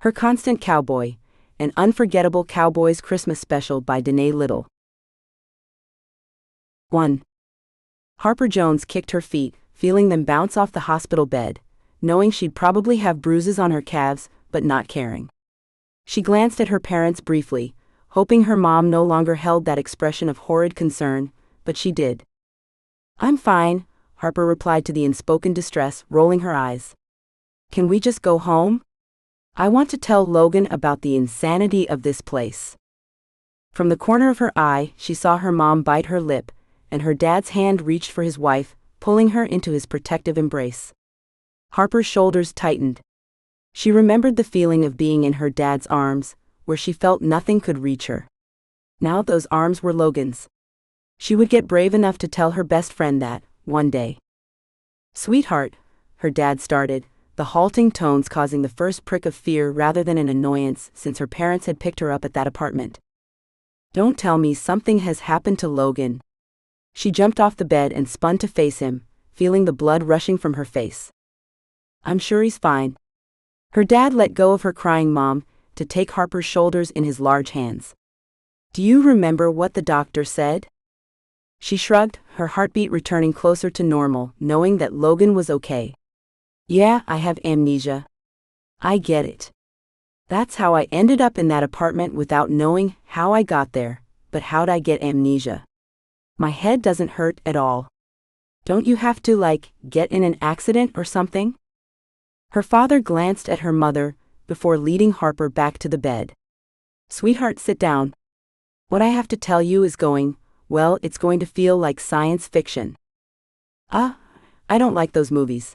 Her Constant Cowboy, an unforgettable Cowboy's Christmas special by Danae Little. 1. Harper Jones kicked her feet, feeling them bounce off the hospital bed, knowing she'd probably have bruises on her calves, but not caring. She glanced at her parents briefly, hoping her mom no longer held that expression of horrid concern, but she did. "I'm fine," Harper replied to the unspoken distress, rolling her eyes. "Can we just go home? I want to tell Logan about the insanity of this place." From the corner of her eye, she saw her mom bite her lip, and her dad's hand reached for his wife, pulling her into his protective embrace. Harper's shoulders tightened. She remembered the feeling of being in her dad's arms, where she felt nothing could reach her. Now those arms were Logan's. She would get brave enough to tell her best friend that, one day. "Sweetheart," her dad started, the halting tones causing the first prick of fear rather than an annoyance since her parents had picked her up at that apartment. "Don't tell me something has happened to Logan." She jumped off the bed and spun to face him, feeling the blood rushing from her face. "I'm sure he's fine." Her dad let go of her crying mom to take Harper's shoulders in his large hands. "Do you remember what the doctor said?" She shrugged, her heartbeat returning closer to normal, knowing that Logan was okay. "Yeah, I have amnesia. I get it. That's how I ended up in that apartment without knowing how I got there, but how'd I get amnesia? My head doesn't hurt at all. Don't you have to, get in an accident or something?" Her father glanced at her mother before leading Harper back to the bed. "Sweetheart, sit down. What I have to tell you is it's going to feel like science fiction." I don't like those movies."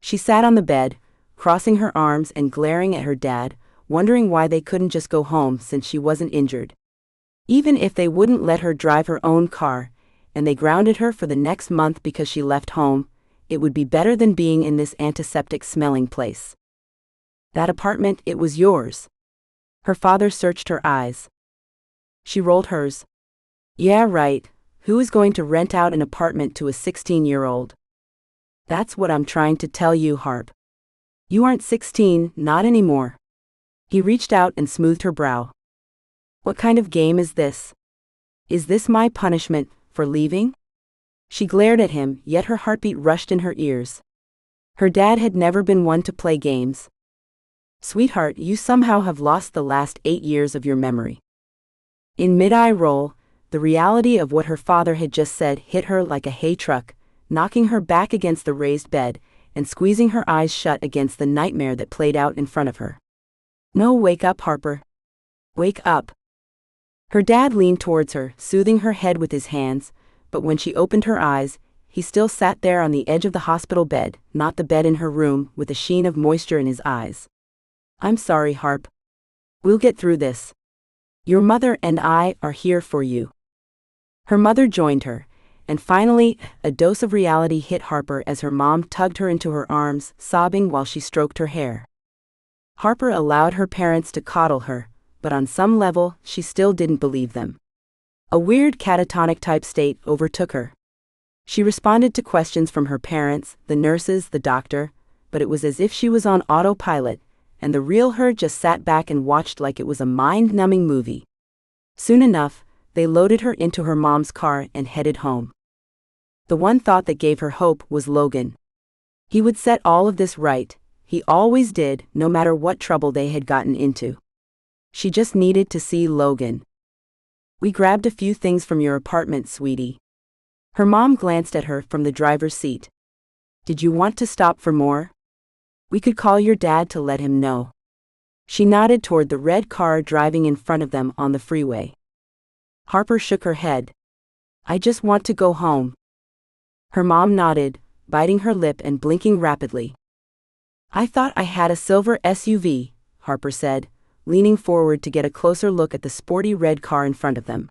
She sat on the bed, crossing her arms and glaring at her dad, wondering why they couldn't just go home since she wasn't injured. Even if they wouldn't let her drive her own car, and they grounded her for the next month because she left home, it would be better than being in this antiseptic-smelling place. "That apartment, it was yours." Her father searched her eyes. She rolled hers. "Yeah, right. Who is going to rent out an apartment to a 16-year-old? "That's what I'm trying to tell you, Harp. You aren't 16, not anymore." He reached out and smoothed her brow. "What kind of game is this? Is this my punishment for leaving?" She glared at him, yet her heartbeat rushed in her ears. Her dad had never been one to play games. "Sweetheart, you somehow have lost the last 8 years of your memory." In mid-eye roll, the reality of what her father had just said hit her like a hay truck, knocking her back against the raised bed and squeezing her eyes shut against the nightmare that played out in front of her. "No, wake up, Harper. Wake up." Her dad leaned towards her, soothing her head with his hands, but when she opened her eyes, he still sat there on the edge of the hospital bed, not the bed in her room, with a sheen of moisture in his eyes. "I'm sorry, Harp. We'll get through this. Your mother and I are here for you." Her mother joined her, and finally, a dose of reality hit Harper as her mom tugged her into her arms, sobbing while she stroked her hair. Harper allowed her parents to coddle her, but on some level, she still didn't believe them. A weird catatonic-type state overtook her. She responded to questions from her parents, the nurses, the doctor, but it was as if she was on autopilot, and the real her just sat back and watched like it was a mind-numbing movie. Soon enough, they loaded her into her mom's car and headed home. The one thought that gave her hope was Logan. He would set all of this right. He always did, no matter what trouble they had gotten into. She just needed to see Logan. "We grabbed a few things from your apartment, sweetie." Her mom glanced at her from the driver's seat. "Did you want to stop for more? We could call your dad to let him know." She nodded toward the red car driving in front of them on the freeway. Harper shook her head. "I just want to go home." Her mom nodded, biting her lip and blinking rapidly. "I thought I had a silver SUV," Harper said, leaning forward to get a closer look at the sporty red car in front of them.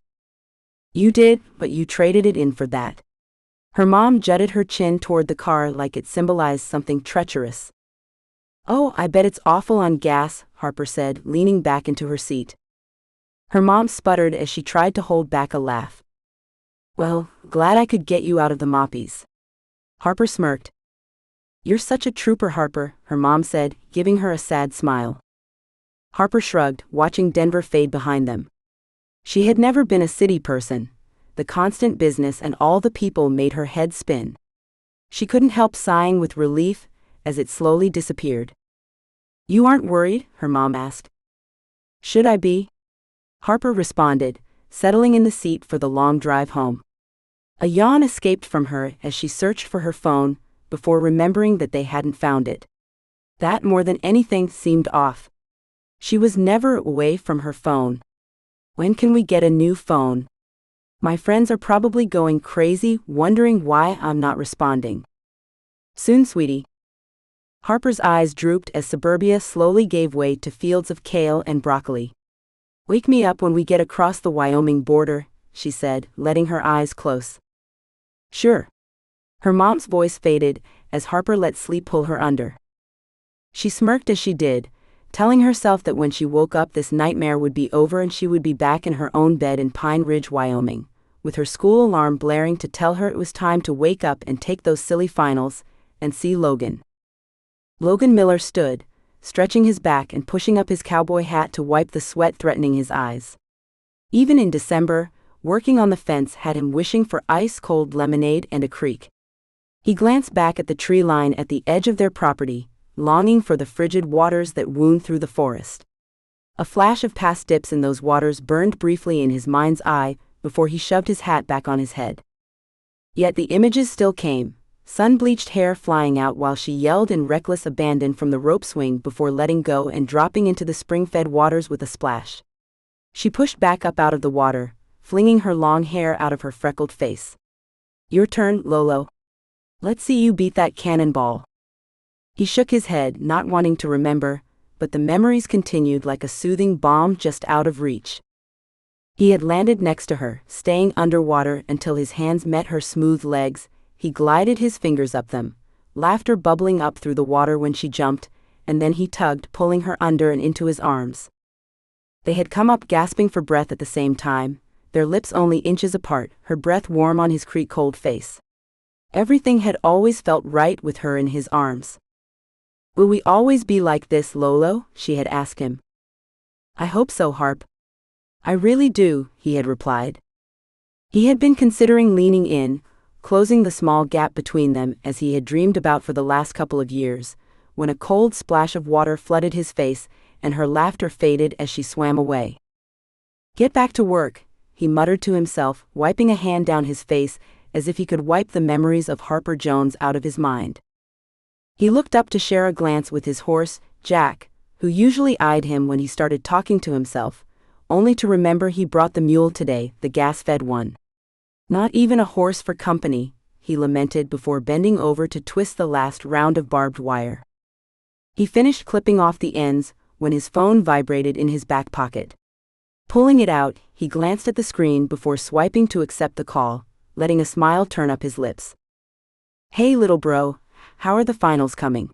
"You did, but you traded it in for that." Her mom jutted her chin toward the car like it symbolized something treacherous. "Oh, I bet it's awful on gas," Harper said, leaning back into her seat. Her mom sputtered as she tried to hold back a laugh. "Well, glad I could get you out of the moppies." Harper smirked. "You're such a trooper, Harper," her mom said, giving her a sad smile. Harper shrugged, watching Denver fade behind them. She had never been a city person. The constant business and all the people made her head spin. She couldn't help sighing with relief as it slowly disappeared. "You aren't worried?" her mom asked. "Should I be?" Harper responded, settling in the seat for the long drive home. A yawn escaped from her as she searched for her phone, before remembering that they hadn't found it. That more than anything seemed off. She was never away from her phone. "When can we get a new phone? My friends are probably going crazy, wondering why I'm not responding." "Soon, sweetie." Harper's eyes drooped as suburbia slowly gave way to fields of kale and broccoli. "Wake me up when we get across the Wyoming border," she said, letting her eyes close. "Sure." Her mom's voice faded as Harper let sleep pull her under. She smirked as she did, telling herself that when she woke up this nightmare would be over and she would be back in her own bed in Pine Ridge, Wyoming, with her school alarm blaring to tell her it was time to wake up and take those silly finals, and see Logan. Logan Miller stood, stretching his back and pushing up his cowboy hat to wipe the sweat threatening his eyes. Even in December, working on the fence had him wishing for ice-cold lemonade and a creek. He glanced back at the tree line at the edge of their property, longing for the frigid waters that wound through the forest. A flash of past dips in those waters burned briefly in his mind's eye before he shoved his hat back on his head. Yet the images still came, sun-bleached hair flying out while she yelled in reckless abandon from the rope swing before letting go and dropping into the spring-fed waters with a splash. She pushed back up out of the water, flinging her long hair out of her freckled face. "Your turn, Lolo. Let's see you beat that cannonball." He shook his head, not wanting to remember, but the memories continued like a soothing balm just out of reach. He had landed next to her, staying underwater until his hands met her smooth legs. He glided his fingers up them, laughter bubbling up through the water when she jumped, and then he tugged, pulling her under and into his arms. They had come up gasping for breath at the same time, their lips only inches apart, her breath warm on his creek-cold face. Everything had always felt right with her in his arms. "Will we always be like this, Lolo?" she had asked him. "I hope so, Harp." "I really do," he had replied. He had been considering leaning in, closing the small gap between them as he had dreamed about for the last couple of years, when a cold splash of water flooded his face and her laughter faded as she swam away. "Get back to work," he muttered to himself, wiping a hand down his face as if he could wipe the memories of Harper Jones out of his mind. He looked up to share a glance with his horse, Jack, who usually eyed him when he started talking to himself, only to remember he brought the mule today, the gas-fed one. "Not even a horse for company," he lamented before bending over to twist the last round of barbed wire. He finished clipping off the ends when his phone vibrated in his back pocket. Pulling it out, he glanced at the screen before swiping to accept the call, letting a smile turn up his lips. "Hey little bro, how are the finals coming?"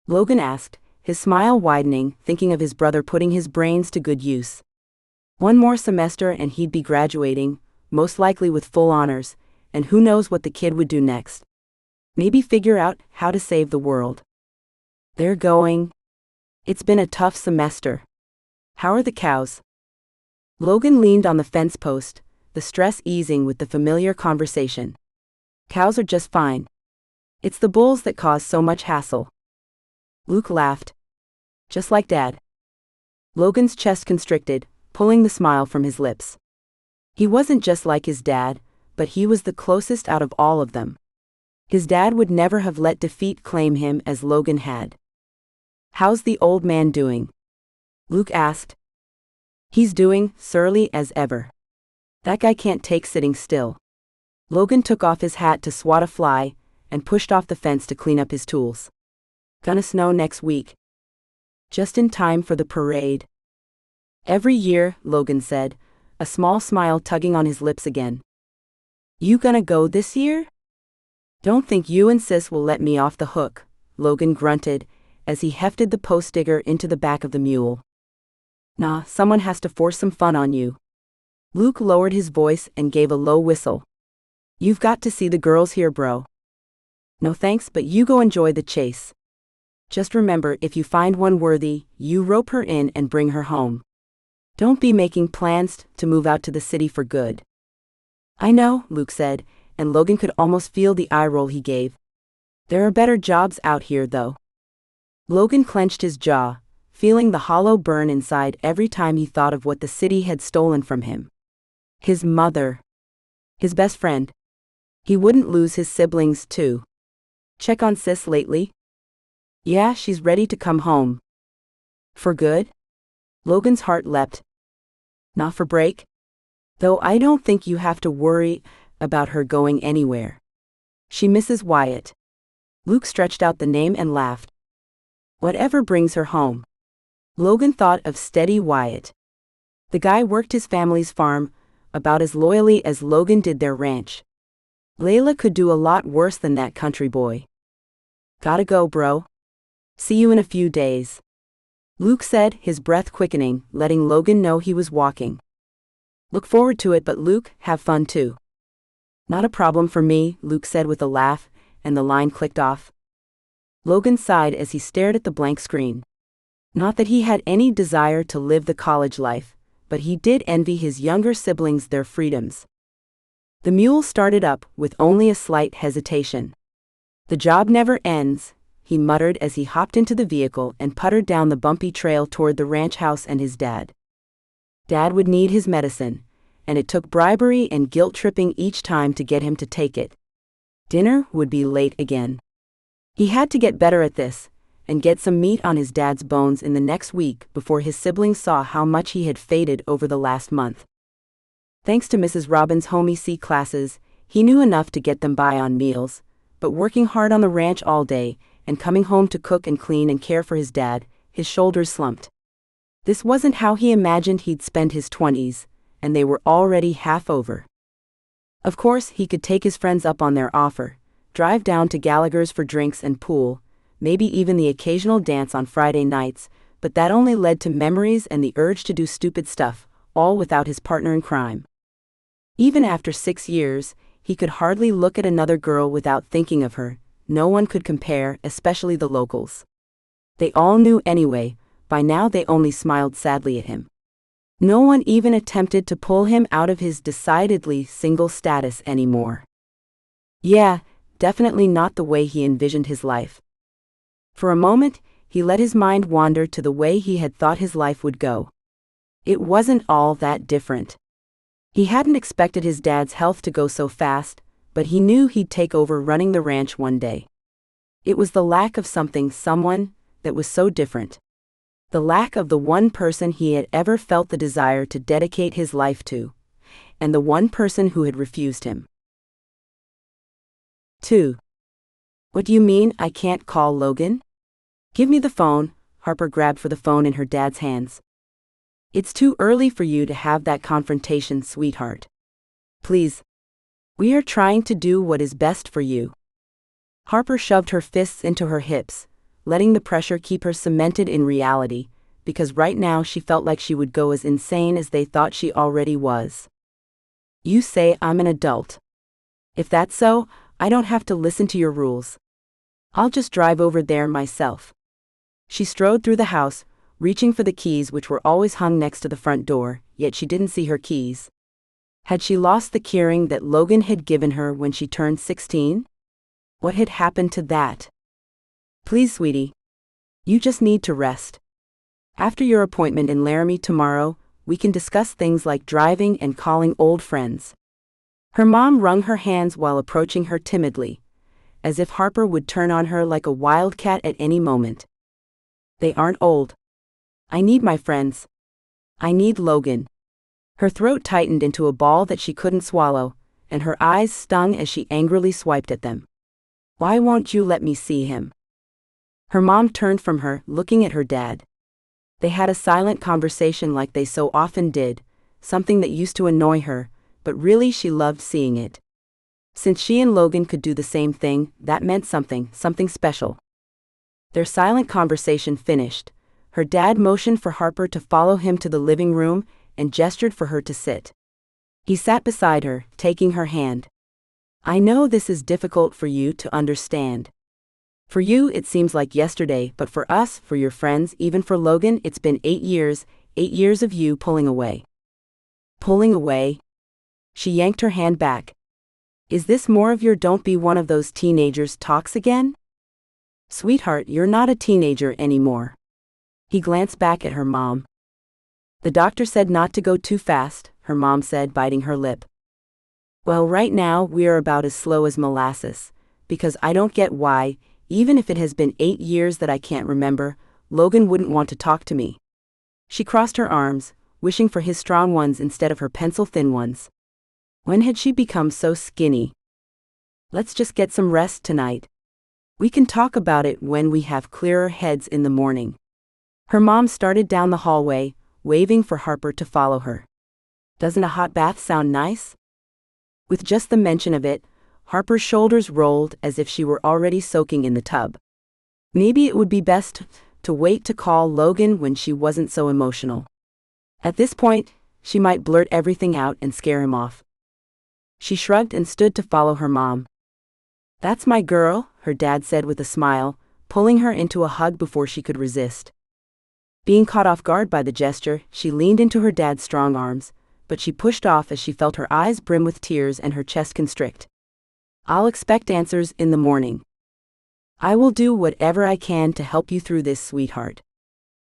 Logan asked, his smile widening, thinking of his brother putting his brains to good use. One more semester and he'd be graduating, most likely with full honors, and who knows what the kid would do next. Maybe figure out how to save the world. "They're going. It's been a tough semester. How are the cows?" Logan leaned on the fence post, the stress easing with the familiar conversation. "Cows are just fine. It's the bulls that cause so much hassle." Luke laughed. "Just like Dad." Logan's chest constricted, pulling the smile from his lips. He wasn't just like his dad, but he was the closest out of all of them. His dad would never have let defeat claim him as Logan had. "How's the old man doing?" Luke asked. "He's doing surly as ever. That guy can't take sitting still." Logan took off his hat to swat a fly and pushed off the fence to clean up his tools. "Gonna snow next week. Just in time for the parade." "Every year," Logan said, a small smile tugging on his lips again. "You gonna go this year?" "Don't think you and Sis will let me off the hook," Logan grunted, as he hefted the post digger into the back of the mule. "Nah, someone has to force some fun on you." Luke lowered his voice and gave a low whistle. "You've got to see the girls here, bro." "No thanks, but you go enjoy the chase." Just remember, if you find one worthy, you rope her in and bring her home. Don't be making plans to move out to the city for good." "I know," Luke said, and Logan could almost feel the eye roll he gave. "There are better jobs out here, though." Logan clenched his jaw, feeling the hollow burn inside every time he thought of what the city had stolen from him. His mother. His best friend. He wouldn't lose his siblings, too. "Check on sis lately?" "Yeah, she's ready to come home." "For good?" Logan's heart leapt. "Not for break? Though I don't think you have to worry about her going anywhere. She misses Wyatt." Luke stretched out the name and laughed. "Whatever brings her home." Logan thought of Steady Wyatt. The guy worked his family's farm about as loyally as Logan did their ranch. Layla could do a lot worse than that country boy. "Gotta go, bro. See you in a few days," Luke said, his breath quickening, letting Logan know he was walking. "Look forward to it, but Luke, have fun too." "Not a problem for me," Luke said with a laugh, and the line clicked off. Logan sighed as he stared at the blank screen. Not that he had any desire to live the college life, but he did envy his younger siblings their freedoms. The mule started up, with only a slight hesitation. "The job never ends," he muttered as he hopped into the vehicle and puttered down the bumpy trail toward the ranch house and his dad. Dad would need his medicine, and it took bribery and guilt-tripping each time to get him to take it. Dinner would be late again. He had to get better at this, and get some meat on his dad's bones in the next week before his siblings saw how much he had faded over the last month. Thanks to Mrs. Robbins' home EC classes, he knew enough to get them by on meals, but working hard on the ranch all day, and coming home to cook and clean and care for his dad, his shoulders slumped. This wasn't how he imagined he'd spend his 20s, and they were already half over. Of course, he could take his friends up on their offer, drive down to Gallagher's for drinks and pool, maybe even the occasional dance on Friday nights, but that only led to memories and the urge to do stupid stuff, all without his partner in crime. Even after 6 years, he could hardly look at another girl without thinking of her. No one could compare, especially the locals. They all knew anyway, by now they only smiled sadly at him. No one even attempted to pull him out of his decidedly single status anymore. Yeah, definitely not the way he envisioned his life. For a moment, he let his mind wander to the way he had thought his life would go. It wasn't all that different. He hadn't expected his dad's health to go so fast, but he knew he'd take over running the ranch one day. It was the lack of someone, that was so different. The lack of the one person he had ever felt the desire to dedicate his life to, and the one person who had refused him. 2. "What do you mean I can't call Logan?" "Give me the phone." Harper grabbed for the phone in her dad's hands. "It's too early for you to have that confrontation, sweetheart. Please. We are trying to do what is best for you." Harper shoved her fists into her hips, letting the pressure keep her cemented in reality, because right now she felt like she would go as insane as they thought she already was. "You say I'm an adult. If that's so, I don't have to listen to your rules. I'll just drive over there myself." She strode through the house, reaching for the keys which were always hung next to the front door, yet she didn't see her keys. Had she lost the keyring that Logan had given her when she turned 16? What had happened to that? "Please, sweetie. You just need to rest. After your appointment in Laramie tomorrow, we can discuss things like driving and calling old friends." Her mom wrung her hands while approaching her timidly, as if Harper would turn on her like a wildcat at any moment. "They aren't old. I need my friends. I need Logan." Her throat tightened into a ball that she couldn't swallow, and her eyes stung as she angrily swiped at them. "Why won't you let me see him?" Her mom turned from her, looking at her dad. They had a silent conversation like they so often did, something that used to annoy her, but really she loved seeing it. Since she and Logan could do the same thing, that meant something special. Their silent conversation finished. Her dad motioned for Harper to follow him to the living room and gestured for her to sit. He sat beside her, taking her hand. "I know this is difficult for you to understand. For you, it seems like yesterday, but for us, for your friends, even for Logan, it's been 8 years of you pulling away. Pulling away? She yanked her hand back. Is this more of your don't be one of those teenagers talks again? Sweetheart, you're not a teenager anymore. He glanced back at her mom. The doctor said not to go too fast, her mom said, biting her lip. Well, right now, we are about as slow as molasses, because I don't get why, even if it has been 8 years that I can't remember, Logan wouldn't want to talk to me. She crossed her arms, wishing for his strong ones instead of her pencil-thin ones. When had she become so skinny? Let's just get some rest tonight. We can talk about it when we have clearer heads in the morning. Her mom started down the hallway, waving for Harper to follow her. Doesn't a hot bath sound nice? With just the mention of it, Harper's shoulders rolled as if she were already soaking in the tub. Maybe it would be best to wait to call Logan when she wasn't so emotional. At this point, she might blurt everything out and scare him off. She shrugged and stood to follow her mom. That's my girl, her dad said with a smile, pulling her into a hug before she could resist. Being caught off guard by the gesture, she leaned into her dad's strong arms, but she pushed off as she felt her eyes brim with tears and her chest constrict. I'll expect answers in the morning. I will do whatever I can to help you through this, sweetheart.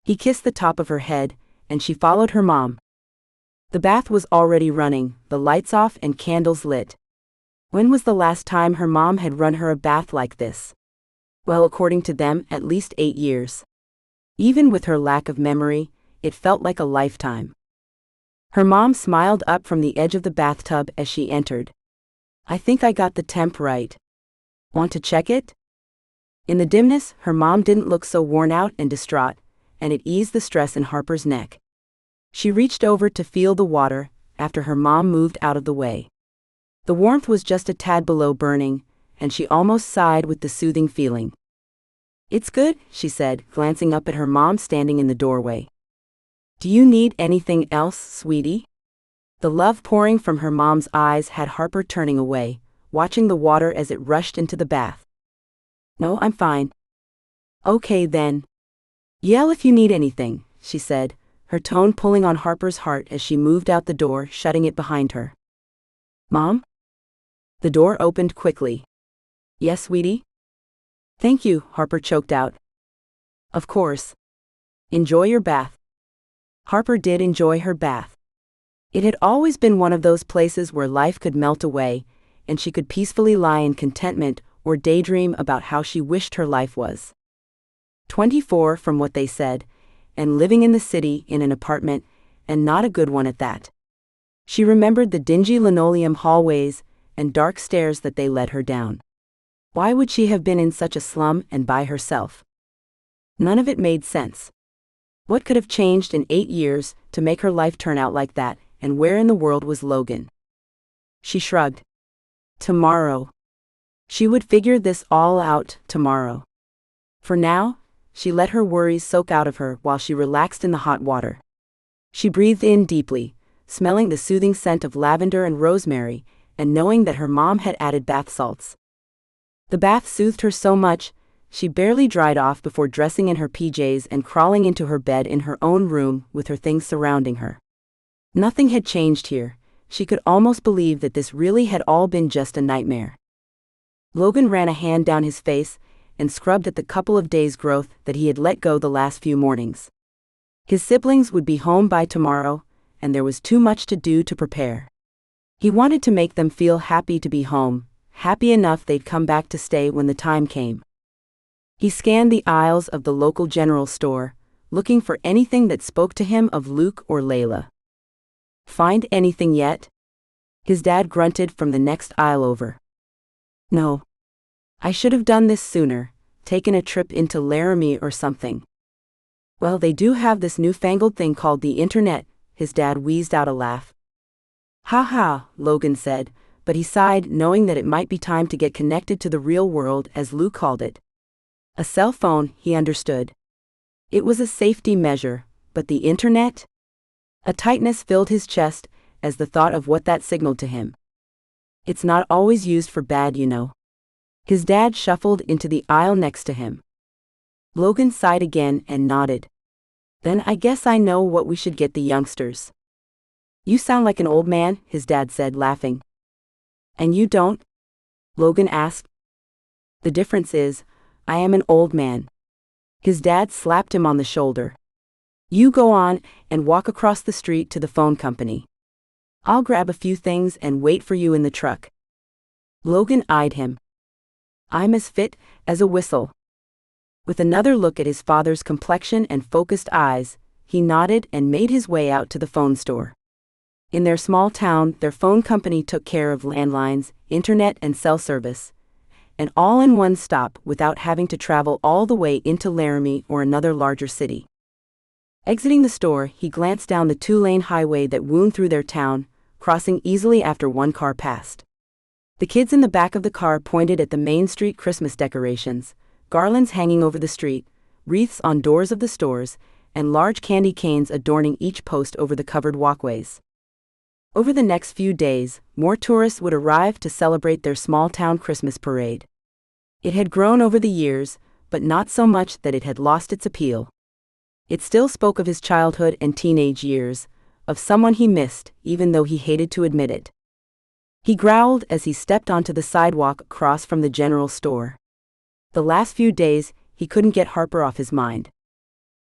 He kissed the top of her head, and she followed her mom. The bath was already running, the lights off and candles lit. When was the last time her mom had run her a bath like this? Well, according to them, at least 8 years. Even with her lack of memory, it felt like a lifetime. Her mom smiled up from the edge of the bathtub as she entered. I think I got the temp right. Want to check it? In the dimness, her mom didn't look so worn out and distraught, and it eased the stress in Harper's neck. She reached over to feel the water, after her mom moved out of the way. The warmth was just a tad below burning, and she almost sighed with the soothing feeling. It's good, she said, glancing up at her mom standing in the doorway. Do you need anything else, sweetie? The love pouring from her mom's eyes had Harper turning away, watching the water as it rushed into the bath. No, I'm fine. Okay then. Yell if you need anything, she said, her tone pulling on Harper's heart as she moved out the door, shutting it behind her. Mom? The door opened quickly. Yes, sweetie? Thank you, Harper choked out. Of course. Enjoy your bath. Harper did enjoy her bath. It had always been one of those places where life could melt away, and she could peacefully lie in contentment or daydream about how she wished her life was. 24 from what they said, and living in the city in an apartment, and not a good one at that. She remembered the dingy linoleum hallways and dark stairs that they led her down. Why would she have been in such a slum and by herself? None of it made sense. What could have changed in 8 years to make her life turn out like that, and where in the world was Logan? She shrugged. Tomorrow. She would figure this all out tomorrow. For now, she let her worries soak out of her while she relaxed in the hot water. She breathed in deeply, smelling the soothing scent of lavender and rosemary, and knowing that her mom had added bath salts. The bath soothed her so much, she barely dried off before dressing in her PJs and crawling into her bed in her own room with her things surrounding her. Nothing had changed here. She could almost believe that this really had all been just a nightmare. Logan ran a hand down his face and scrubbed at the couple of days' growth that he had let go the last few mornings. His siblings would be home by tomorrow, and there was too much to do to prepare. He wanted to make them feel happy to be home, happy enough they'd come back to stay when the time came. He scanned the aisles of the local general store, looking for anything that spoke to him of Luke or Layla. Find anything yet? His dad grunted from the next aisle over. No. I should have done this sooner, taken a trip into Laramie or something. Well, they do have this newfangled thing called the internet, his dad wheezed out a laugh. Ha ha, Logan said, but he sighed knowing that it might be time to get connected to the real world as Luke called it. A cell phone, he understood. It was a safety measure, but the internet? A tightness filled his chest as the thought of what that signaled to him. It's not always used for bad, you know. His dad shuffled into the aisle next to him. Logan sighed again and nodded. Then I guess I know what we should get the youngsters. You sound like an old man, his dad said, laughing. And you don't? Logan asked. The difference is, I am an old man. His dad slapped him on the shoulder. You go on and walk across the street to the phone company. I'll grab a few things and wait for you in the truck. Logan eyed him. I'm as fit as a whistle. With another look at his father's complexion and focused eyes, he nodded and made his way out to the phone store. In their small town, their phone company took care of landlines, internet and cell service, and all in one stop without having to travel all the way into Laramie or another larger city. Exiting the store, he glanced down the two-lane highway that wound through their town, crossing easily after one car passed. The kids in the back of the car pointed at the Main Street Christmas decorations, garlands hanging over the street, wreaths on doors of the stores, and large candy canes adorning each post over the covered walkways. Over the next few days, more tourists would arrive to celebrate their small-town Christmas parade. It had grown over the years, but not so much that it had lost its appeal. It still spoke of his childhood and teenage years, of someone he missed, even though he hated to admit it. He growled as he stepped onto the sidewalk across from the general store. The last few days, he couldn't get Harper off his mind.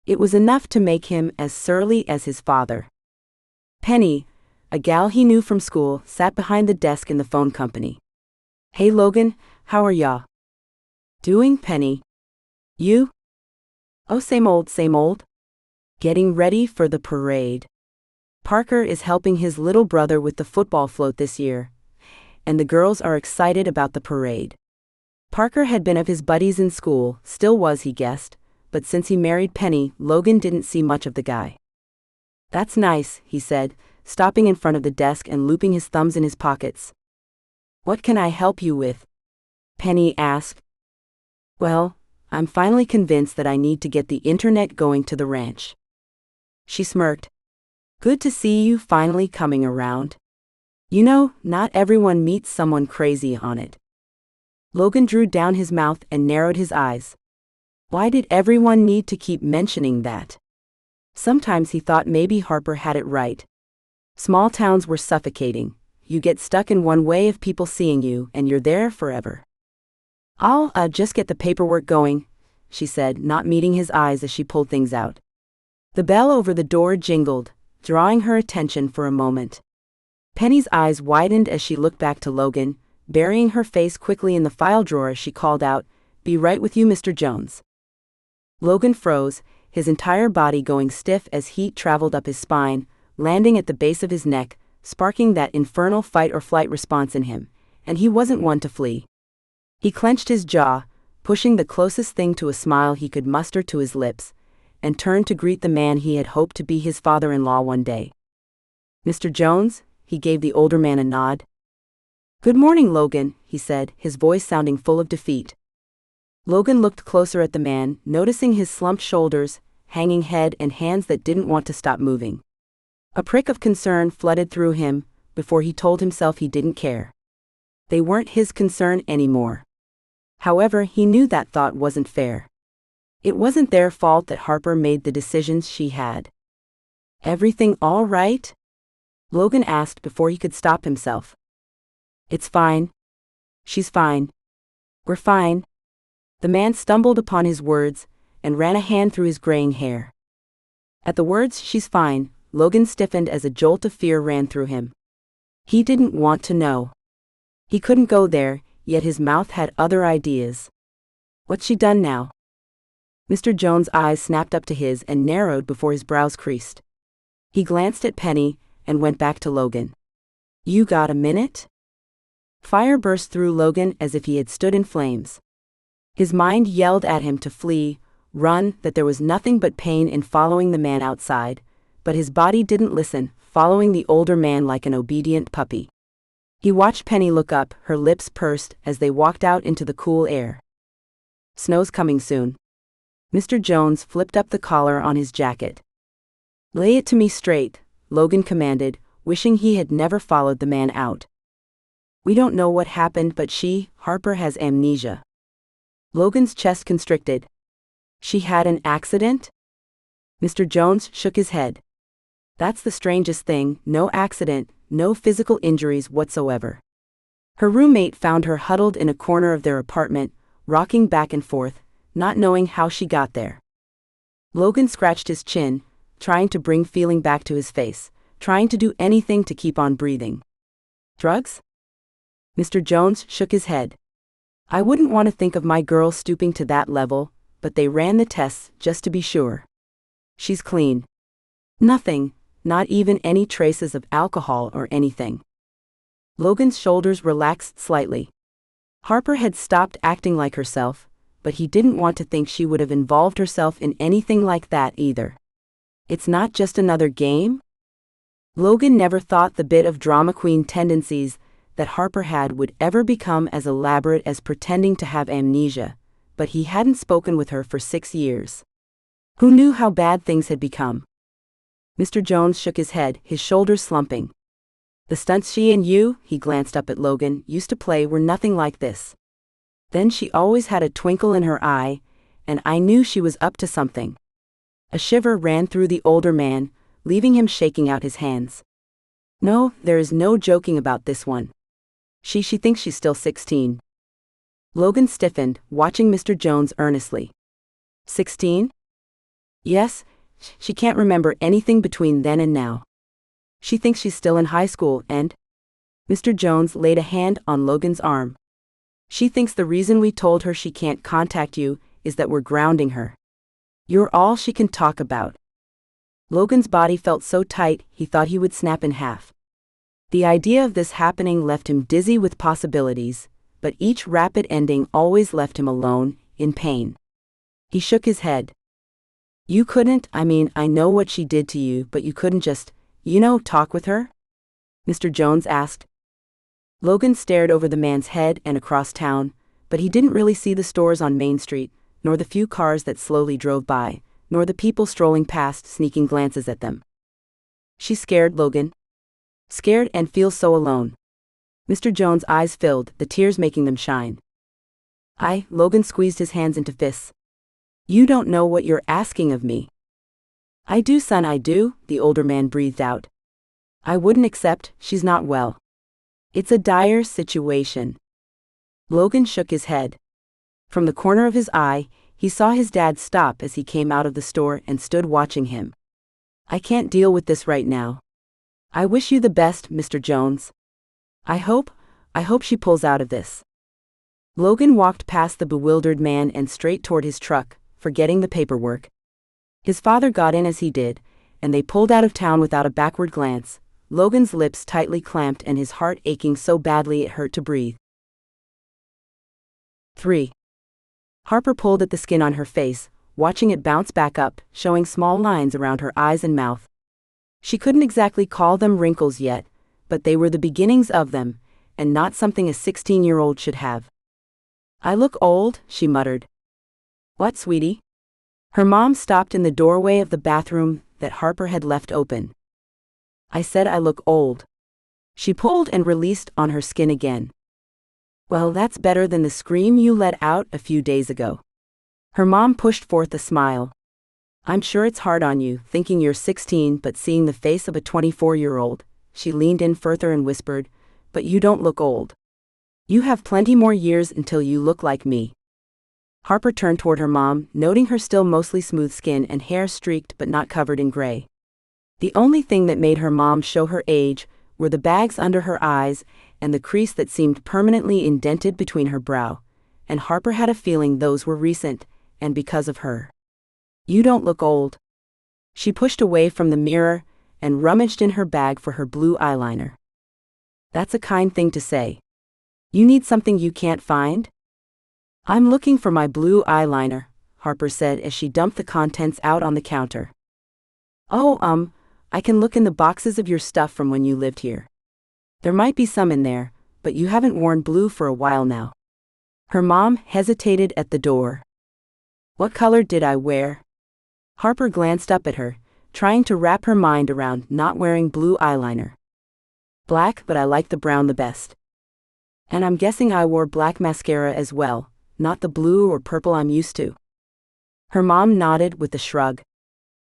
It was enough to make him as surly as his father. Penny, a gal he knew from school, sat behind the desk in the phone company. Hey Logan, how are ya? Doing, Penny. You? Oh, same old, same old. Getting ready for the parade. Parker is helping his little brother with the football float this year, and the girls are excited about the parade. Parker had been of his buddies in school, still was, he guessed, but since he married Penny, Logan didn't see much of the guy. That's nice, he said, stopping in front of the desk and looping his thumbs in his pockets. What can I help you with? Penny asked. Well, I'm finally convinced that I need to get the internet going to the ranch. She smirked. Good to see you finally coming around. You know, not everyone meets someone crazy on it. Logan drew down his mouth and narrowed his eyes. Why did everyone need to keep mentioning that? Sometimes he thought maybe Harper had it right. Small towns were suffocating. You get stuck in one way of people seeing you and you're there forever. I'll just get the paperwork going, she said, not meeting his eyes as she pulled things out. The bell over the door jingled, drawing her attention for a moment. Penny's eyes widened as she looked back to Logan, burying her face quickly in the file drawer. She called out, "Be right with you, Mr. Jones." Logan froze, his entire body going stiff as heat traveled up his spine, landing at the base of his neck, sparking that infernal fight-or-flight response in him, and he wasn't one to flee. He clenched his jaw, pushing the closest thing to a smile he could muster to his lips, and turned to greet the man he had hoped to be his father-in-law one day. Mr. Jones, he gave the older man a nod. Good morning, Logan, he said, his voice sounding full of defeat. Logan looked closer at the man, noticing his slumped shoulders, hanging head and hands that didn't want to stop moving. A prick of concern flooded through him, before he told himself he didn't care. They weren't his concern anymore. However, he knew that thought wasn't fair. It wasn't their fault that Harper made the decisions she had. Everything all right? Logan asked before he could stop himself. It's fine. She's fine. We're fine. The man stumbled upon his words, and ran a hand through his graying hair. At the words, she's fine, Logan stiffened as a jolt of fear ran through him. He didn't want to know. He couldn't go there, yet his mouth had other ideas. What's she done now? Mr. Jones' eyes snapped up to his and narrowed before his brows creased. He glanced at Penny, and went back to Logan. You got a minute? Fire burst through Logan as if he had stood in flames. His mind yelled at him to flee, run, that there was nothing but pain in following the man outside, but his body didn't listen, following the older man like an obedient puppy. He watched Penny look up, her lips pursed as they walked out into the cool air. Snow's coming soon. Mr. Jones flipped up the collar on his jacket. Lay it to me straight, Logan commanded, wishing he had never followed the man out. We don't know what happened, but Harper has amnesia. Logan's chest constricted. She had an accident? Mr. Jones shook his head. That's the strangest thing, no accident, no physical injuries whatsoever. Her roommate found her huddled in a corner of their apartment, rocking back and forth, not knowing how she got there. Logan scratched his chin, trying to bring feeling back to his face, trying to do anything to keep on breathing. Drugs? Mr. Jones shook his head. I wouldn't want to think of my girl stooping to that level, but they ran the tests just to be sure. She's clean. Nothing, not even any traces of alcohol or anything. Logan's shoulders relaxed slightly. Harper had stopped acting like herself, but he didn't want to think she would have involved herself in anything like that either. It's not just another game? Logan never thought the bit of drama queen tendencies that Harper had would ever become as elaborate as pretending to have amnesia, but he hadn't spoken with her for 6 years. Who knew how bad things had become? Mr. Jones shook his head, his shoulders slumping. The stunts she and you, he glanced up at Logan, used to play were nothing like this. Then she always had a twinkle in her eye, and I knew she was up to something. A shiver ran through the older man, leaving him shaking out his hands. No, there is no joking about this one. She thinks she's still 16. Logan stiffened, watching Mr. Jones earnestly. 16? Yes, she can't remember anything between then and now. She thinks she's still in high school and… Mr. Jones laid a hand on Logan's arm. She thinks the reason we told her she can't contact you is that we're grounding her. You're all she can talk about. Logan's body felt so tight he thought he would snap in half. The idea of this happening left him dizzy with possibilities, but each rapid ending always left him alone, in pain. He shook his head. You couldn't, I know what she did to you, but you couldn't just, talk with her? Mr. Jones asked. Logan stared over the man's head and across town, but he didn't really see the stores on Main Street, nor the few cars that slowly drove by, nor the people strolling past sneaking glances at them. She's scared, Logan. Scared and feels so alone. Mr. Jones' eyes filled, the tears making them shine. Logan squeezed his hands into fists. You don't know what you're asking of me. I do, son, I do, the older man breathed out. I wouldn't accept, she's not well. It's a dire situation. Logan shook his head. From the corner of his eye, he saw his dad stop as he came out of the store and stood watching him. I can't deal with this right now. I wish you the best, Mr. Jones. I hope she pulls out of this. Logan walked past the bewildered man and straight toward his truck, forgetting the paperwork. His father got in as he did, and they pulled out of town without a backward glance, Logan's lips tightly clamped and his heart aching so badly it hurt to breathe. 3. Harper pulled at the skin on her face, watching it bounce back up, showing small lines around her eyes and mouth. She couldn't exactly call them wrinkles yet, but they were the beginnings of them, and not something a 16-year-old should have. I look old, she muttered. What, sweetie? Her mom stopped in the doorway of the bathroom that Harper had left open. I said I look old. She pulled and released on her skin again. Well, that's better than the scream you let out a few days ago. Her mom pushed forth a smile. I'm sure it's hard on you, thinking you're 16 but seeing the face of a 24-year-old. She leaned in further and whispered, but you don't look old. You have plenty more years until you look like me. Harper turned toward her mom, noting her still mostly smooth skin and hair streaked but not covered in gray. The only thing that made her mom show her age were the bags under her eyes and the crease that seemed permanently indented between her brow, and Harper had a feeling those were recent, and because of her. You don't look old. She pushed away from the mirror and rummaged in her bag for her blue eyeliner. That's a kind thing to say. You need something you can't find? I'm looking for my blue eyeliner, Harper said as she dumped the contents out on the counter. Oh, I can look in the boxes of your stuff from when you lived here. There might be some in there, but you haven't worn blue for a while now. Her mom hesitated at the door. What color did I wear? Harper glanced up at her, trying to wrap her mind around not wearing blue eyeliner. Black, but I like the brown the best. And I'm guessing I wore black mascara as well, not the blue or purple I'm used to. Her mom nodded with a shrug.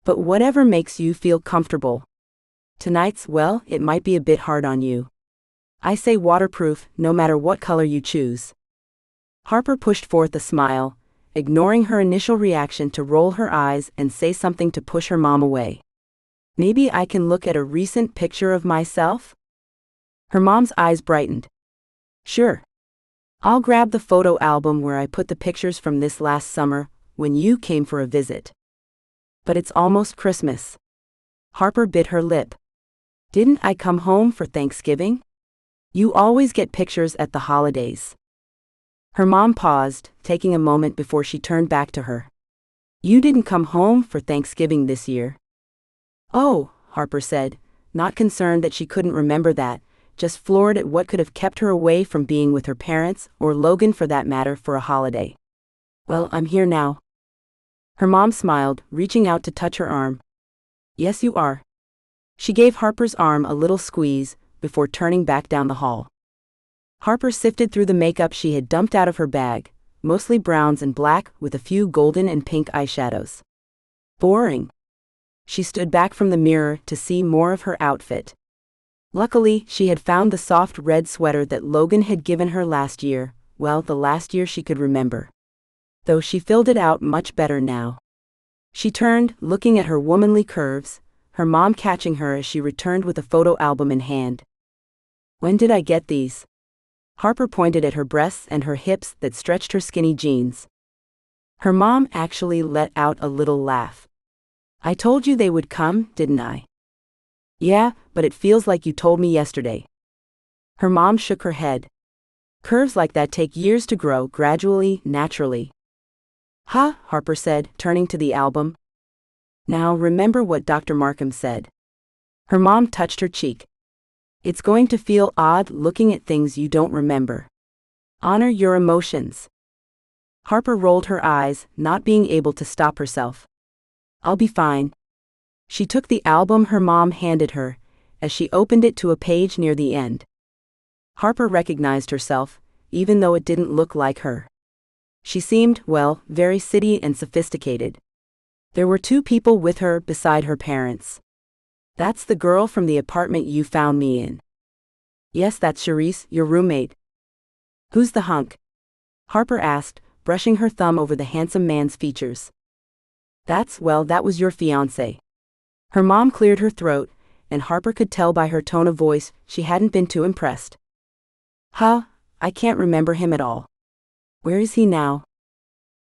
But whatever makes you feel comfortable. Tonight's, well, it might be a bit hard on you. I say waterproof, no matter what color you choose. Harper pushed forth a smile, ignoring her initial reaction to roll her eyes and say something to push her mom away. Maybe I can look at a recent picture of myself? Her mom's eyes brightened. Sure. I'll grab the photo album where I put the pictures from this last summer, when you came for a visit. But it's almost Christmas. Harper bit her lip. Didn't I come home for Thanksgiving? You always get pictures at the holidays. Her mom paused, taking a moment before she turned back to her. You didn't come home for Thanksgiving this year. Oh, Harper said, not concerned that she couldn't remember that, just floored at what could have kept her away from being with her parents, or Logan for that matter, for a holiday. Well, I'm here now. Her mom smiled, reaching out to touch her arm. Yes, you are. She gave Harper's arm a little squeeze, before turning back down the hall. Harper sifted through the makeup she had dumped out of her bag, mostly browns and black with a few golden and pink eyeshadows. Boring. She stood back from the mirror to see more of her outfit. Luckily, she had found the soft red sweater that Logan had given her last year, well, the last year she could remember. Though she filled it out much better now. She turned, looking at her womanly curves, her mom catching her as she returned with a photo album in hand. When did I get these? Harper pointed at her breasts and her hips that stretched her skinny jeans. Her mom actually let out a little laugh. I told you they would come, didn't I? Yeah, but it feels like you told me yesterday. Her mom shook her head. Curves like that take years to grow, gradually, naturally. Huh, Harper said, turning to the album. Now remember what Dr. Markham said. Her mom touched her cheek. It's going to feel odd looking at things you don't remember. Honor your emotions. Harper rolled her eyes, not being able to stop herself. I'll be fine. She took the album her mom handed her, as she opened it to a page near the end. Harper recognized herself, even though it didn't look like her. She seemed, well, very city and sophisticated. There were two people with her beside her parents. That's the girl from the apartment you found me in. Yes, that's Charisse, your roommate. Who's the hunk? Harper asked, brushing her thumb over the handsome man's features. That was your fiancé. Her mom cleared her throat, and Harper could tell by her tone of voice she hadn't been too impressed. Huh, I can't remember him at all. Where is he now?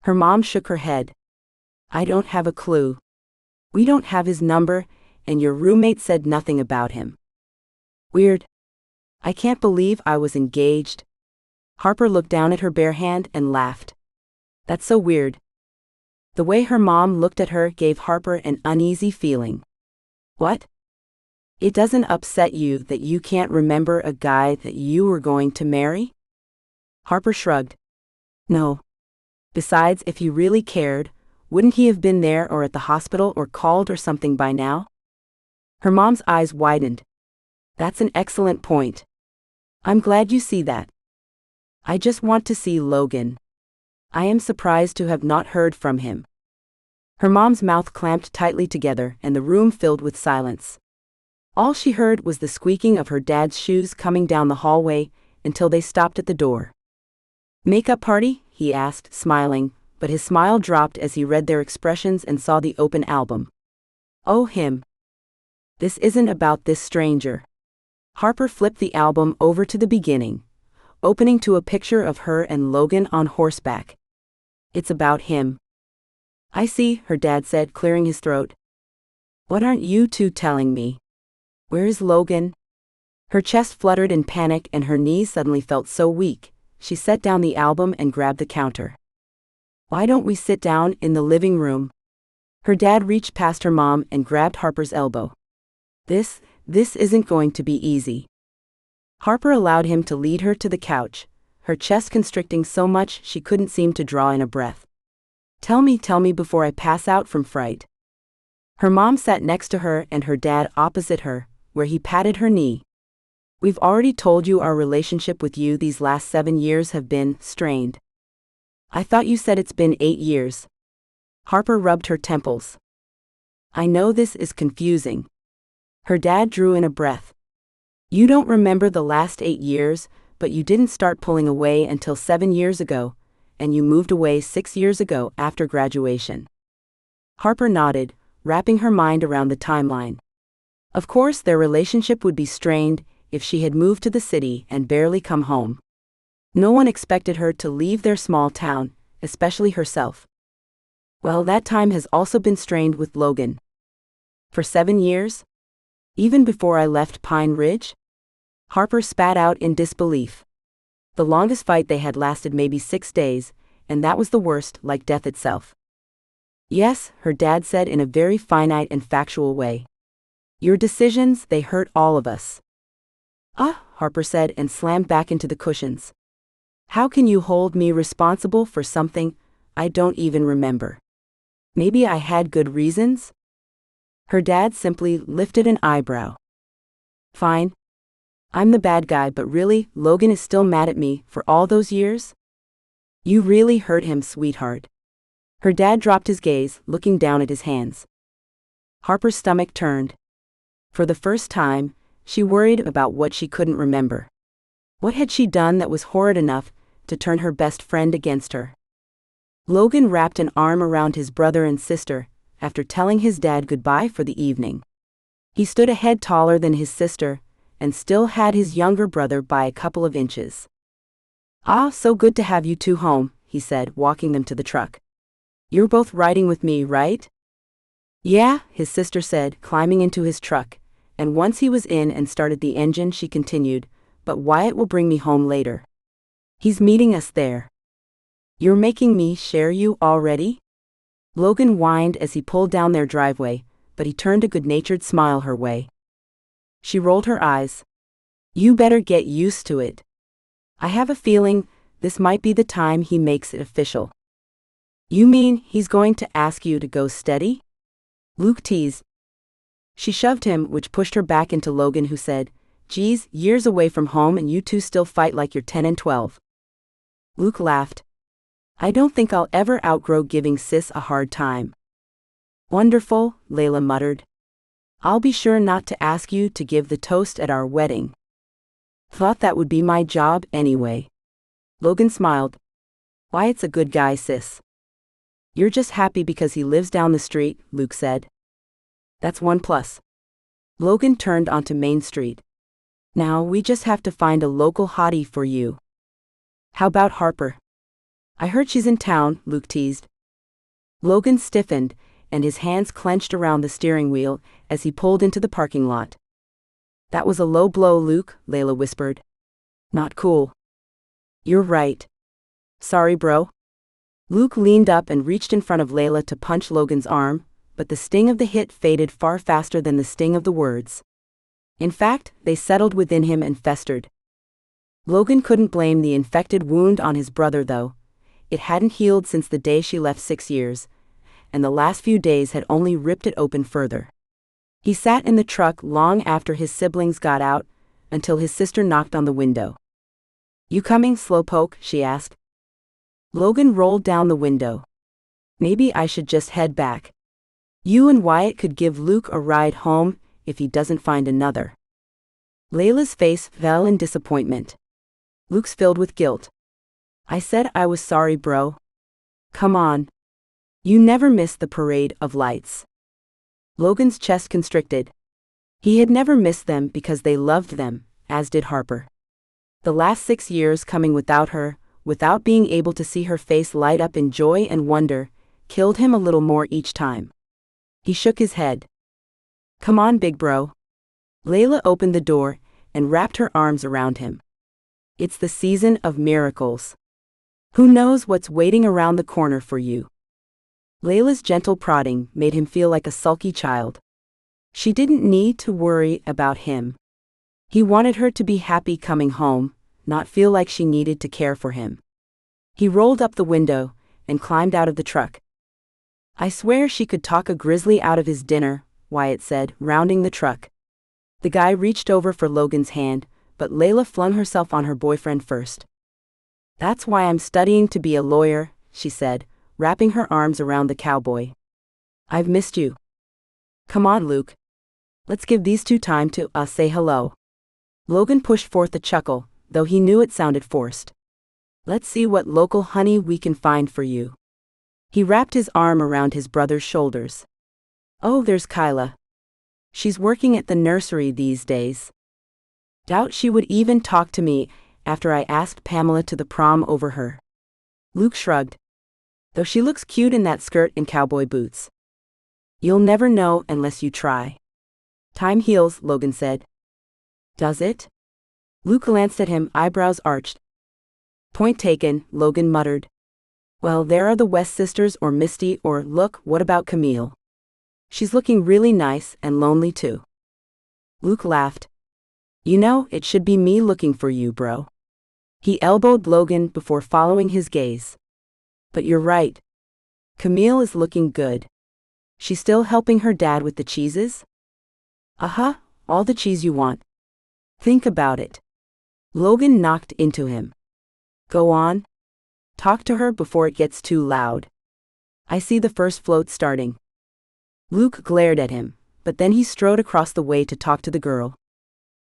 Her mom shook her head. I don't have a clue. We don't have his number, and your roommate said nothing about him. Weird. I can't believe I was engaged. Harper looked down at her bare hand and laughed. That's so weird. The way her mom looked at her gave Harper an uneasy feeling. What? It doesn't upset you that you can't remember a guy that you were going to marry? Harper shrugged. No. Besides, if he really cared, wouldn't he have been there or at the hospital or called or something by now? Her mom's eyes widened. That's an excellent point. I'm glad you see that. I just want to see Logan. I am surprised to have not heard from him. Her mom's mouth clamped tightly together and the room filled with silence. All she heard was the squeaking of her dad's shoes coming down the hallway until they stopped at the door. Makeup party? He asked, smiling, but his smile dropped as he read their expressions and saw the open album. Oh, him. This isn't about this stranger. Harper flipped the album over to the beginning, opening to a picture of her and Logan on horseback. It's about him. I see, her dad said, clearing his throat. What aren't you two telling me? Where is Logan? Her chest fluttered in panic and her knees suddenly felt so weak, she set down the album and grabbed the counter. Why don't we sit down in the living room? Her dad reached past her mom and grabbed Harper's elbow. This isn't going to be easy. Harper allowed him to lead her to the couch, her chest constricting so much she couldn't seem to draw in a breath. Tell me before I pass out from fright. Her mom sat next to her and her dad opposite her, where he patted her knee. We've already told you our relationship with you these last 7 years have been strained. I thought you said it's been 8 years. Harper rubbed her temples. I know this is confusing. Her dad drew in a breath. You don't remember the last 8 years, but you didn't start pulling away until 7 years ago, and you moved away 6 years ago after graduation. Harper nodded, wrapping her mind around the timeline. Of course, their relationship would be strained if she had moved to the city and barely come home. No one expected her to leave their small town, especially herself. Well, that time has also been strained with Logan. For 7 years? Even before I left Pine Ridge? Harper spat out in disbelief. The longest fight they had lasted maybe 6 days, and that was the worst, like death itself. Yes, her dad said in a very finite and factual way. Your decisions, they hurt all of us. Harper said and slammed back into the cushions. How can you hold me responsible for something I don't even remember? Maybe I had good reasons? Her dad simply lifted an eyebrow. Fine. I'm the bad guy, but really, Logan is still mad at me for all those years? You really hurt him, sweetheart. Her dad dropped his gaze, looking down at his hands. Harper's stomach turned. For the first time, she worried about what she couldn't remember. What had she done that was horrid enough to turn her best friend against her? Logan wrapped an arm around his brother and sister after telling his dad goodbye for the evening. He stood a head taller than his sister and still had his younger brother by a couple of inches. So good to have you two home, he said, walking them to the truck. You're both riding with me, right? Yeah, his sister said, climbing into his truck, and once he was in and started the engine, she continued, but Wyatt will bring me home later. He's meeting us there. You're making me share you already? Logan whined as he pulled down their driveway, but he turned a good-natured smile her way. She rolled her eyes. You better get used to it. I have a feeling this might be the time he makes it official. You mean he's going to ask you to go steady? Luke teased. She shoved him, which pushed her back into Logan, who said, Geez, years away from home and you two still fight like you're 10 and 12. Luke laughed. I don't think I'll ever outgrow giving sis a hard time. Wonderful, Layla muttered. I'll be sure not to ask you to give the toast at our wedding. Thought that would be my job anyway. Logan smiled. Wyatt's a good guy, sis. You're just happy because he lives down the street, Luke said. That's one plus. Logan turned onto Main Street. Now we just have to find a local hottie for you. How about Harper? I heard she's in town, Luke teased. Logan stiffened, and his hands clenched around the steering wheel as he pulled into the parking lot. That was a low blow, Luke, Layla whispered. Not cool. You're right. Sorry, bro. Luke leaned up and reached in front of Layla to punch Logan's arm, but the sting of the hit faded far faster than the sting of the words. In fact, they settled within him and festered. Logan couldn't blame the infected wound on his brother, though. It hadn't healed since the day she left 6 years, and the last few days had only ripped it open further. He sat in the truck long after his siblings got out, until his sister knocked on the window. You coming, slowpoke? She asked. Logan rolled down the window. Maybe I should just head back. You and Wyatt could give Luke a ride home if he doesn't find another. Layla's face fell in disappointment. Luke's filled with guilt. I said I was sorry, bro. Come on. You never missed the parade of lights. Logan's chest constricted. He had never missed them because they loved them, as did Harper. The last 6 years coming without her, without being able to see her face light up in joy and wonder, killed him a little more each time. He shook his head. Come on, big bro. Layla opened the door and wrapped her arms around him. It's the season of miracles. Who knows what's waiting around the corner for you? Layla's gentle prodding made him feel like a sulky child. She didn't need to worry about him. He wanted her to be happy coming home, not feel like she needed to care for him. He rolled up the window and climbed out of the truck. I swear she could talk a grizzly out of his dinner, Wyatt said, rounding the truck. The guy reached over for Logan's hand, but Layla flung herself on her boyfriend first. "That's why I'm studying to be a lawyer," she said, wrapping her arms around the cowboy. "I've missed you. Come on, Luke. Let's give these two time to say hello." Logan pushed forth a chuckle, though he knew it sounded forced. "Let's see what local honey we can find for you." He wrapped his arm around his brother's shoulders. "Oh, there's Kyla. She's working at the nursery these days. Doubt she would even talk to me after I asked Pamela to the prom over her." Luke shrugged. "Though she looks cute in that skirt and cowboy boots." "You'll never know unless you try." "Time heals," Logan said. "Does it?" Luke glanced at him, eyebrows arched. "Point taken," Logan muttered. "Well, there are the West sisters or Misty or, look, what about Camille? She's looking really nice and lonely too." Luke laughed. "You know, it should be me looking for you, bro." He elbowed Logan before following his gaze. "But you're right. Camille is looking good. She's still helping her dad with the cheeses?" "Uh-huh, all the cheese you want. Think about it." Logan knocked into him. "Go on. Talk to her before it gets too loud. I see the first float starting." Luke glared at him, but then he strode across the way to talk to the girl.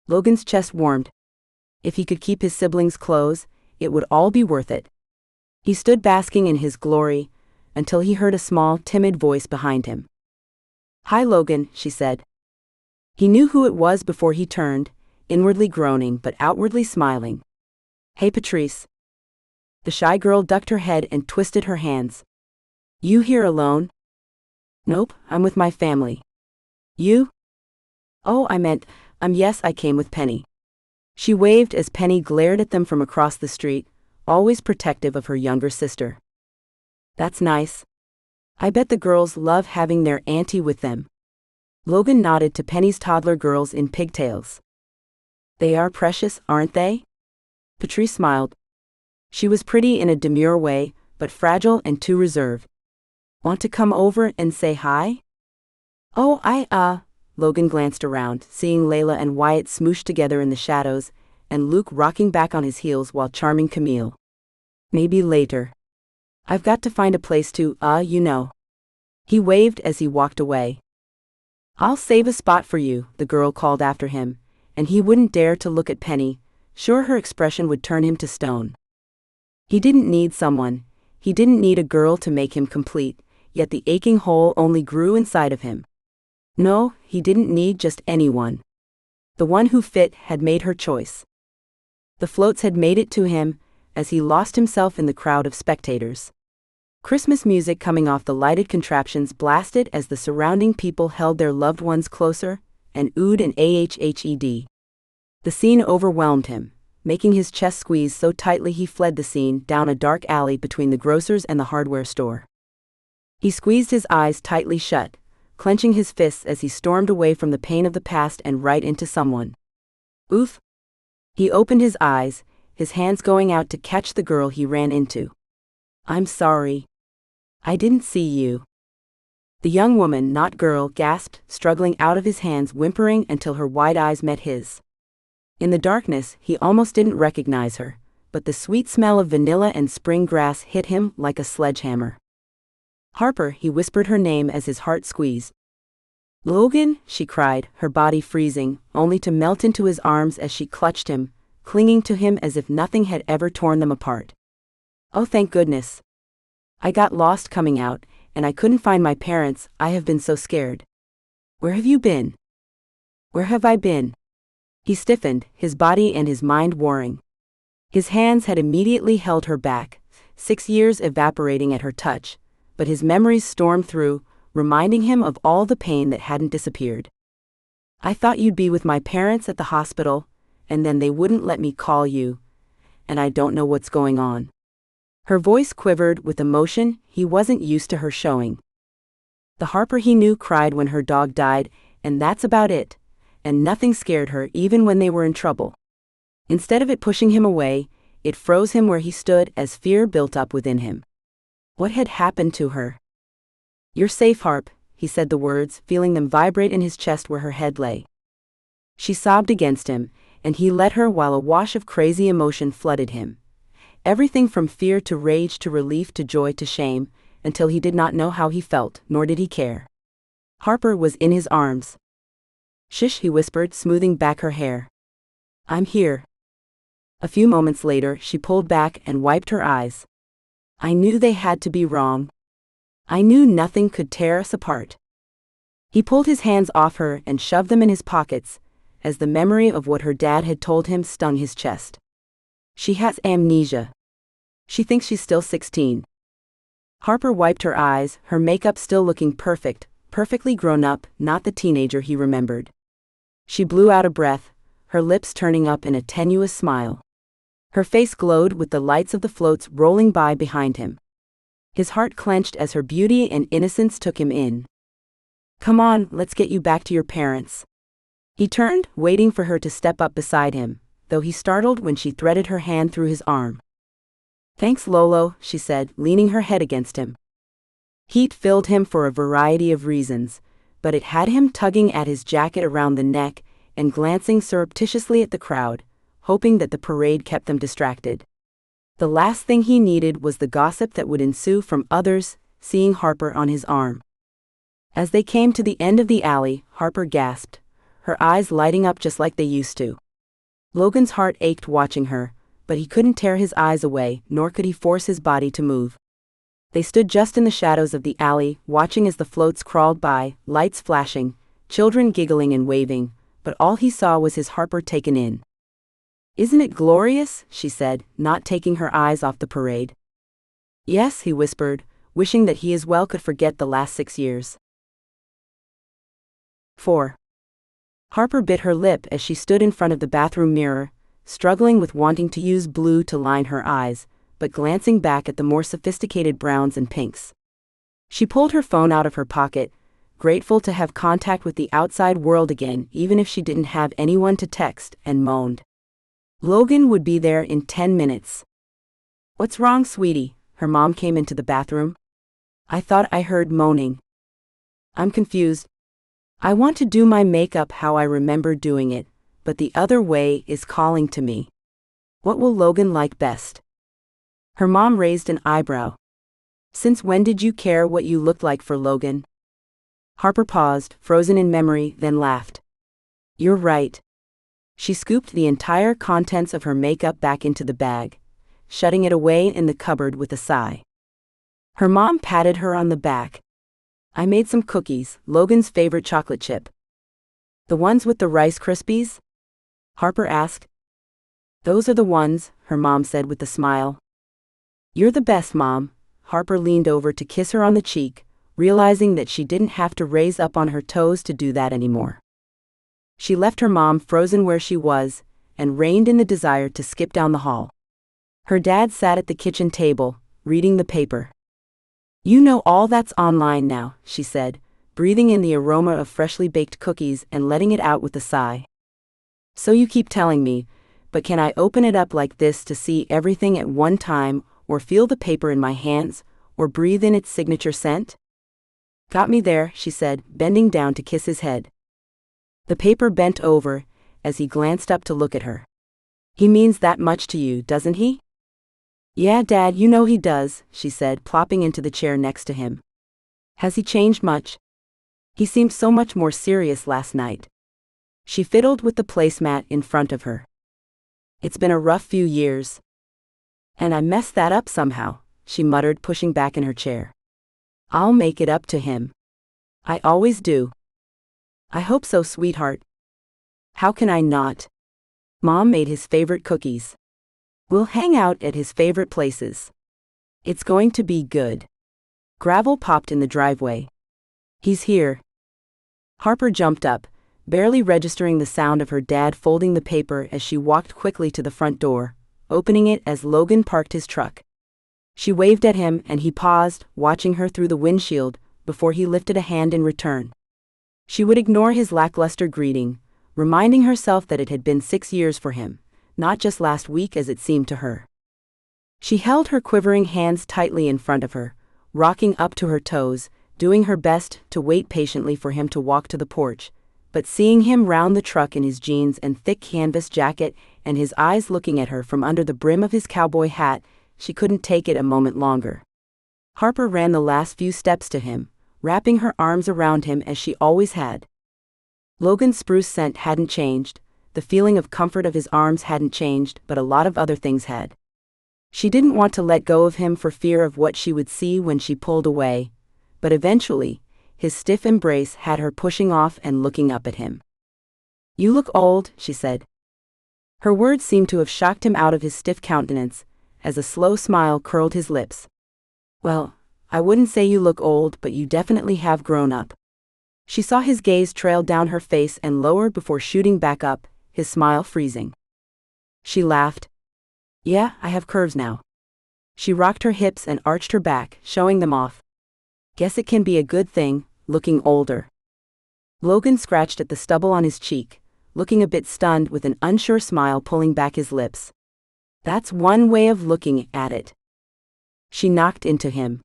Logan's chest warmed. If he could keep his siblings' clothes, it would all be worth it. He stood basking in his glory, until he heard a small, timid voice behind him. "Hi, Logan," she said. He knew who it was before he turned, inwardly groaning but outwardly smiling. "Hey, Patrice." The shy girl ducked her head and twisted her hands. "You here alone?" "Nope, I'm with my family." "You?" "Oh, yes, I came with Penny." She waved as Penny glared at them from across the street, always protective of her younger sister. "That's nice. I bet the girls love having their auntie with them." Logan nodded to Penny's toddler girls in pigtails. "They are precious, aren't they?" Patrice smiled. She was pretty in a demure way, but fragile and too reserved. "Want to come over and say hi?" "Oh, Logan glanced around, seeing Layla and Wyatt smooshed together in the shadows, and Luke rocking back on his heels while charming Camille. "Maybe later. I've got to find a place to, you know." He waved as he walked away. "I'll save a spot for you," the girl called after him, and he wouldn't dare to look at Penny, sure her expression would turn him to stone. He didn't need someone, he didn't need a girl to make him complete, yet the aching hole only grew inside of him. No, he didn't need just anyone. The one who fit had made her choice. The floats had made it to him, as he lost himself in the crowd of spectators. Christmas music coming off the lighted contraptions blasted as the surrounding people held their loved ones closer, and oohed and ahhed. The scene overwhelmed him, making his chest squeeze so tightly he fled the scene down a dark alley between the grocer's and the hardware store. He squeezed his eyes tightly shut, clenching his fists as he stormed away from the pain of the past and right into someone. "Oof." He opened his eyes, his hands going out to catch the girl he ran into. "I'm sorry. I didn't see you." The young woman, not girl, gasped, struggling out of his hands, whimpering until her wide eyes met his. In the darkness, he almost didn't recognize her, but the sweet smell of vanilla and spring grass hit him like a sledgehammer. "Harper," he whispered her name as his heart squeezed. "Logan," she cried, her body freezing, only to melt into his arms as she clutched him, clinging to him as if nothing had ever torn them apart. "Oh, thank goodness. I got lost coming out, and I couldn't find my parents. I have been so scared." "Where have you been?" "Where have I been?" He stiffened, his body and his mind warring. His hands had immediately held her back, 6 years evaporating at her touch, but his memories stormed through, reminding him of all the pain that hadn't disappeared. "I thought you'd be with my parents at the hospital, and then they wouldn't let me call you, and I don't know what's going on." Her voice quivered with emotion he wasn't used to her showing. The Harper he knew cried when her dog died, and that's about it, and nothing scared her even when they were in trouble. Instead of it pushing him away, it froze him where he stood as fear built up within him. What had happened to her? "You're safe, Harp," he said the words, feeling them vibrate in his chest where her head lay. She sobbed against him, and he let her while a wash of crazy emotion flooded him. Everything from fear to rage to relief to joy to shame, until he did not know how he felt, nor did he care. Harper was in his arms. "Shush," he whispered, smoothing back her hair. "I'm here." A few moments later, she pulled back and wiped her eyes. "I knew they had to be wrong. I knew nothing could tear us apart." He pulled his hands off her and shoved them in his pockets, as the memory of what her dad had told him stung his chest. "She has amnesia. She thinks she's still 16. Harper wiped her eyes, her makeup still looking perfect, perfectly grown up, not the teenager he remembered. She blew out a breath, her lips turning up in a tenuous smile. Her face glowed with the lights of the floats rolling by behind him. His heart clenched as her beauty and innocence took him in. "Come on, let's get you back to your parents." He turned, waiting for her to step up beside him, though he startled when she threaded her hand through his arm. "Thanks, Lolo," she said, leaning her head against him. Heat filled him for a variety of reasons, but it had him tugging at his jacket around the neck and glancing surreptitiously at the crowd, hoping that the parade kept them distracted. The last thing he needed was the gossip that would ensue from others seeing Harper on his arm. As they came to the end of the alley, Harper gasped, her eyes lighting up just like they used to. Logan's heart ached watching her, but he couldn't tear his eyes away, nor could he force his body to move. They stood just in the shadows of the alley, watching as the floats crawled by, lights flashing, children giggling and waving, but all he saw was his Harper taken in. "Isn't it glorious?" she said, not taking her eyes off the parade. "Yes," he whispered, wishing that he as well could forget the last 6 years. 4. Harper bit her lip as she stood in front of the bathroom mirror, struggling with wanting to use blue to line her eyes, but glancing back at the more sophisticated browns and pinks. She pulled her phone out of her pocket, grateful to have contact with the outside world again, even if she didn't have anyone to text, and moaned. Logan would be there in 10 minutes. "What's wrong, sweetie?" Her mom came into the bathroom. "I thought I heard moaning." "I'm confused. I want to do my makeup how I remember doing it, but the other way is calling to me. What will Logan like best?" Her mom raised an eyebrow. "Since when did you care what you looked like for Logan?" Harper paused, frozen in memory, then laughed. "You're right." She scooped the entire contents of her makeup back into the bag, shutting it away in the cupboard with a sigh. Her mom patted her on the back. "I made some cookies, Logan's favorite chocolate chip." "The ones with the Rice Krispies?" Harper asked. "Those are the ones," her mom said with a smile. "You're the best, Mom." Harper leaned over to kiss her on the cheek, realizing that she didn't have to raise up on her toes to do that anymore. She left her mom frozen where she was, and reined in the desire to skip down the hall. Her dad sat at the kitchen table, reading the paper. "You know all that's online now," she said, breathing in the aroma of freshly baked cookies and letting it out with a sigh. "So you keep telling me, but can I open it up like this to see everything at one time, or feel the paper in my hands, or breathe in its signature scent?" "Got me there," she said, bending down to kiss his head. The paper bent over, as he glanced up to look at her. "He means that much to you, doesn't he?" "Yeah, Dad, you know he does," she said, plopping into the chair next to him. "Has he changed much? He seemed so much more serious last night." She fiddled with the placemat in front of her. "It's been a rough few years. And I messed that up somehow," she muttered, pushing back in her chair. "I'll make it up to him. I always do." "I hope so, sweetheart." "How can I not? Mom made his favorite cookies. We'll hang out at his favorite places. It's going to be good." Gravel popped in the driveway. "He's here." Harper jumped up, barely registering the sound of her dad folding the paper as she walked quickly to the front door, opening it as Logan parked his truck. She waved at him and he paused, watching her through the windshield, before he lifted a hand in return. She would ignore his lackluster greeting, reminding herself that it had been 6 years for him, not just last week as it seemed to her. She held her quivering hands tightly in front of her, rocking up to her toes, doing her best to wait patiently for him to walk to the porch, but seeing him round the truck in his jeans and thick canvas jacket and his eyes looking at her from under the brim of his cowboy hat, she couldn't take it a moment longer. Harper ran the last few steps to him, wrapping her arms around him as she always had. Logan's spruce scent hadn't changed, the feeling of comfort of his arms hadn't changed, but a lot of other things had. She didn't want to let go of him for fear of what she would see when she pulled away, but eventually, his stiff embrace had her pushing off and looking up at him. "You look old," she said. Her words seemed to have shocked him out of his stiff countenance, as a slow smile curled his lips. "Well, I wouldn't say you look old, but you definitely have grown up." She saw his gaze trail down her face and lower before shooting back up, his smile freezing. She laughed. "Yeah, I have curves now." She rocked her hips and arched her back, showing them off. "Guess it can be a good thing, looking older." Logan scratched at the stubble on his cheek, looking a bit stunned with an unsure smile pulling back his lips. "That's one way of looking at it." She knocked into him.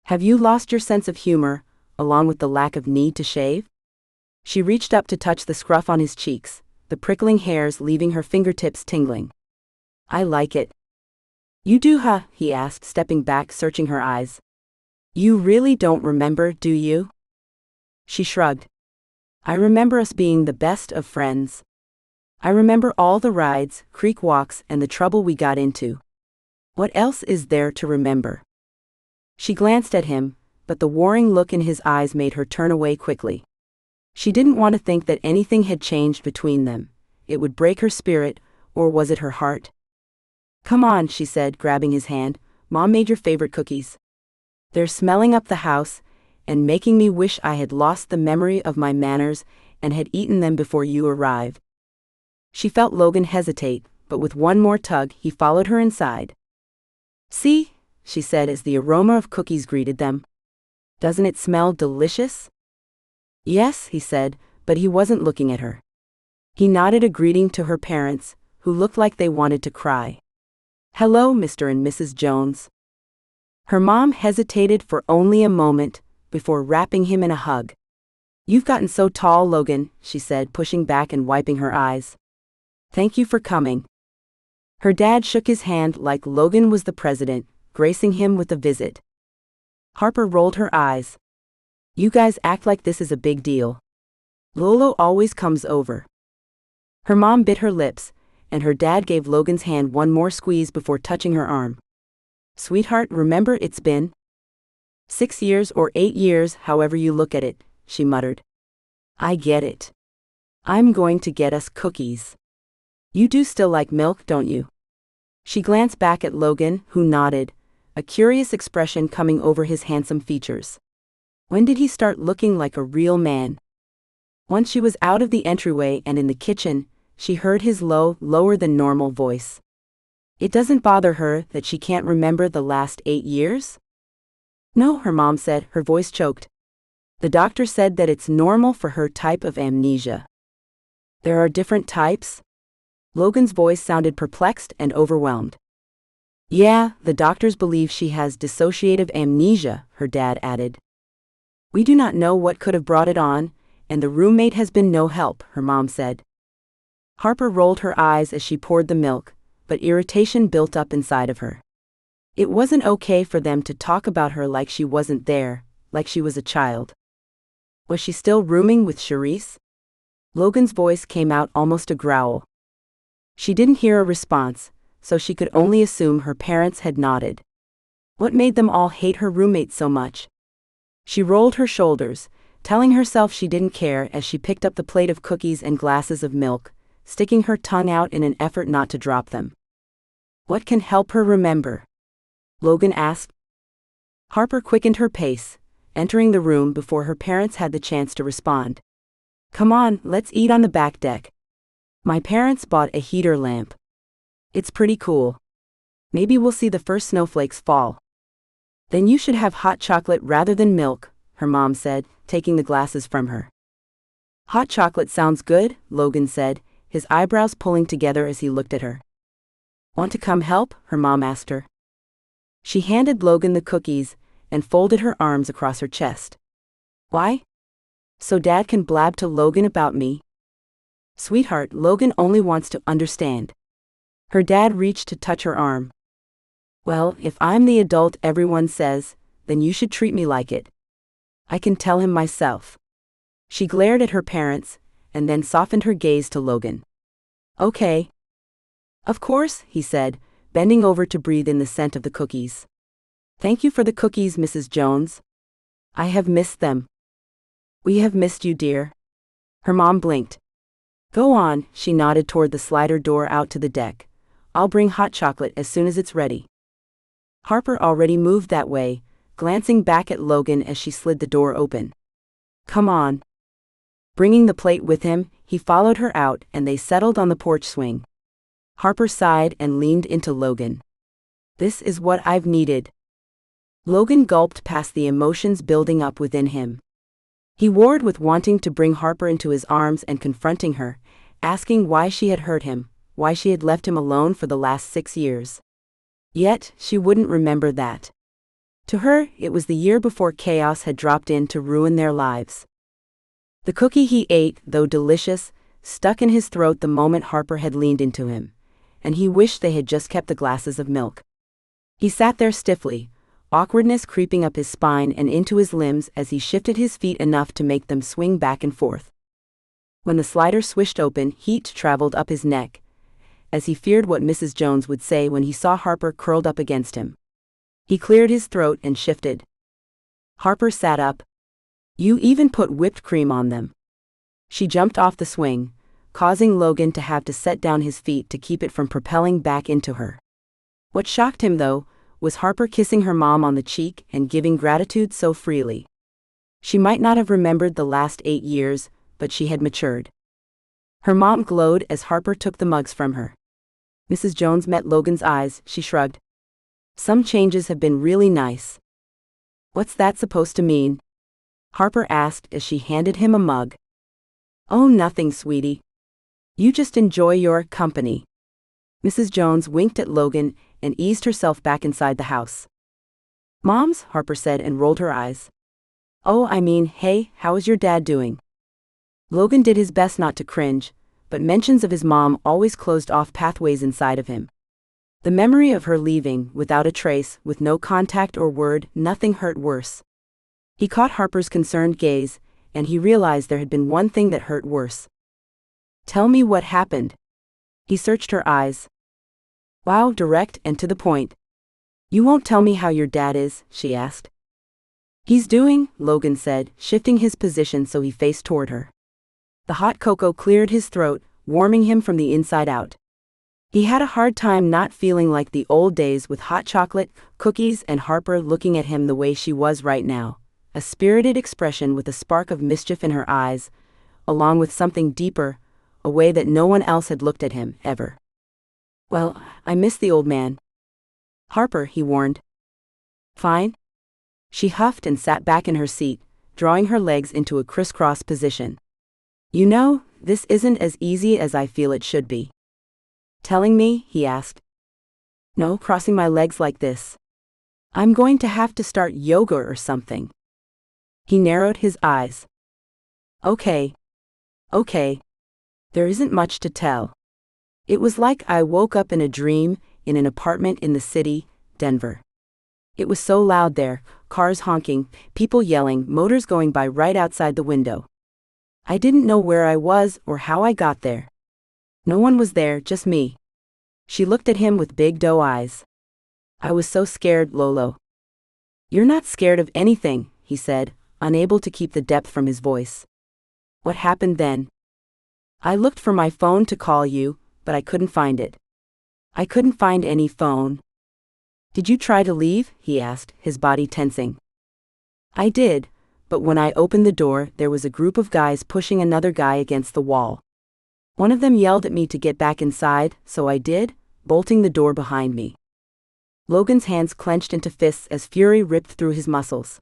"Have you lost your sense of humor, along with the lack of need to shave?" She reached up to touch the scruff on his cheeks, the prickling hairs leaving her fingertips tingling. "I like it." "You do, huh?" he asked, stepping back, searching her eyes. "You really don't remember, do you?" She shrugged. "I remember us being the best of friends. I remember all the rides, creek walks, and the trouble we got into. What else is there to remember?" She glanced at him, but the warring look in his eyes made her turn away quickly. She didn't want to think that anything had changed between them. It would break her spirit, or was it her heart? "Come on," she said, grabbing his hand. "Mom made your favorite cookies. They're smelling up the house, and making me wish I had lost the memory of my manners and had eaten them before you arrived." She felt Logan hesitate, but with one more tug, he followed her inside. "See," she said as the aroma of cookies greeted them. "Doesn't it smell delicious?" "Yes," he said, but he wasn't looking at her. He nodded a greeting to her parents, who looked like they wanted to cry. "Hello, Mr. and Mrs. Jones." Her mom hesitated for only a moment, before wrapping him in a hug. "You've gotten so tall, Logan," she said, pushing back and wiping her eyes. "Thank you for coming." Her dad shook his hand like Logan was the president, gracing him with a visit. Harper rolled her eyes. "You guys act like this is a big deal. Lolo always comes over." Her mom bit her lips, and her dad gave Logan's hand one more squeeze before touching her arm. "Sweetheart, remember it's been 6 years or 8 years, however you look at it," she muttered. "I get it. I'm going to get us cookies. You do still like milk, don't you?" She glanced back at Logan, who nodded, a curious expression coming over his handsome features. When did he start looking like a real man? Once she was out of the entryway and in the kitchen, she heard his low, lower than normal voice. It doesn't bother her that she can't remember the last 8 years? "No," her mom said, her voice choked. "The doctor said that it's normal for her type of amnesia." "There are different types?" Logan's voice sounded perplexed and overwhelmed. "Yeah, the doctors believe she has dissociative amnesia," her dad added. "We do not know what could have brought it on, and the roommate has been no help," her mom said. Harper rolled her eyes as she poured the milk, but irritation built up inside of her. It wasn't okay for them to talk about her like she wasn't there, like she was a child. Was she still rooming with Charisse? Logan's voice came out almost a growl. She didn't hear a response, so she could only assume her parents had nodded. What made them all hate her roommate so much? She rolled her shoulders, telling herself she didn't care as she picked up the plate of cookies and glasses of milk, sticking her tongue out in an effort not to drop them. "What can help her remember?" Logan asked. Harper quickened her pace, entering the room before her parents had the chance to respond. "Come on, let's eat on the back deck. My parents bought a heater lamp. It's pretty cool. Maybe we'll see the first snowflakes fall." "Then you should have hot chocolate rather than milk," her mom said, taking the glasses from her. "Hot chocolate sounds good," Logan said, his eyebrows pulling together as he looked at her. "Want to come help?" her mom asked her. She handed Logan the cookies and folded her arms across her chest. "Why?" So Dad can blab to Logan about me? Sweetheart, Logan only wants to understand. Her dad reached to touch her arm. Well, if I'm the adult everyone says, then you should treat me like it. I can tell him myself. She glared at her parents, and then softened her gaze to Logan. Okay. Of course, he said, bending over to breathe in the scent of the cookies. Thank you for the cookies, Mrs. Jones. I have missed them. We have missed you, dear. Her mom blinked. Go on, she nodded toward the slider door out to the deck. I'll bring hot chocolate as soon as it's ready. Harper already moved that way, glancing back at Logan as she slid the door open. Come on. Bringing the plate with him, he followed her out and they settled on the porch swing. Harper sighed and leaned into Logan. This is what I've needed. Logan gulped past the emotions building up within him. He warred with wanting to bring Harper into his arms and confronting her, asking why she had hurt him, why she had left him alone for the last 6 years. Yet, she wouldn't remember that. To her, it was the year before chaos had dropped in to ruin their lives. The cookie he ate, though delicious, stuck in his throat the moment Harper had leaned into him, and he wished they had just kept the glasses of milk. He sat there stiffly, awkwardness creeping up his spine and into his limbs as he shifted his feet enough to make them swing back and forth. When the slider swished open, heat traveled up his neck, as he feared what Mrs. Jones would say when he saw Harper curled up against him. He cleared his throat and shifted. Harper sat up. You even put whipped cream on them. She jumped off the swing, causing Logan to have to set down his feet to keep it from propelling back into her. What shocked him, though, was Harper kissing her mom on the cheek and giving gratitude so freely. She might not have remembered the last 8 years, but she had matured. Her mom glowed as Harper took the mugs from her. Mrs. Jones met Logan's eyes, she shrugged. Some changes have been really nice. What's that supposed to mean? Harper asked as she handed him a mug. Oh, nothing, sweetie. You just enjoy your company. Mrs. Jones winked at Logan and eased herself back inside the house. Moms, Harper said and rolled her eyes. Oh, I mean, hey, how is your dad doing? Logan did his best not to cringe, but mentions of his mom always closed off pathways inside of him. The memory of her leaving, without a trace, with no contact or word, nothing hurt worse. He caught Harper's concerned gaze, and he realized there had been one thing that hurt worse. Tell me what happened. He searched her eyes. Wow, direct and to the point. You won't tell me how your dad is, she asked. He's doing, Logan said, shifting his position so he faced toward her. The hot cocoa cleared his throat, warming him from the inside out. He had a hard time not feeling like the old days with hot chocolate, cookies, and Harper looking at him the way she was right now, a spirited expression with a spark of mischief in her eyes, along with something deeper, a way that no one else had looked at him, ever. Well, I miss the old man. Harper, he warned. Fine? She huffed and sat back in her seat, drawing her legs into a crisscross position. You know, this isn't as easy as I feel it should be. Telling me, he asked. No, crossing my legs like this. I'm going to have to start yoga or something. He narrowed his eyes. Okay. There isn't much to tell. It was like I woke up in a dream, in an apartment in the city, Denver. It was so loud there, cars honking, people yelling, motors going by right outside the window. I didn't know where I was or how I got there. No one was there, just me. She looked at him with big doe eyes. I was so scared, Lolo. You're not scared of anything, he said, unable to keep the depth from his voice. What happened then? I looked for my phone to call you, but I couldn't find it. I couldn't find any phone. Did you try to leave? He asked, his body tensing. I did, but when I opened the door, there was a group of guys pushing another guy against the wall. One of them yelled at me to get back inside, so I did, bolting the door behind me. Logan's hands clenched into fists as fury ripped through his muscles.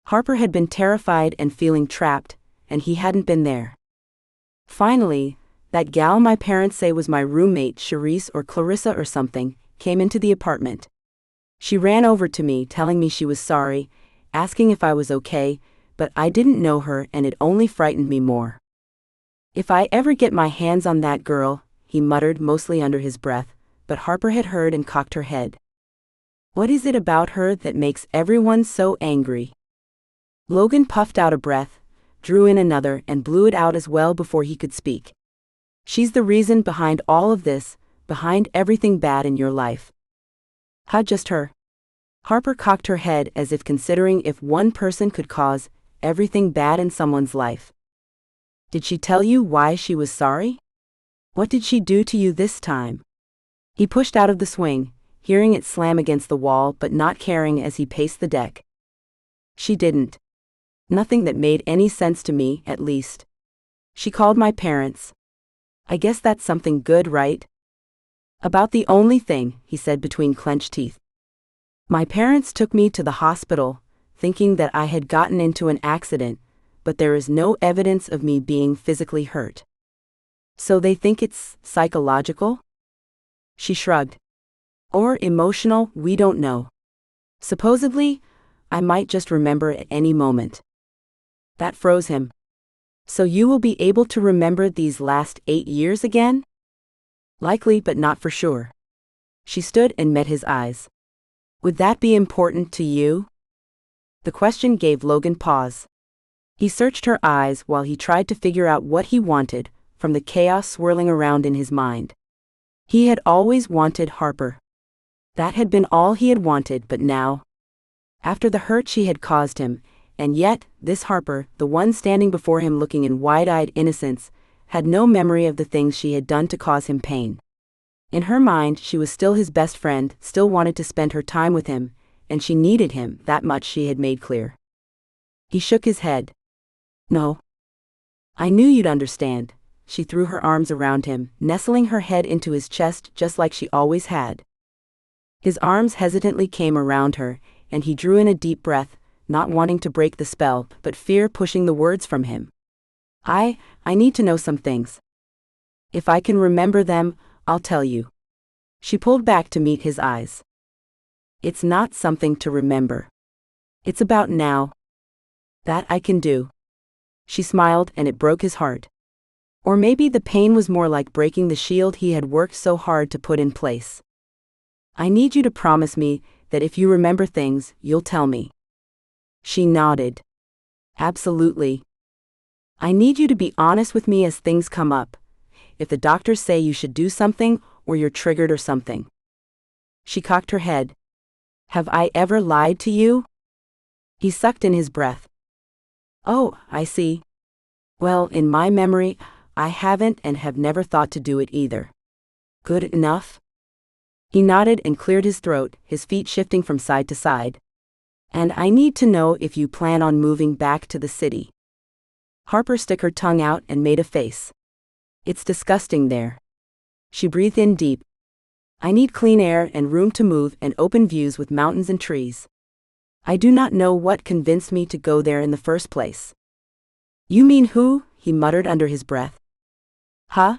Harper had been terrified and feeling trapped, and he hadn't been there. Finally, that gal my parents say was my roommate, Charisse or Clarissa or something, came into the apartment. She ran over to me, telling me she was sorry, asking if I was okay, but I didn't know her and it only frightened me more. If I ever get my hands on that girl, he muttered mostly under his breath, but Harper had heard and cocked her head. What is it about her that makes everyone so angry? Logan puffed out a breath, drew in another and blew it out as well before he could speak. She's the reason behind all of this, behind everything bad in your life. How just her? Harper cocked her head as if considering if one person could cause everything bad in someone's life. Did she tell you why she was sorry? What did she do to you this time? He pushed out of the swing, hearing it slam against the wall but not caring as he paced the deck. She didn't. Nothing that made any sense to me, at least. She called my parents. I guess that's something good, right? About the only thing, he said between clenched teeth. My parents took me to the hospital, thinking that I had gotten into an accident, but there is no evidence of me being physically hurt. So they think it's psychological? She shrugged. Or emotional, we don't know. Supposedly, I might just remember at any moment. That froze him. So you will be able to remember these last 8 years again? Likely, but not for sure. She stood and met his eyes. Would that be important to you? The question gave Logan pause. He searched her eyes while he tried to figure out what he wanted, from the chaos swirling around in his mind. He had always wanted Harper. That had been all he had wanted, but now, after the hurt she had caused him, and yet, this Harper, the one standing before him looking in wide-eyed innocence, had no memory of the things she had done to cause him pain. In her mind, she was still his best friend, still wanted to spend her time with him, and she needed him, that much she had made clear. He shook his head. No. I knew you'd understand. She threw her arms around him, nestling her head into his chest just like she always had. His arms hesitantly came around her, and he drew in a deep breath, not wanting to break the spell, but fear pushing the words from him. I need to know some things. If I can remember them, I'll tell you. She pulled back to meet his eyes. It's not something to remember. It's about now. That I can do. She smiled and it broke his heart. Or maybe the pain was more like breaking the shield he had worked so hard to put in place. I need you to promise me that if you remember things, you'll tell me. She nodded. Absolutely. I need you to be honest with me as things come up. If the doctors say you should do something, or you're triggered or something. She cocked her head. Have I ever lied to you? He sucked in his breath. Oh, I see. Well, in my memory, I haven't and have never thought to do it either. Good enough? He nodded and cleared his throat, his feet shifting from side to side. And I need to know if you plan on moving back to the city. Harper stuck her tongue out and made a face. It's disgusting there. She breathed in deep. I need clean air and room to move and open views with mountains and trees. I do not know what convinced me to go there in the first place. You mean who? He muttered under his breath. Huh?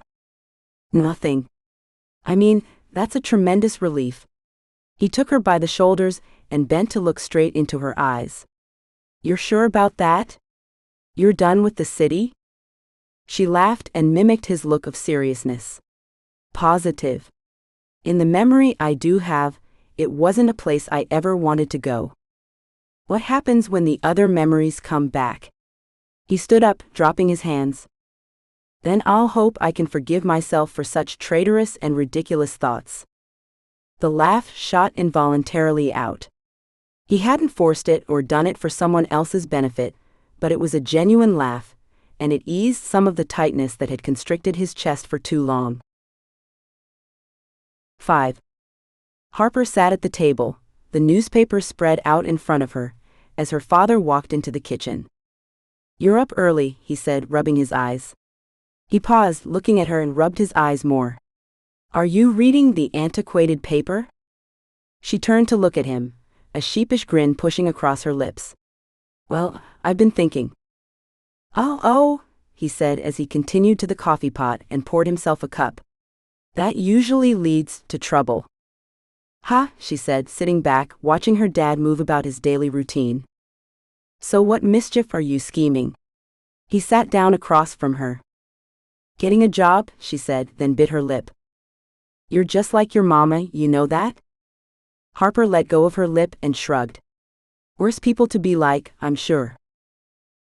Nothing. I mean, that's a tremendous relief. He took her by the shoulders and bent to look straight into her eyes. You're sure about that? You're done with the city? She laughed and mimicked his look of seriousness. Positive. In the memory I do have, it wasn't a place I ever wanted to go. What happens when the other memories come back? He stood up, dropping his hands. Then I'll hope I can forgive myself for such traitorous and ridiculous thoughts. The laugh shot involuntarily out. He hadn't forced it or done it for someone else's benefit, but it was a genuine laugh, and it eased some of the tightness that had constricted his chest for too long. 5. Harper sat at the table, the newspaper spread out in front of her, as her father walked into the kitchen. You're up early, he said, rubbing his eyes. He paused, looking at her and rubbed his eyes more. Are you reading the antiquated paper? She turned to look at him, a sheepish grin pushing across her lips. Well, I've been thinking. Oh, he said as he continued to the coffee pot and poured himself a cup. That usually leads to trouble. Ha, she said, sitting back, watching her dad move about his daily routine. So what mischief are you scheming? He sat down across from her. Getting a job, she said, then bit her lip. You're just like your mama, you know that? Harper let go of her lip and shrugged. Worse people to be like, I'm sure.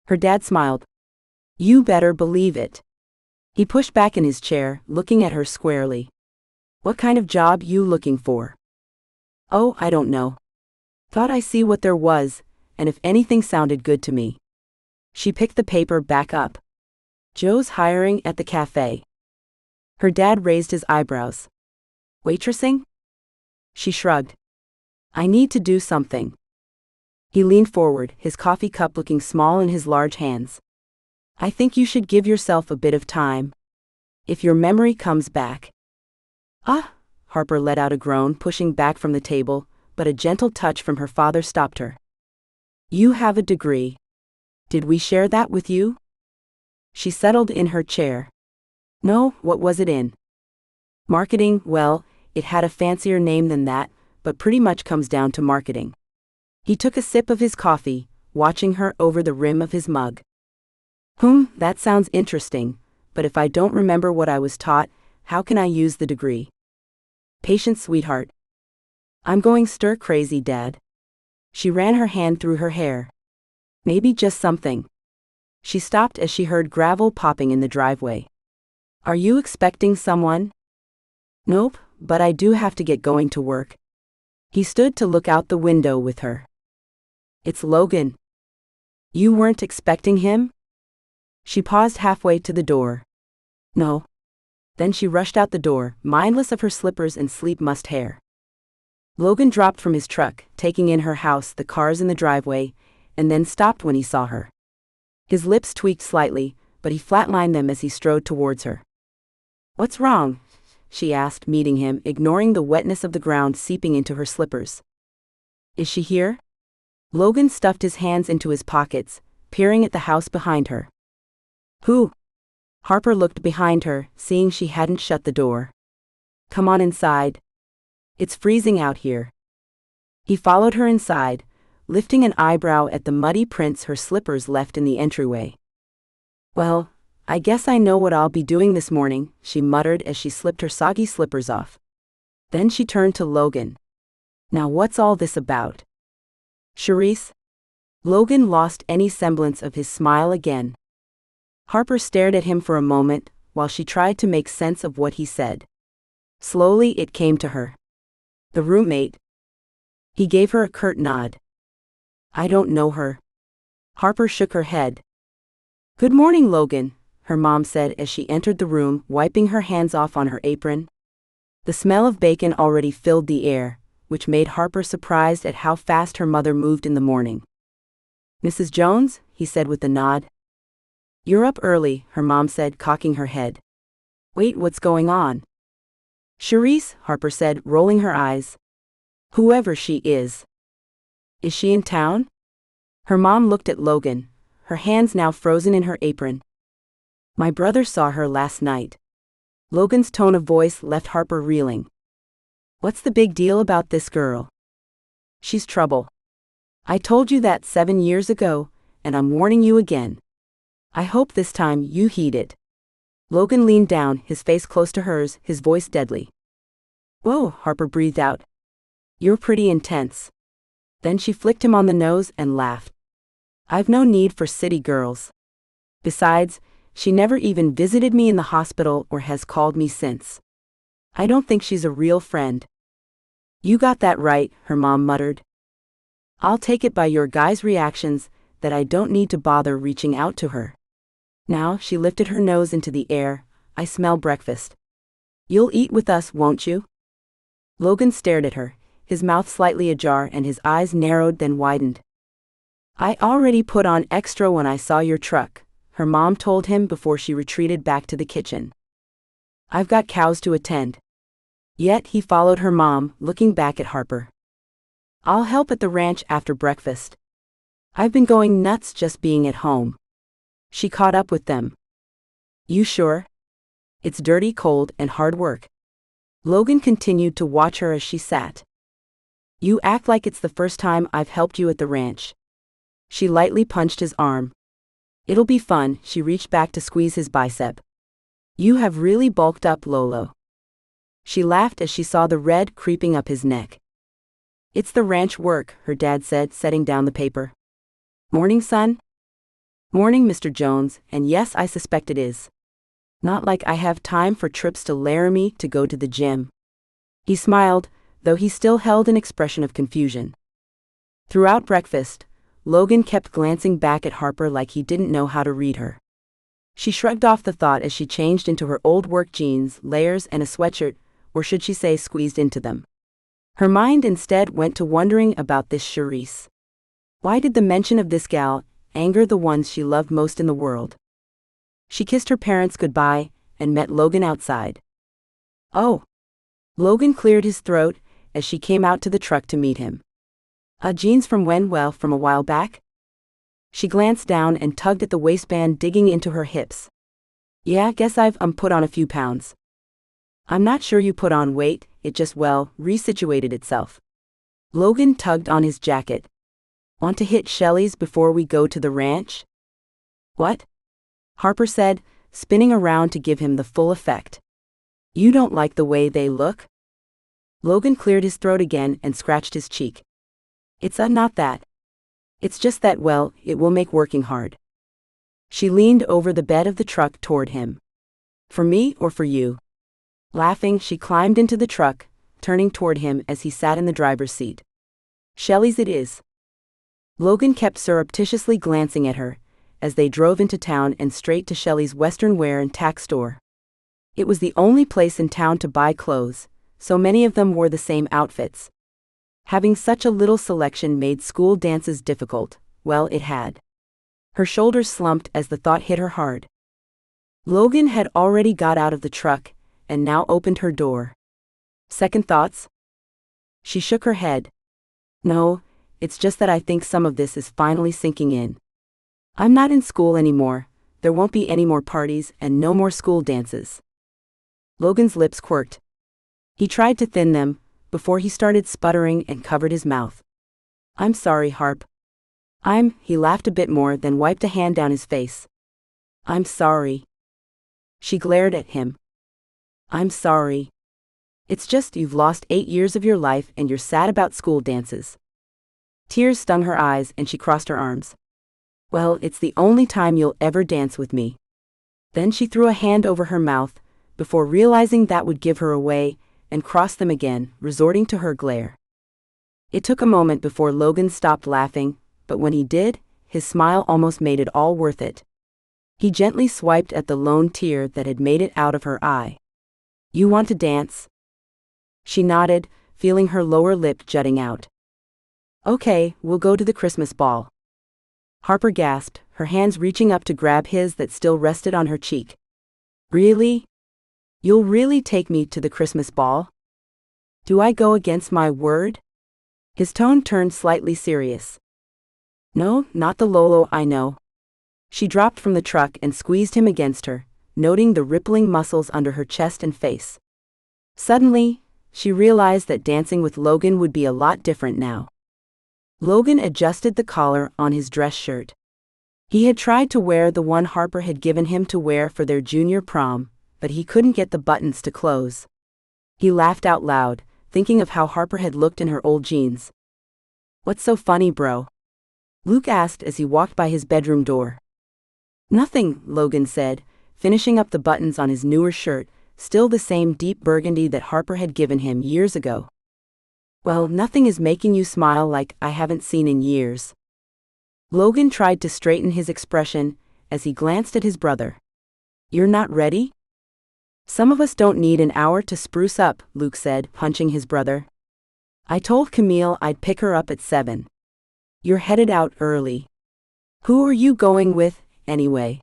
Her dad smiled. You better believe it. He pushed back in his chair, looking at her squarely. What kind of job you looking for? Oh, I don't know. Thought I see what there was, and if anything sounded good to me. She picked the paper back up. Joe's hiring at the cafe. Her dad raised his eyebrows. Waitressing? She shrugged. I need to do something. He leaned forward, his coffee cup looking small in his large hands. I think you should give yourself a bit of time. If your memory comes back. Ah! Harper let out a groan, pushing back from the table, but a gentle touch from her father stopped her. You have a degree. Did we share that with you? She settled in her chair. No, what was it in? Marketing, well, it had a fancier name than that, but pretty much comes down to marketing. He took a sip of his coffee, watching her over the rim of his mug. That sounds interesting, but if I don't remember what I was taught, how can I use the degree? Patience, sweetheart. I'm going stir-crazy, Dad. She ran her hand through her hair. Maybe just something. She stopped as she heard gravel popping in the driveway. Are you expecting someone? Nope, but I do have to get going to work. He stood to look out the window with her. It's Logan. You weren't expecting him? She paused halfway to the door. No. Then she rushed out the door, mindless of her slippers and sleep-mussed hair. Logan dropped from his truck, taking in her house, the cars in the driveway, and then stopped when he saw her. His lips tweaked slightly, but he flatlined them as he strode towards her. What's wrong? She asked, meeting him, ignoring the wetness of the ground seeping into her slippers. Is she here? Logan stuffed his hands into his pockets, peering at the house behind her. Who? Harper looked behind her, seeing she hadn't shut the door. Come on inside. It's freezing out here. He followed her inside, lifting an eyebrow at the muddy prints her slippers left in the entryway. Well, I guess I know what I'll be doing this morning, she muttered as she slipped her soggy slippers off. Then she turned to Logan. Now what's all this about? Charisse? Logan lost any semblance of his smile again. Harper stared at him for a moment, while she tried to make sense of what he said. Slowly it came to her. The roommate. He gave her a curt nod. I don't know her. Harper shook her head. Good morning, Logan, her mom said as she entered the room, wiping her hands off on her apron. The smell of bacon already filled the air, which made Harper surprised at how fast her mother moved in the morning. Mrs. Jones, he said with a nod. You're up early, her mom said, cocking her head. Wait, what's going on? Charisse, Harper said, rolling her eyes. Whoever she is. Is she in town? Her mom looked at Logan, her hands now frozen in her apron. My brother saw her last night. Logan's tone of voice left Harper reeling. What's the big deal about this girl? She's trouble. I told you that 7 years ago, and I'm warning you again. I hope this time you heed it. Logan leaned down, his face close to hers, his voice deadly. Whoa, Harper breathed out. You're pretty intense. Then she flicked him on the nose and laughed. I've no need for city girls. Besides, she never even visited me in the hospital or has called me since. I don't think she's a real friend. You got that right, her mom muttered. I'll take it by your guys' reactions that I don't need to bother reaching out to her. Now she lifted her nose into the air. I smell breakfast. You'll eat with us, won't you? Logan stared at her, his mouth slightly ajar and his eyes narrowed then widened. I already put on extra when I saw your truck, her mom told him before she retreated back to the kitchen. I've got cows to attend. Yet he followed her mom, looking back at Harper. I'll help at the ranch after breakfast. I've been going nuts just being at home. She caught up with them. You sure? It's dirty, cold, and hard work. Logan continued to watch her as she sat. You act like it's the first time I've helped you at the ranch. She lightly punched his arm. It'll be fun, she reached back to squeeze his bicep. You have really bulked up, Lolo. She laughed as she saw the red creeping up his neck. It's the ranch work, her dad said, setting down the paper. Morning, son? Morning, Mr. Jones, and yes, I suspect it is. Not like I have time for trips to Laramie to go to the gym. He smiled, though he still held an expression of confusion. Throughout breakfast, Logan kept glancing back at Harper like he didn't know how to read her. She shrugged off the thought as she changed into her old work jeans, layers, and a sweatshirt, or should she say squeezed into them. Her mind instead went to wondering about this Charisse. Why did the mention of this gal anger the ones she loved most in the world? She kissed her parents goodbye and met Logan outside. Oh. Logan cleared his throat as she came out to the truck to meet him. Jeans from when? Well, from a while back? She glanced down and tugged at the waistband digging into her hips. Yeah, guess I've put on a few pounds. I'm not sure you put on weight, it just, well, resituated itself. Logan tugged on his jacket. Want to hit Shelley's before we go to the ranch? What? Harper said, spinning around to give him the full effect. You don't like the way they look? Logan cleared his throat again and scratched his cheek. It's not that. It's just that, well, it will make working hard. She leaned over the bed of the truck toward him. For me or for you? Laughing, she climbed into the truck, turning toward him as he sat in the driver's seat. Shelley's it is. Logan kept surreptitiously glancing at her as they drove into town and straight to Shelley's Western wear and tack store. It was the only place in town to buy clothes, so many of them wore the same outfits. Having such a little selection made school dances difficult. Well, it had. Her shoulders slumped as the thought hit her hard. Logan had already got out of the truck and now opened her door. Second thoughts? She shook her head. No, it's just that I think some of this is finally sinking in. I'm not in school anymore, there won't be any more parties and no more school dances. Logan's lips quirked. He tried to thin them, before he started sputtering and covered his mouth. I'm sorry, Harp. He laughed a bit more, then wiped a hand down his face. I'm sorry. She glared at him. I'm sorry. It's just you've lost 8 years of your life and you're sad about school dances. Tears stung her eyes and she crossed her arms. Well, it's the only time you'll ever dance with me. Then she threw a hand over her mouth, before realizing that would give her away, and crossed them again, resorting to her glare. It took a moment before Logan stopped laughing, but when he did, his smile almost made it all worth it. He gently swiped at the lone tear that had made it out of her eye. You want to dance? She nodded, feeling her lower lip jutting out. Okay, we'll go to the Christmas ball. Harper gasped, her hands reaching up to grab his that still rested on her cheek. Really? You'll really take me to the Christmas ball? Do I go against my word? His tone turned slightly serious. No, not the Lolo I know. She dropped from the truck and squeezed him against her, noting the rippling muscles under her chest and face. Suddenly, she realized that dancing with Logan would be a lot different now. Logan adjusted the collar on his dress shirt. He had tried to wear the one Harper had given him to wear for their junior prom, but he couldn't get the buttons to close. He laughed out loud, thinking of how Harper had looked in her old jeans. What's so funny, bro? Luke asked as he walked by his bedroom door. Nothing, Logan said, finishing up the buttons on his newer shirt, still the same deep burgundy that Harper had given him years ago. Well, nothing is making you smile like I haven't seen in years. Logan tried to straighten his expression as he glanced at his brother. You're not ready? Some of us don't need an hour to spruce up, Luke said, punching his brother. I told Camille I'd pick her up at 7. You're headed out early. Who are you going with, anyway?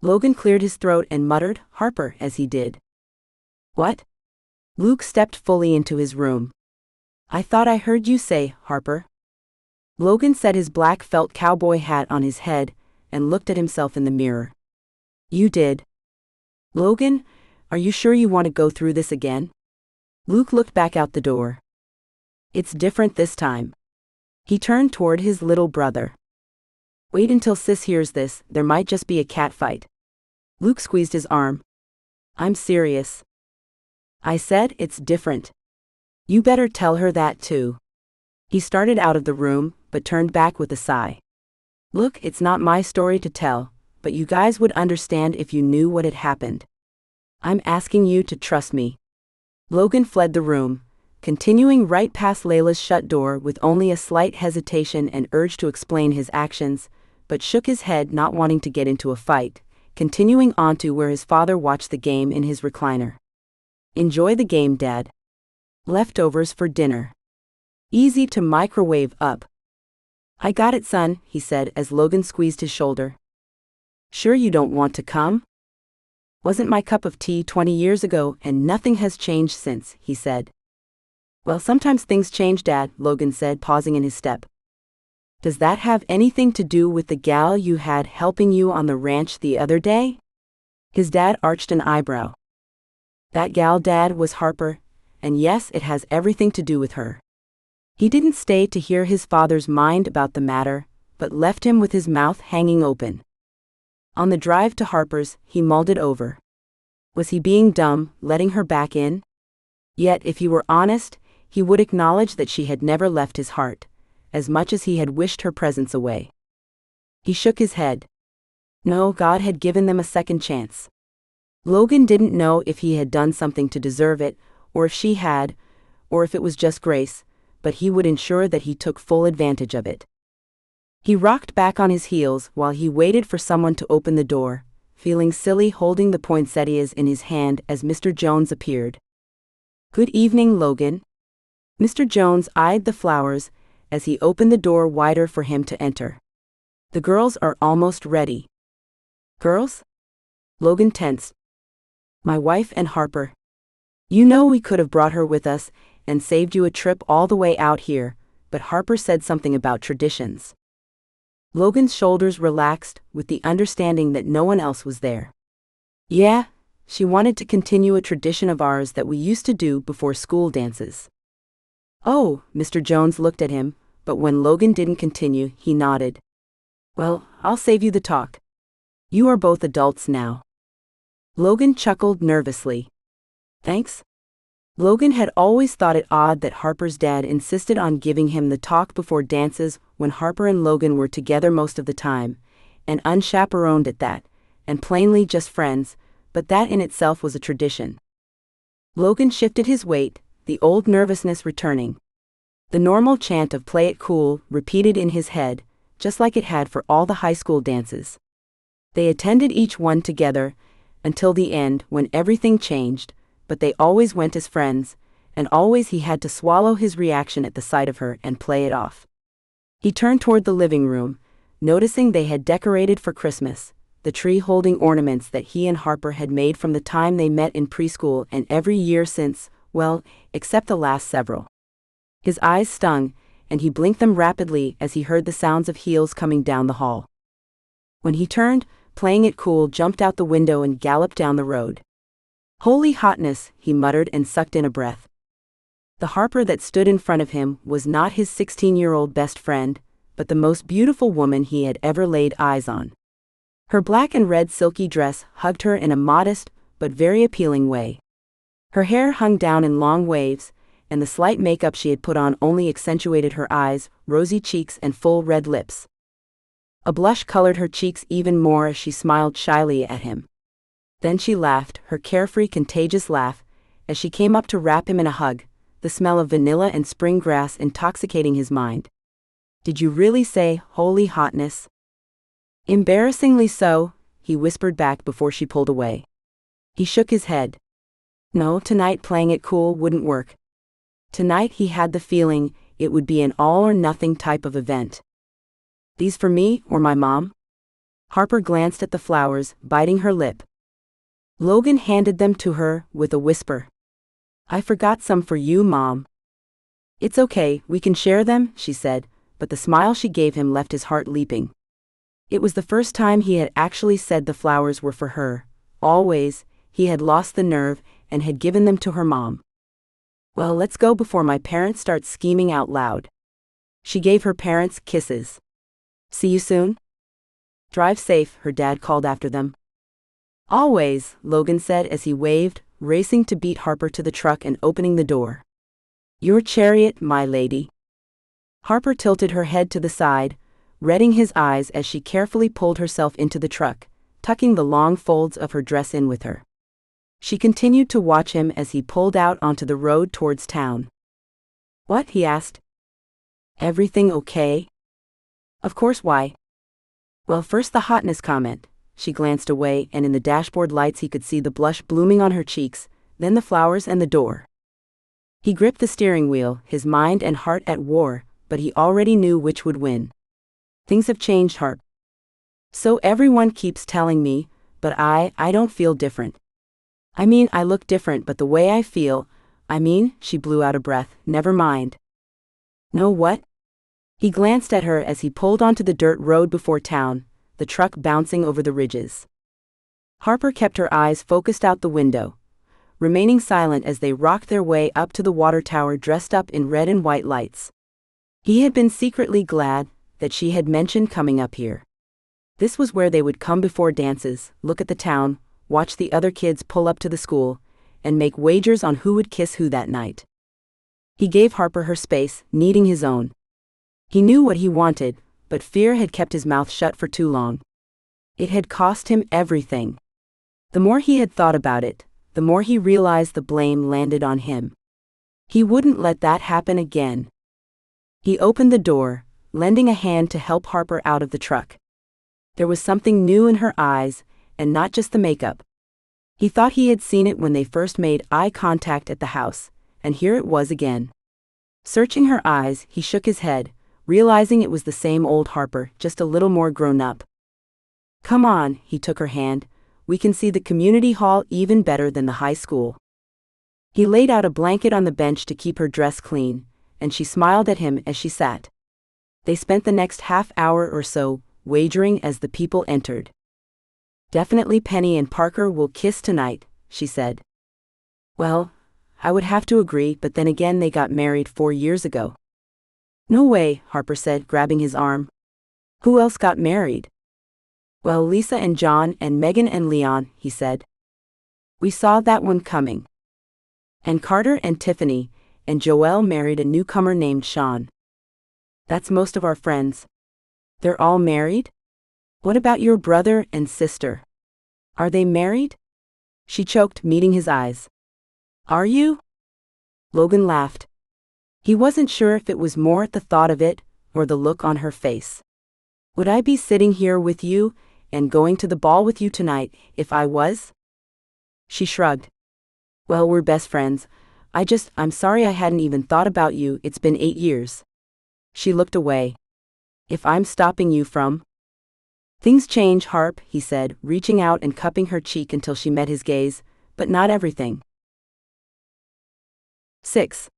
Logan cleared his throat and muttered, Harper, as he did. What? Luke stepped fully into his room. I thought I heard you say, Harper. Logan set his black felt cowboy hat on his head and looked at himself in the mirror. You did. Logan, are you sure you want to go through this again? Luke looked back out the door. It's different this time. He turned toward his little brother. Wait until Sis hears this, there might just be a cat fight. Luke squeezed his arm. I'm serious. I said it's different. You better tell her that too. He started out of the room, but turned back with a sigh. Look, it's not my story to tell, but you guys would understand if you knew what had happened. I'm asking you to trust me. Logan fled the room, continuing right past Layla's shut door with only a slight hesitation and urge to explain his actions, but shook his head, not wanting to get into a fight, continuing on to where his father watched the game in his recliner. Enjoy the game, Dad. Leftovers for dinner. Easy to microwave up. I got it, son, he said as Logan squeezed his shoulder. Sure you don't want to come? Wasn't my cup of tea 20 years ago and nothing has changed since, he said. Well, sometimes things change, Dad, Logan said, pausing in his step. Does that have anything to do with the gal you had helping you on the ranch the other day? His dad arched an eyebrow. That gal, Dad, was Harper, and yes, it has everything to do with her. He didn't stay to hear his father's mind about the matter, but left him with his mouth hanging open. On the drive to Harper's, he mulled it over. Was he being dumb, letting her back in? Yet, if he were honest, he would acknowledge that she had never left his heart, as much as he had wished her presence away. He shook his head. No, God had given them a second chance. Logan didn't know if he had done something to deserve it, or if she had, or if it was just grace, but he would ensure that he took full advantage of it. He rocked back on his heels while he waited for someone to open the door, feeling silly holding the poinsettias in his hand as Mr. Jones appeared. Good evening, Logan. Mr. Jones eyed the flowers as he opened the door wider for him to enter. The girls are almost ready. Girls? Logan tensed. My wife and Harper. You know we could have brought her with us and saved you a trip all the way out here, but Harper said something about traditions. Logan's shoulders relaxed with the understanding that no one else was there. Yeah, she wanted to continue a tradition of ours that we used to do before school dances. Oh, Mr. Jones looked at him, but when Logan didn't continue, he nodded. Well, I'll save you the talk. You are both adults now. Logan chuckled nervously. Thanks. Logan had always thought it odd that Harper's dad insisted on giving him the talk before dances when Harper and Logan were together most of the time, and unchaperoned at that, and plainly just friends, but that in itself was a tradition. Logan shifted his weight, the old nervousness returning. The normal chant of "Play it cool" repeated in his head, just like it had for all the high school dances. They attended each one together, until the end when everything changed, but they always went as friends, and always he had to swallow his reaction at the sight of her and play it off. He turned toward the living room, noticing they had decorated for Christmas, the tree holding ornaments that he and Harper had made from the time they met in preschool and every year since, well, except the last several. His eyes stung, and he blinked them rapidly as he heard the sounds of heels coming down the hall. When he turned, Playing It Cool jumped out the window and galloped down the road. Holy hotness, he muttered and sucked in a breath. The Harper that stood in front of him was not his 16-year-old best friend, but the most beautiful woman he had ever laid eyes on. Her black and red silky dress hugged her in a modest, but very appealing way. Her hair hung down in long waves, and the slight makeup she had put on only accentuated her eyes, rosy cheeks and full red lips. A blush colored her cheeks even more as she smiled shyly at him. Then she laughed, her carefree, contagious laugh, as she came up to wrap him in a hug, the smell of vanilla and spring grass intoxicating his mind. Did you really say, holy hotness? Embarrassingly so, he whispered back before she pulled away. He shook his head. No, tonight playing it cool wouldn't work. Tonight he had the feeling it would be an all-or-nothing type of event. These for me or my mom? Harper glanced at the flowers, biting her lip. Logan handed them to her with a whisper. I forgot some for you, Mom. It's okay, we can share them, she said, but the smile she gave him left his heart leaping. It was the first time he had actually said the flowers were for her. Always, he had lost the nerve and had given them to her mom. Well, let's go before my parents start scheming out loud. She gave her parents kisses. See you soon? Drive safe, her dad called after them. Always, Logan said as he waved, racing to beat Harper to the truck and opening the door. Your chariot, my lady. Harper tilted her head to the side, reading his eyes as she carefully pulled herself into the truck, tucking the long folds of her dress in with her. She continued to watch him as he pulled out onto the road towards town. What? He asked. Everything okay? Of course, why? Well, first the hotness comment. She glanced away, and in the dashboard lights he could see the blush blooming on her cheeks, then the flowers and the door. He gripped the steering wheel, his mind and heart at war, but he already knew which would win. Things have changed, Harp. So everyone keeps telling me, but I don't feel different. I mean, I look different, but the way I feel, she blew out a breath, never mind. No what? He glanced at her as he pulled onto the dirt road before town, the truck bouncing over the ridges. Harper kept her eyes focused out the window, remaining silent as they rocked their way up to the water tower dressed up in red and white lights. He had been secretly glad that she had mentioned coming up here. This was where they would come before dances, look at the town, watch the other kids pull up to the school, and make wagers on who would kiss who that night. He gave Harper her space, needing his own. He knew what he wanted, but fear had kept his mouth shut for too long. It had cost him everything. The more he had thought about it, the more he realized the blame landed on him. He wouldn't let that happen again. He opened the door, lending a hand to help Harper out of the truck. There was something new in her eyes, and not just the makeup. He thought he had seen it when they first made eye contact at the house, and here it was again. Searching her eyes, he shook his head, realizing it was the same old Harper, just a little more grown up. Come on, he took her hand, we can see the community hall even better than the high school. He laid out a blanket on the bench to keep her dress clean, and she smiled at him as she sat. They spent the next half hour or so, wagering as the people entered. Definitely Penny and Parker will kiss tonight, she said. Well, I would have to agree, but then again they got married 4 years ago. No way, Harper said, grabbing his arm. Who else got married? Well, Lisa and John and Megan and Leon, he said. We saw that one coming. And Carter and Tiffany, and Joelle married a newcomer named Sean. That's most of our friends. They're all married? What about your brother and sister? Are they married? She choked, meeting his eyes. Are you? Logan laughed. He wasn't sure if it was more the thought of it, or the look on her face. Would I be sitting here with you, and going to the ball with you tonight, if I was? She shrugged. Well, we're best friends. I'm sorry I hadn't even thought about you, it's been 8 years. She looked away. If I'm stopping you from? Things change, Harp, he said, reaching out and cupping her cheek until she met his gaze, but not everything. 6.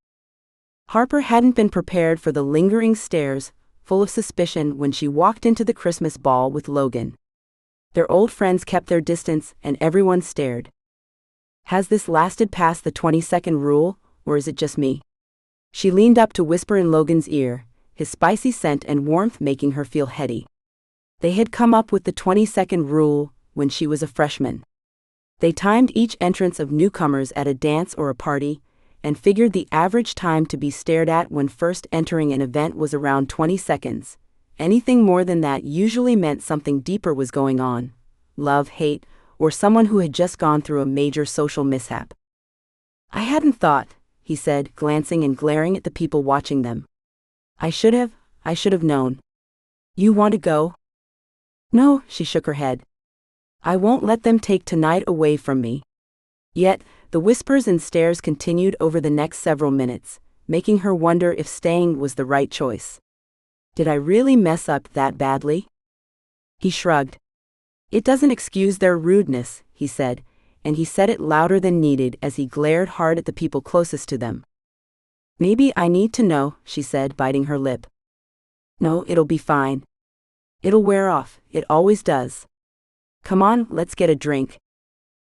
Harper hadn't been prepared for the lingering stares, full of suspicion, when she walked into the Christmas ball with Logan. Their old friends kept their distance, and everyone stared. Has this lasted past the 20-second rule, or is it just me? She leaned up to whisper in Logan's ear, his spicy scent and warmth making her feel heady. They had come up with the 20-second rule when she was a freshman. They timed each entrance of newcomers at a dance or a party, and figured the average time to be stared at when first entering an event was around 20 seconds. Anything more than that usually meant something deeper was going on. Love, hate, or someone who had just gone through a major social mishap. I hadn't thought, he said, glancing and glaring at the people watching them. I should have known. You want to go? No, she shook her head. I won't let them take tonight away from me. Yet, the whispers and stares continued over the next several minutes, making her wonder if staying was the right choice. Did I really mess up that badly? He shrugged. It doesn't excuse their rudeness, he said, and he said it louder than needed as he glared hard at the people closest to them. Maybe I need to know, she said, biting her lip. No, it'll be fine. It'll wear off, it always does. Come on, let's get a drink.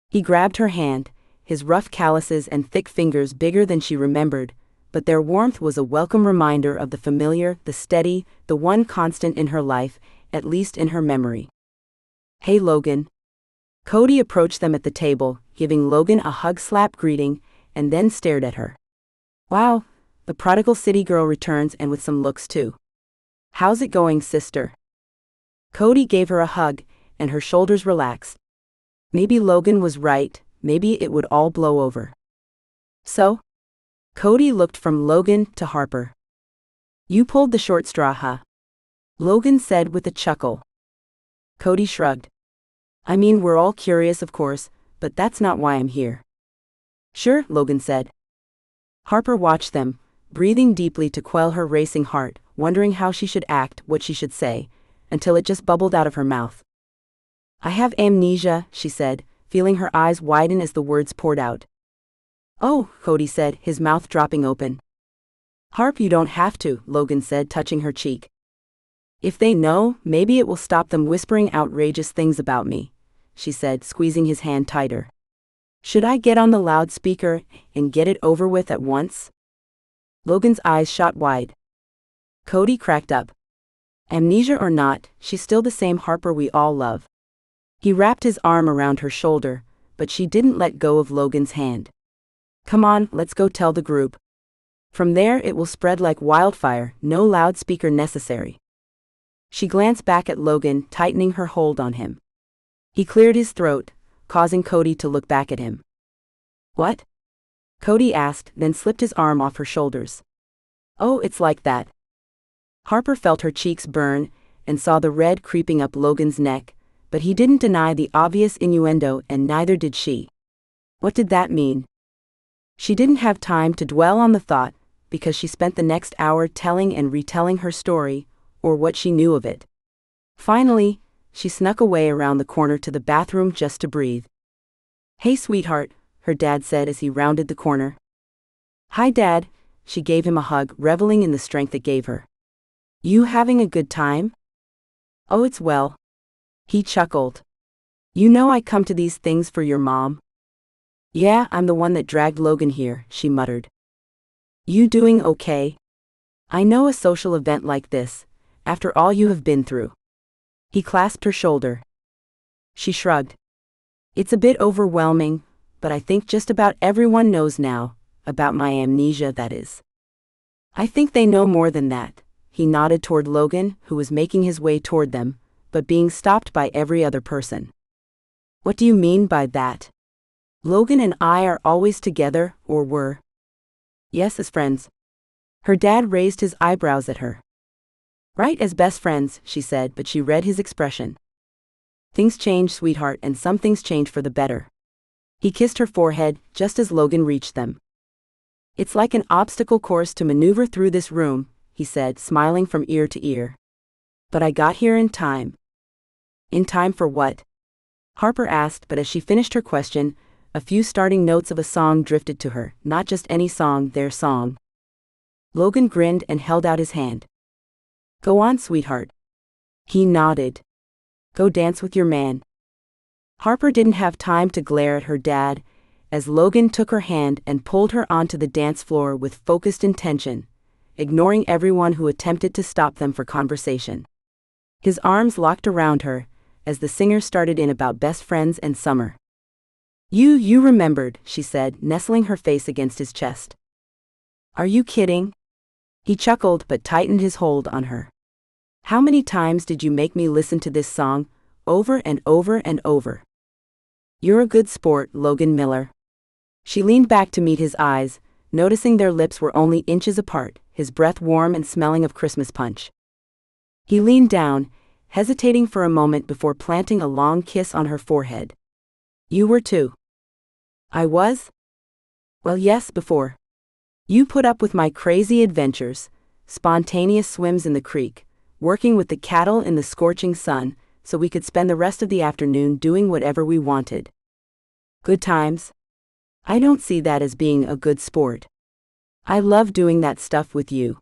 He grabbed her hand, his rough calluses and thick fingers bigger than she remembered, but their warmth was a welcome reminder of the familiar, the steady, the one constant in her life, at least in her memory. Hey Logan. Cody approached them at the table, giving Logan a hug-slap greeting, and then stared at her. Wow, the prodigal city girl returns and with some looks too. How's it going, sister? Cody gave her a hug, and her shoulders relaxed. Maybe Logan was right, maybe it would all blow over. So? Cody looked from Logan to Harper. You pulled the short straw, huh? Logan said with a chuckle. Cody shrugged. I mean, we're all curious, of course, but that's not why I'm here. Sure, Logan said. Harper watched them, breathing deeply to quell her racing heart, wondering how she should act, what she should say, until it just bubbled out of her mouth. I have amnesia, she said, feeling her eyes widen as the words poured out. Oh, Cody said, his mouth dropping open. Harp, you don't have to, Logan said, touching her cheek. If they know, maybe it will stop them whispering outrageous things about me, she said, squeezing his hand tighter. Should I get on the loudspeaker and get it over with at once? Logan's eyes shot wide. Cody cracked up. Amnesia or not, she's still the same Harper we all love. He wrapped his arm around her shoulder, but she didn't let go of Logan's hand. Come on, let's go tell the group. From there it will spread like wildfire, no loudspeaker necessary. She glanced back at Logan, tightening her hold on him. He cleared his throat, causing Cody to look back at him. What? Cody asked, then slipped his arm off her shoulders. Oh, it's like that. Harper felt her cheeks burn, and saw the red creeping up Logan's neck, but he didn't deny the obvious innuendo, and neither did she. What did that mean? She didn't have time to dwell on the thought, because she spent the next hour telling and retelling her story, or what she knew of it. Finally, she snuck away around the corner to the bathroom just to breathe. Hey sweetheart, her dad said as he rounded the corner. Hi Dad, she gave him a hug, reveling in the strength it gave her. You having a good time? Oh, it's well. He chuckled. You know I come to these things for your mom. Yeah, I'm the one that dragged Logan here, she muttered. You doing okay? I know a social event like this, after all you have been through. He clasped her shoulder. She shrugged. It's a bit overwhelming, but I think just about everyone knows now, about my amnesia, that is. I think they know more than that. He nodded toward Logan, who was making his way toward them, but being stopped by every other person. What do you mean by that? Logan and I are always together, or were. Yes, as friends. Her dad raised his eyebrows at her. Right, as best friends, she said, but she read his expression. Things change, sweetheart, and some things change for the better. He kissed her forehead, just as Logan reached them. It's like an obstacle course to maneuver through this room, he said, smiling from ear to ear. But I got here in time. In time for what? Harper asked, but as she finished her question, a few starting notes of a song drifted to her, not just any song, their song. Logan grinned and held out his hand. Go on, sweetheart. He nodded. Go dance with your man. Harper didn't have time to glare at her dad, as Logan took her hand and pulled her onto the dance floor with focused intention, ignoring everyone who attempted to stop them for conversation. His arms locked around her, as the singer started in about best friends and summer. You remembered, she said, nestling her face against his chest. Are you kidding? He chuckled but tightened his hold on her. How many times did you make me listen to this song, over and over and over? You're a good sport, Logan Miller. She leaned back to meet his eyes, noticing their lips were only inches apart, his breath warm and smelling of Christmas punch. He leaned down, hesitating for a moment before planting a long kiss on her forehead. You were too. I was? Well, yes, before. You put up with my crazy adventures, spontaneous swims in the creek, working with the cattle in the scorching sun, so we could spend the rest of the afternoon doing whatever we wanted. Good times? I don't see that as being a good sport. I love doing that stuff with you.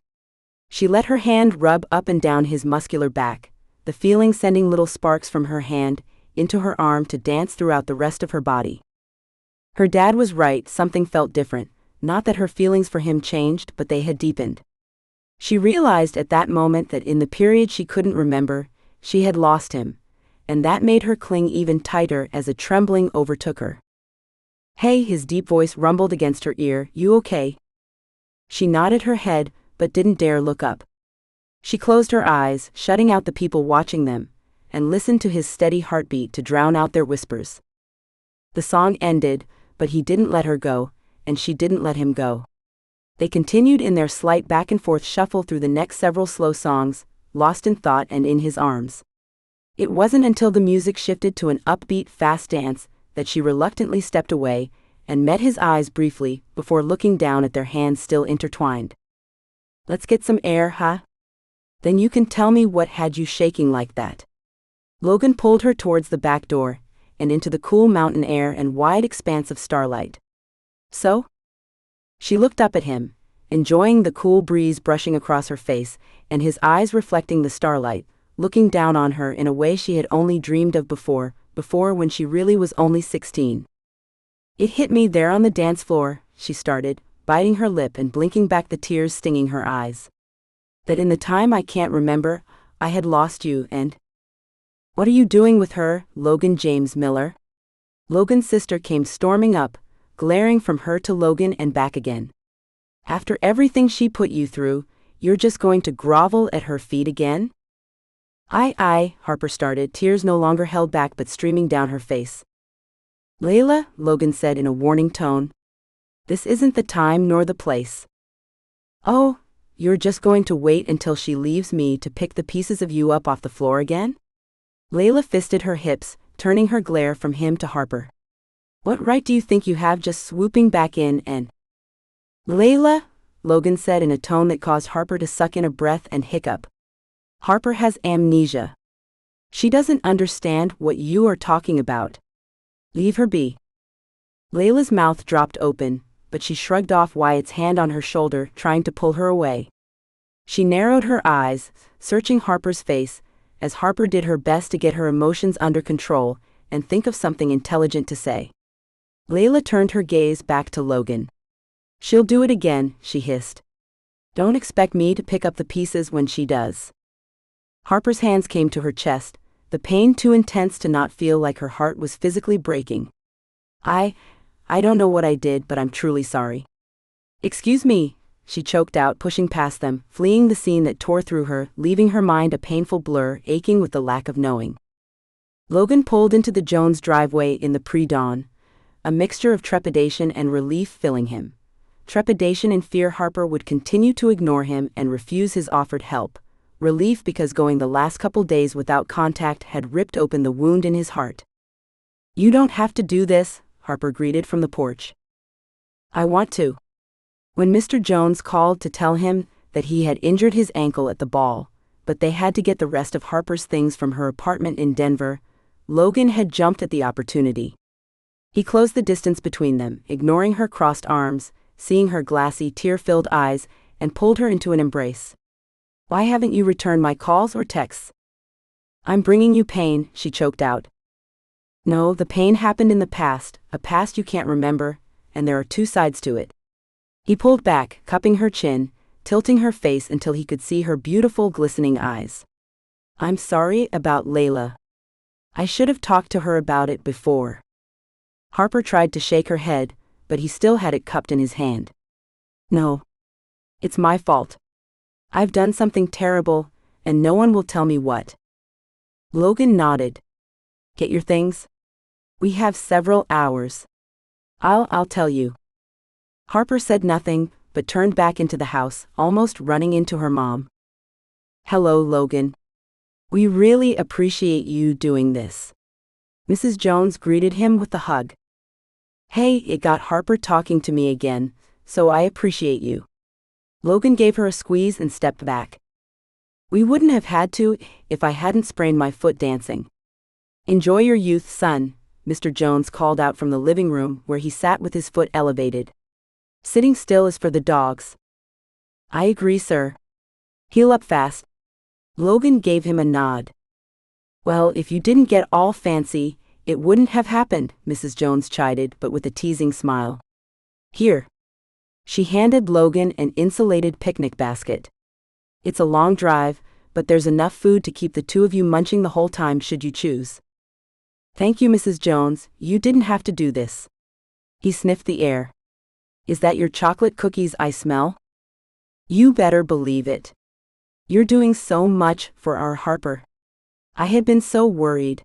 She let her hand rub up and down his muscular back, the feeling sending little sparks from her hand into her arm to dance throughout the rest of her body. Her dad was right, something felt different, not that her feelings for him changed, but they had deepened. She realized at that moment that in the period she couldn't remember, she had lost him, and that made her cling even tighter as a trembling overtook her. "Hey," his deep voice rumbled against her ear, "you okay?" She nodded her head, but didn't dare look up. She closed her eyes, shutting out the people watching them, and listened to his steady heartbeat to drown out their whispers. The song ended, but he didn't let her go, and she didn't let him go. They continued in their slight back-and-forth shuffle through the next several slow songs, lost in thought and in his arms. It wasn't until the music shifted to an upbeat, fast dance that she reluctantly stepped away and met his eyes briefly before looking down at their hands still intertwined. "Let's get some air, huh? Then you can tell me what had you shaking like that." Logan pulled her towards the back door and into the cool mountain air and wide expanse of starlight. "So?" She looked up at him, enjoying the cool breeze brushing across her face and his eyes reflecting the starlight, looking down on her in a way she had only dreamed of before when she really was only 16. "It hit me there on the dance floor," she started, biting her lip and blinking back the tears stinging her eyes. "That in the time I can't remember, I had lost you and—" "What are you doing with her, Logan James Miller?" Logan's sister came storming up, glaring from her to Logan and back again. "After everything she put you through, you're just going to grovel at her feet again?" I, Harper started, tears no longer held back but streaming down her face. "Layla," Logan said in a warning tone. "This isn't the time nor the place." "Oh, you're just going to wait until she leaves me to pick the pieces of you up off the floor again?" Layla fisted her hips, turning her glare from him to Harper. "What right do you think you have just swooping back in and—" "Layla," Logan said in a tone that caused Harper to suck in a breath and hiccup. "Harper has amnesia. She doesn't understand what you are talking about. Leave her be." Layla's mouth dropped open, but she shrugged off Wyatt's hand on her shoulder, trying to pull her away. She narrowed her eyes, searching Harper's face, as Harper did her best to get her emotions under control and think of something intelligent to say. Layla turned her gaze back to Logan. "She'll do it again," she hissed. "Don't expect me to pick up the pieces when she does." Harper's hands came to her chest, the pain too intense to not feel like her heart was physically breaking. I don't know what I did, but I'm truly sorry." "Excuse me," she choked out, pushing past them, fleeing the scene that tore through her, leaving her mind a painful blur, aching with the lack of knowing. Logan pulled into the Jones driveway in the pre-dawn, a mixture of trepidation and relief filling him. Trepidation and fear Harper would continue to ignore him and refuse his offered help. Relief because going the last couple days without contact had ripped open the wound in his heart. "You don't have to do this," Harper greeted from the porch. "I want to." When Mr. Jones called to tell him that he had injured his ankle at the ball, but they had to get the rest of Harper's things from her apartment in Denver, Logan had jumped at the opportunity. He closed the distance between them, ignoring her crossed arms, seeing her glassy, tear-filled eyes, and pulled her into an embrace. "Why haven't you returned my calls or texts?" "I'm bringing you pain," she choked out. "No, the pain happened in the past, a past you can't remember, and there are two sides to it." He pulled back, cupping her chin, tilting her face until he could see her beautiful, glistening eyes. "I'm sorry about Layla. I should have talked to her about it before." Harper tried to shake her head, but he still had it cupped in his hand. "No. It's my fault. I've done something terrible, and no one will tell me what." Logan nodded. "Get your things? We have several hours. I'll tell you." Harper said nothing, but turned back into the house, almost running into her mom. "Hello, Logan. We really appreciate you doing this." Mrs. Jones greeted him with a hug. "Hey, it got Harper talking to me again, so I appreciate you." Logan gave her a squeeze and stepped back. "We wouldn't have had to if I hadn't sprained my foot dancing." "Enjoy your youth, son," Mr. Jones called out from the living room where he sat with his foot elevated. "Sitting still is for the dogs." "I agree, sir. Heal up fast." Logan gave him a nod. "Well, if you didn't get all fancy, it wouldn't have happened," Mrs. Jones chided, but with a teasing smile. "Here." She handed Logan an insulated picnic basket. "It's a long drive, but there's enough food to keep the two of you munching the whole time should you choose. Thank you, Mrs. Jones, you didn't have to do this. He sniffed the air. Is that your chocolate cookies I smell? You better believe it. You're doing so much for our Harper. I had been so worried.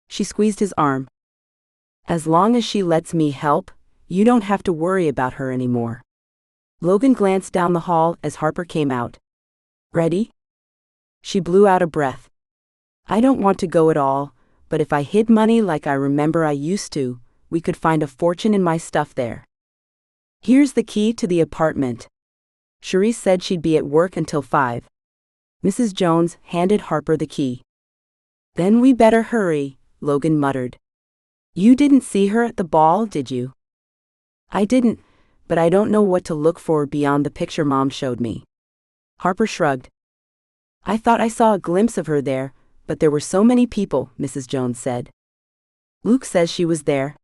She squeezed his arm. As long as she lets me help, you don't have to worry about her anymore. Logan glanced down the hall as Harper came out. Ready? She blew out a breath. I don't want to go at all, but if I hid money like I remember I used to, we could find a fortune in my stuff there. Here's the key to the apartment. Charisse said she'd be at work until 5. Mrs. Jones handed Harper the key. Then we better hurry, Logan muttered. You didn't see her at the ball, did you? I didn't, but I don't know what to look for beyond the picture Mom showed me. Harper shrugged. I thought I saw a glimpse of her there, but there were so many people, Mrs. Jones said. Luke says she was there.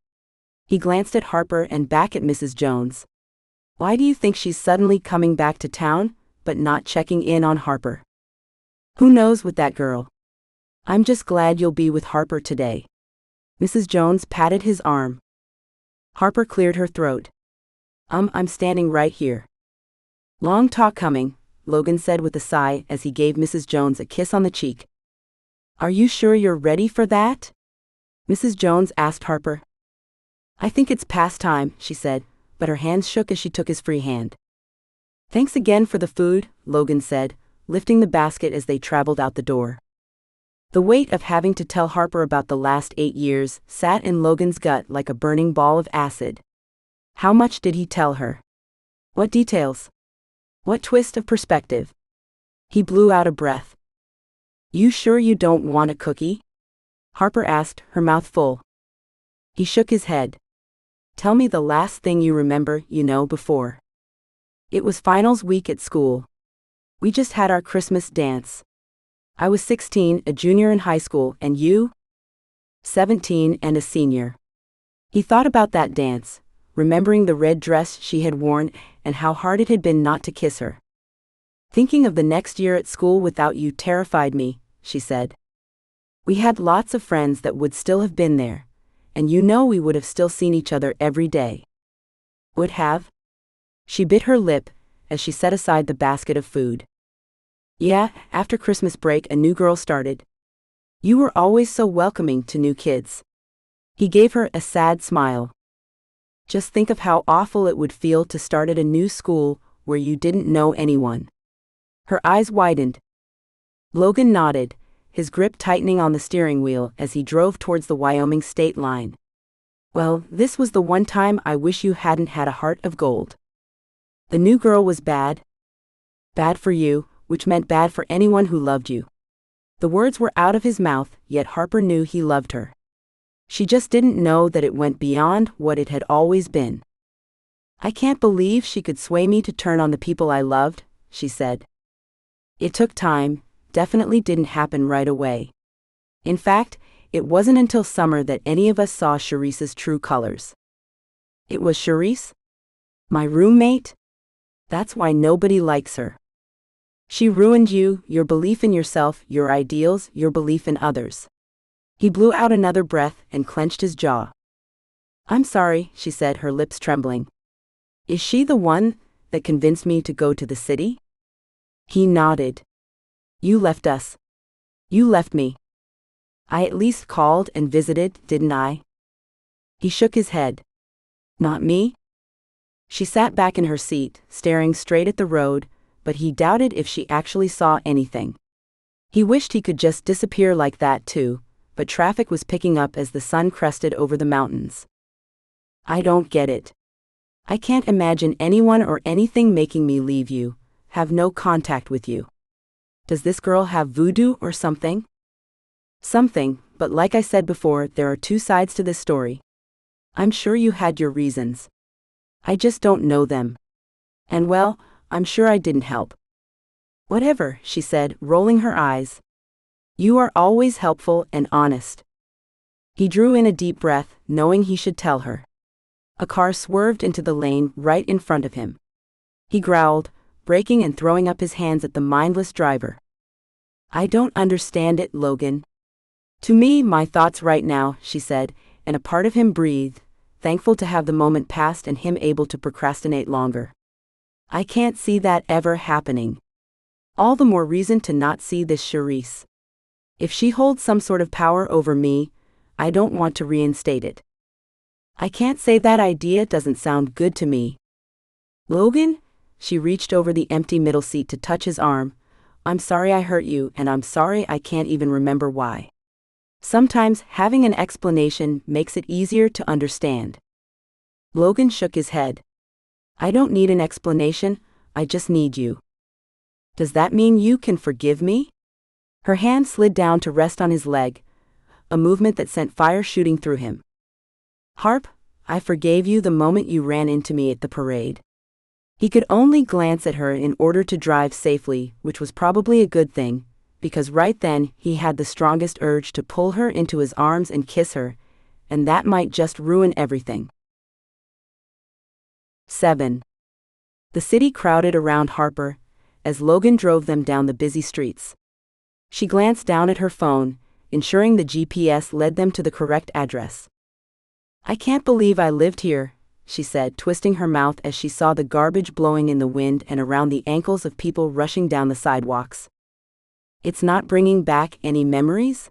He glanced at Harper and back at Mrs. Jones. Why do you think she's suddenly coming back to town, but not checking in on Harper? Who knows with that girl? I'm just glad you'll be with Harper today. Mrs. Jones patted his arm. Harper cleared her throat. I'm standing right here. Long talk coming, Logan said with a sigh as he gave Mrs. Jones a kiss on the cheek. Are you sure you're ready for that? Mrs. Jones asked Harper. I think it's past time, she said, but her hands shook as she took his free hand. Thanks again for the food, Logan said, lifting the basket as they traveled out the door. The weight of having to tell Harper about the last 8 years sat in Logan's gut like a burning ball of acid. How much did he tell her? What details? What twist of perspective? He blew out a breath. You sure you don't want a cookie? Harper asked, her mouth full. He shook his head. Tell me the last thing you remember, before. It was finals week at school. We just had our Christmas dance. I was 16, a junior in high school, and you? 17 and a senior. He thought about that dance, remembering the red dress she had worn and how hard it had been not to kiss her. Thinking of the next year at school without you terrified me, she said. We had lots of friends that would still have been there, and we would have still seen each other every day. Would have? She bit her lip as she set aside the basket of food. Yeah, after Christmas break a new girl started. You were always so welcoming to new kids. He gave her a sad smile. Just think of how awful it would feel to start at a new school where you didn't know anyone. Her eyes widened. Logan nodded, his grip tightening on the steering wheel as he drove towards the Wyoming state line. Well, this was the one time I wish you hadn't had a heart of gold. The new girl was bad. Bad for you, which meant bad for anyone who loved you. The words were out of his mouth, yet Harper knew he loved her. She just didn't know that it went beyond what it had always been. I can't believe she could sway me to turn on the people I loved, she said. It took time, definitely didn't happen right away. In fact, it wasn't until summer that any of us saw Charisse's true colors. It was Charisse? My roommate? That's why nobody likes her. She ruined you, your belief in yourself, your ideals, your belief in others. He blew out another breath and clenched his jaw. I'm sorry, she said, her lips trembling. Is she the one that convinced me to go to the city? He nodded. You left us. You left me. I at least called and visited, didn't I? He shook his head. Not me? She sat back in her seat, staring straight at the road, but he doubted if she actually saw anything. He wished he could just disappear like that too, but traffic was picking up as the sun crested over the mountains. I don't get it. I can't imagine anyone or anything making me leave you, have no contact with you. Does this girl have voodoo or something? Something, but like I said before, there are two sides to this story. I'm sure you had your reasons. I just don't know them. And well, I'm sure I didn't help. Whatever, she said, rolling her eyes. You are always helpful and honest. He drew in a deep breath, knowing he should tell her. A car swerved into the lane right in front of him. He growled, braking and throwing up his hands at the mindless driver. I don't understand it, Logan. To me, my thoughts right now, she said, and a part of him breathed, thankful to have the moment passed and him able to procrastinate longer. I can't see that ever happening. All the more reason to not see this Charisse. If she holds some sort of power over me, I don't want to reinstate it. I can't say that idea doesn't sound good to me. Logan? She reached over the empty middle seat to touch his arm. I'm sorry I hurt you, and I'm sorry I can't even remember why. Sometimes having an explanation makes it easier to understand. Logan shook his head. I don't need an explanation, I just need you. Does that mean you can forgive me? Her hand slid down to rest on his leg, a movement that sent fire shooting through him. Harp, I forgave you the moment you ran into me at the parade. He could only glance at her in order to drive safely, which was probably a good thing, because right then he had the strongest urge to pull her into his arms and kiss her, and that might just ruin everything. 7. The city crowded around Harper, as Logan drove them down the busy streets. She glanced down at her phone, ensuring the GPS led them to the correct address. I can't believe I lived here, she said, twisting her mouth as she saw the garbage blowing in the wind and around the ankles of people rushing down the sidewalks. It's not bringing back any memories?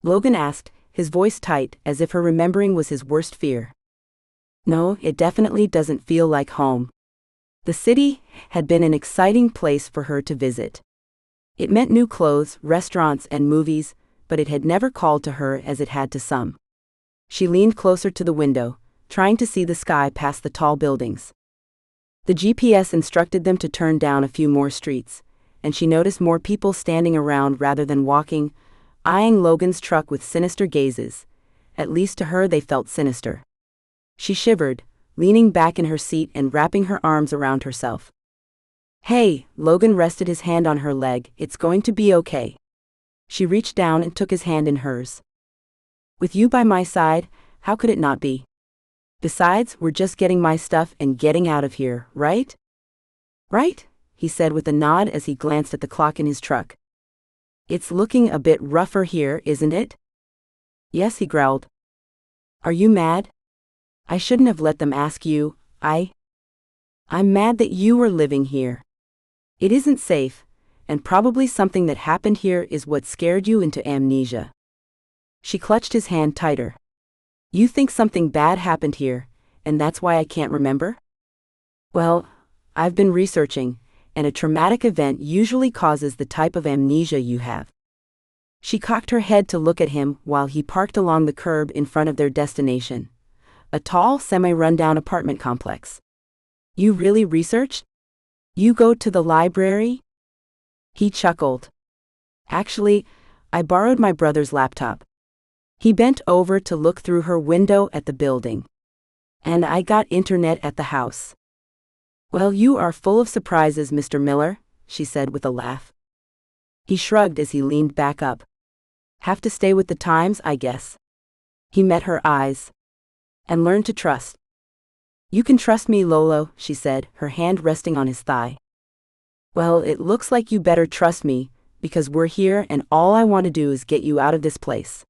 Logan asked, his voice tight, as if her remembering was his worst fear. No, it definitely doesn't feel like home. The city had been an exciting place for her to visit. It meant new clothes, restaurants, and movies, but it had never called to her as it had to some. She leaned closer to the window, trying to see the sky past the tall buildings. The GPS instructed them to turn down a few more streets, and she noticed more people standing around rather than walking, eyeing Logan's truck with sinister gazes. At least to her they felt sinister. She shivered, leaning back in her seat and wrapping her arms around herself. Hey, Logan rested his hand on her leg, it's going to be okay. She reached down and took his hand in hers. With you by my side, how could it not be? Besides, we're just getting my stuff and getting out of here, right? Right? He said with a nod as he glanced at the clock in his truck. It's looking a bit rougher here, isn't it? Yes, he growled. Are you mad? I shouldn't have let them ask you. I'm mad that you were living here. It isn't safe, and probably something that happened here is what scared you into amnesia. She clutched his hand tighter. You think something bad happened here, and that's why I can't remember? Well, I've been researching, and a traumatic event usually causes the type of amnesia you have. She cocked her head to look at him while he parked along the curb in front of their destination, a tall, semi-rundown apartment complex. You really researched? You go to the library? He chuckled. Actually, I borrowed my brother's laptop. He bent over to look through her window at the building. And I got internet at the house. Well, you are full of surprises, Mr. Miller, she said with a laugh. He shrugged as he leaned back up. Have to stay with the times, I guess. He met her eyes. And learn to trust. You can trust me, Lolo, she said, her hand resting on his thigh. Well, it looks like you better trust me, because we're here and all I want to do is get you out of this place.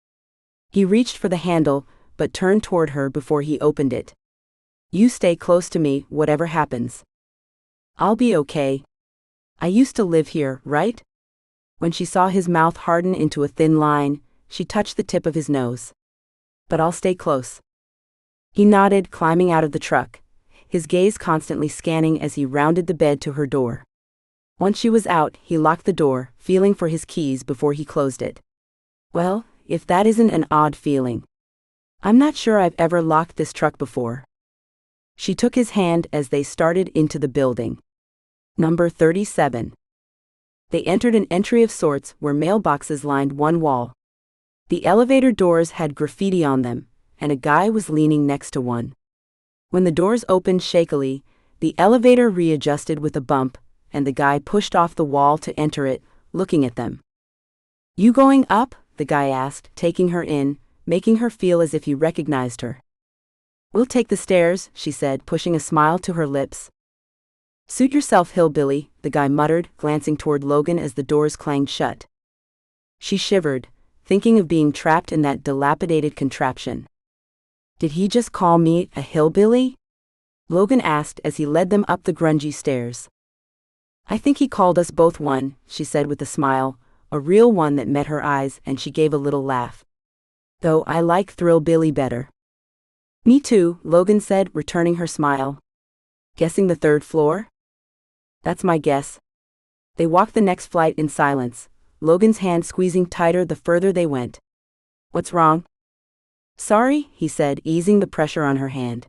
He reached for the handle, but turned toward her before he opened it. You stay close to me, whatever happens. I'll be okay. I used to live here, right? When she saw his mouth harden into a thin line, she touched the tip of his nose. But I'll stay close. He nodded, climbing out of the truck, his gaze constantly scanning as he rounded the bed to her door. Once she was out, he locked the door, feeling for his keys before he closed it. Well, if that isn't an odd feeling. I'm not sure I've ever locked this truck before. She took his hand as they started into the building. Number 37. They entered an entry of sorts where mailboxes lined one wall. The elevator doors had graffiti on them, and a guy was leaning next to one. When the doors opened shakily, the elevator readjusted with a bump, and the guy pushed off the wall to enter it, looking at them. You going up? The guy asked, taking her in, making her feel as if he recognized her. We'll take the stairs, she said, pushing a smile to her lips. Suit yourself, hillbilly, the guy muttered, glancing toward Logan as the doors clanged shut. She shivered, thinking of being trapped in that dilapidated contraption. Did he just call me a hillbilly? Logan asked as he led them up the grungy stairs. I think he called us both one, she said with a smile, a real one that met her eyes, and she gave a little laugh. Though I like Thrillbilly better. Me too, Logan said, returning her smile. Guessing the third floor? That's my guess. They walked the next flight in silence, Logan's hand squeezing tighter the further they went. What's wrong? Sorry, he said, easing the pressure on her hand.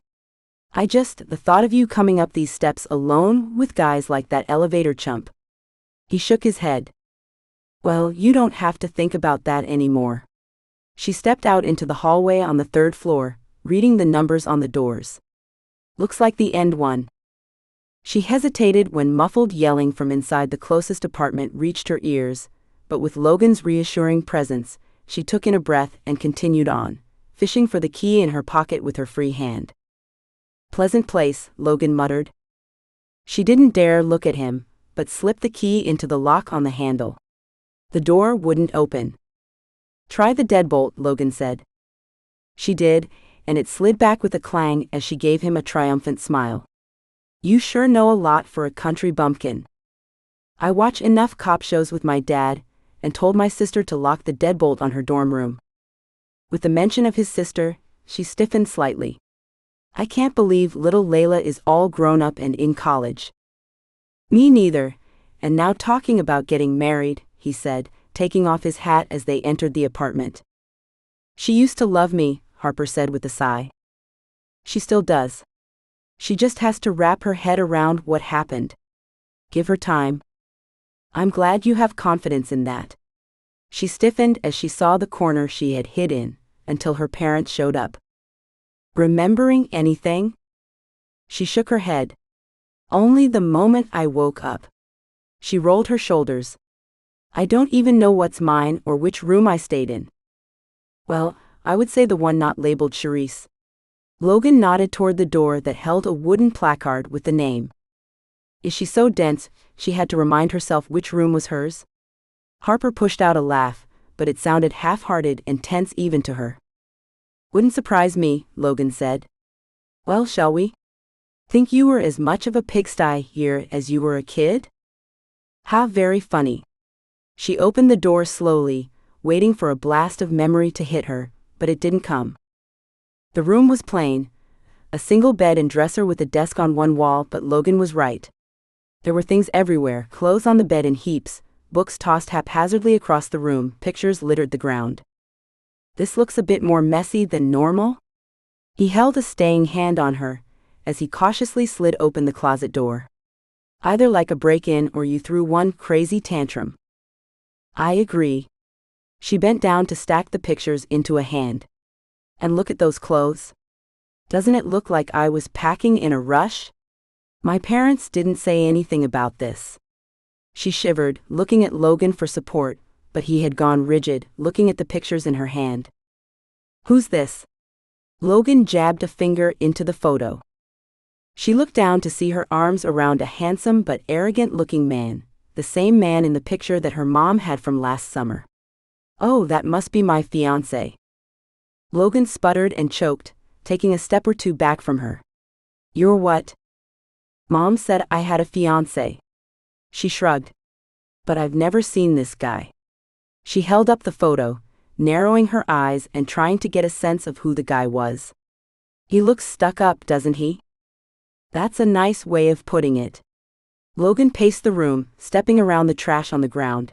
The thought of you coming up these steps alone with guys like that elevator chump. He shook his head. Well, you don't have to think about that anymore. She stepped out into the hallway on the third floor, reading the numbers on the doors. Looks like the end one. She hesitated when muffled yelling from inside the closest apartment reached her ears, but with Logan's reassuring presence, she took in a breath and continued on, fishing for the key in her pocket with her free hand. Pleasant place, Logan muttered. She didn't dare look at him, but slipped the key into the lock on the handle. The door wouldn't open. Try the deadbolt, Logan said. She did, and it slid back with a clang as she gave him a triumphant smile. You sure know a lot for a country bumpkin. I watch enough cop shows with my dad, and told my sister to lock the deadbolt on her dorm room. With the mention of his sister, she stiffened slightly. I can't believe little Layla is all grown up and in college. Me neither, and now talking about getting married, he said, taking off his hat as they entered the apartment. She used to love me, Harper said with a sigh. She still does. She just has to wrap her head around what happened. Give her time. I'm glad you have confidence in that. She stiffened as she saw the corner she had hid in, until her parents showed up. Remembering anything? She shook her head. Only the moment I woke up. She rolled her shoulders. I don't even know what's mine or which room I stayed in. Well, I would say the one not labeled Charisse. Logan nodded toward the door that held a wooden placard with the name. Is she so dense, she had to remind herself which room was hers? Harper pushed out a laugh, but it sounded half-hearted and tense even to her. Wouldn't surprise me, Logan said. Well, shall we? Think you were as much of a pigsty here as you were a kid? How very funny. She opened the door slowly, waiting for a blast of memory to hit her, but it didn't come. The room was plain, a single bed and dresser with a desk on one wall, but Logan was right. There were things everywhere, clothes on the bed in heaps, books tossed haphazardly across the room, pictures littered the ground. This looks a bit more messy than normal? He held a staying hand on her, as he cautiously slid open the closet door. Either like a break-in or you threw one crazy tantrum. I agree. She bent down to stack the pictures into a hand. And look at those clothes. Doesn't it look like I was packing in a rush? My parents didn't say anything about this. She shivered, looking at Logan for support, but he had gone rigid, looking at the pictures in her hand. Who's this? Logan jabbed a finger into the photo. She looked down to see her arms around a handsome but arrogant-looking man, the same man in the picture that her mom had from last summer. Oh, that must be my fiancé. Logan sputtered and choked, taking a step or two back from her. You're what? Mom said I had a fiancé. She shrugged. But I've never seen this guy. She held up the photo, narrowing her eyes and trying to get a sense of who the guy was. He looks stuck up, doesn't he? That's a nice way of putting it. Logan paced the room, stepping around the trash on the ground.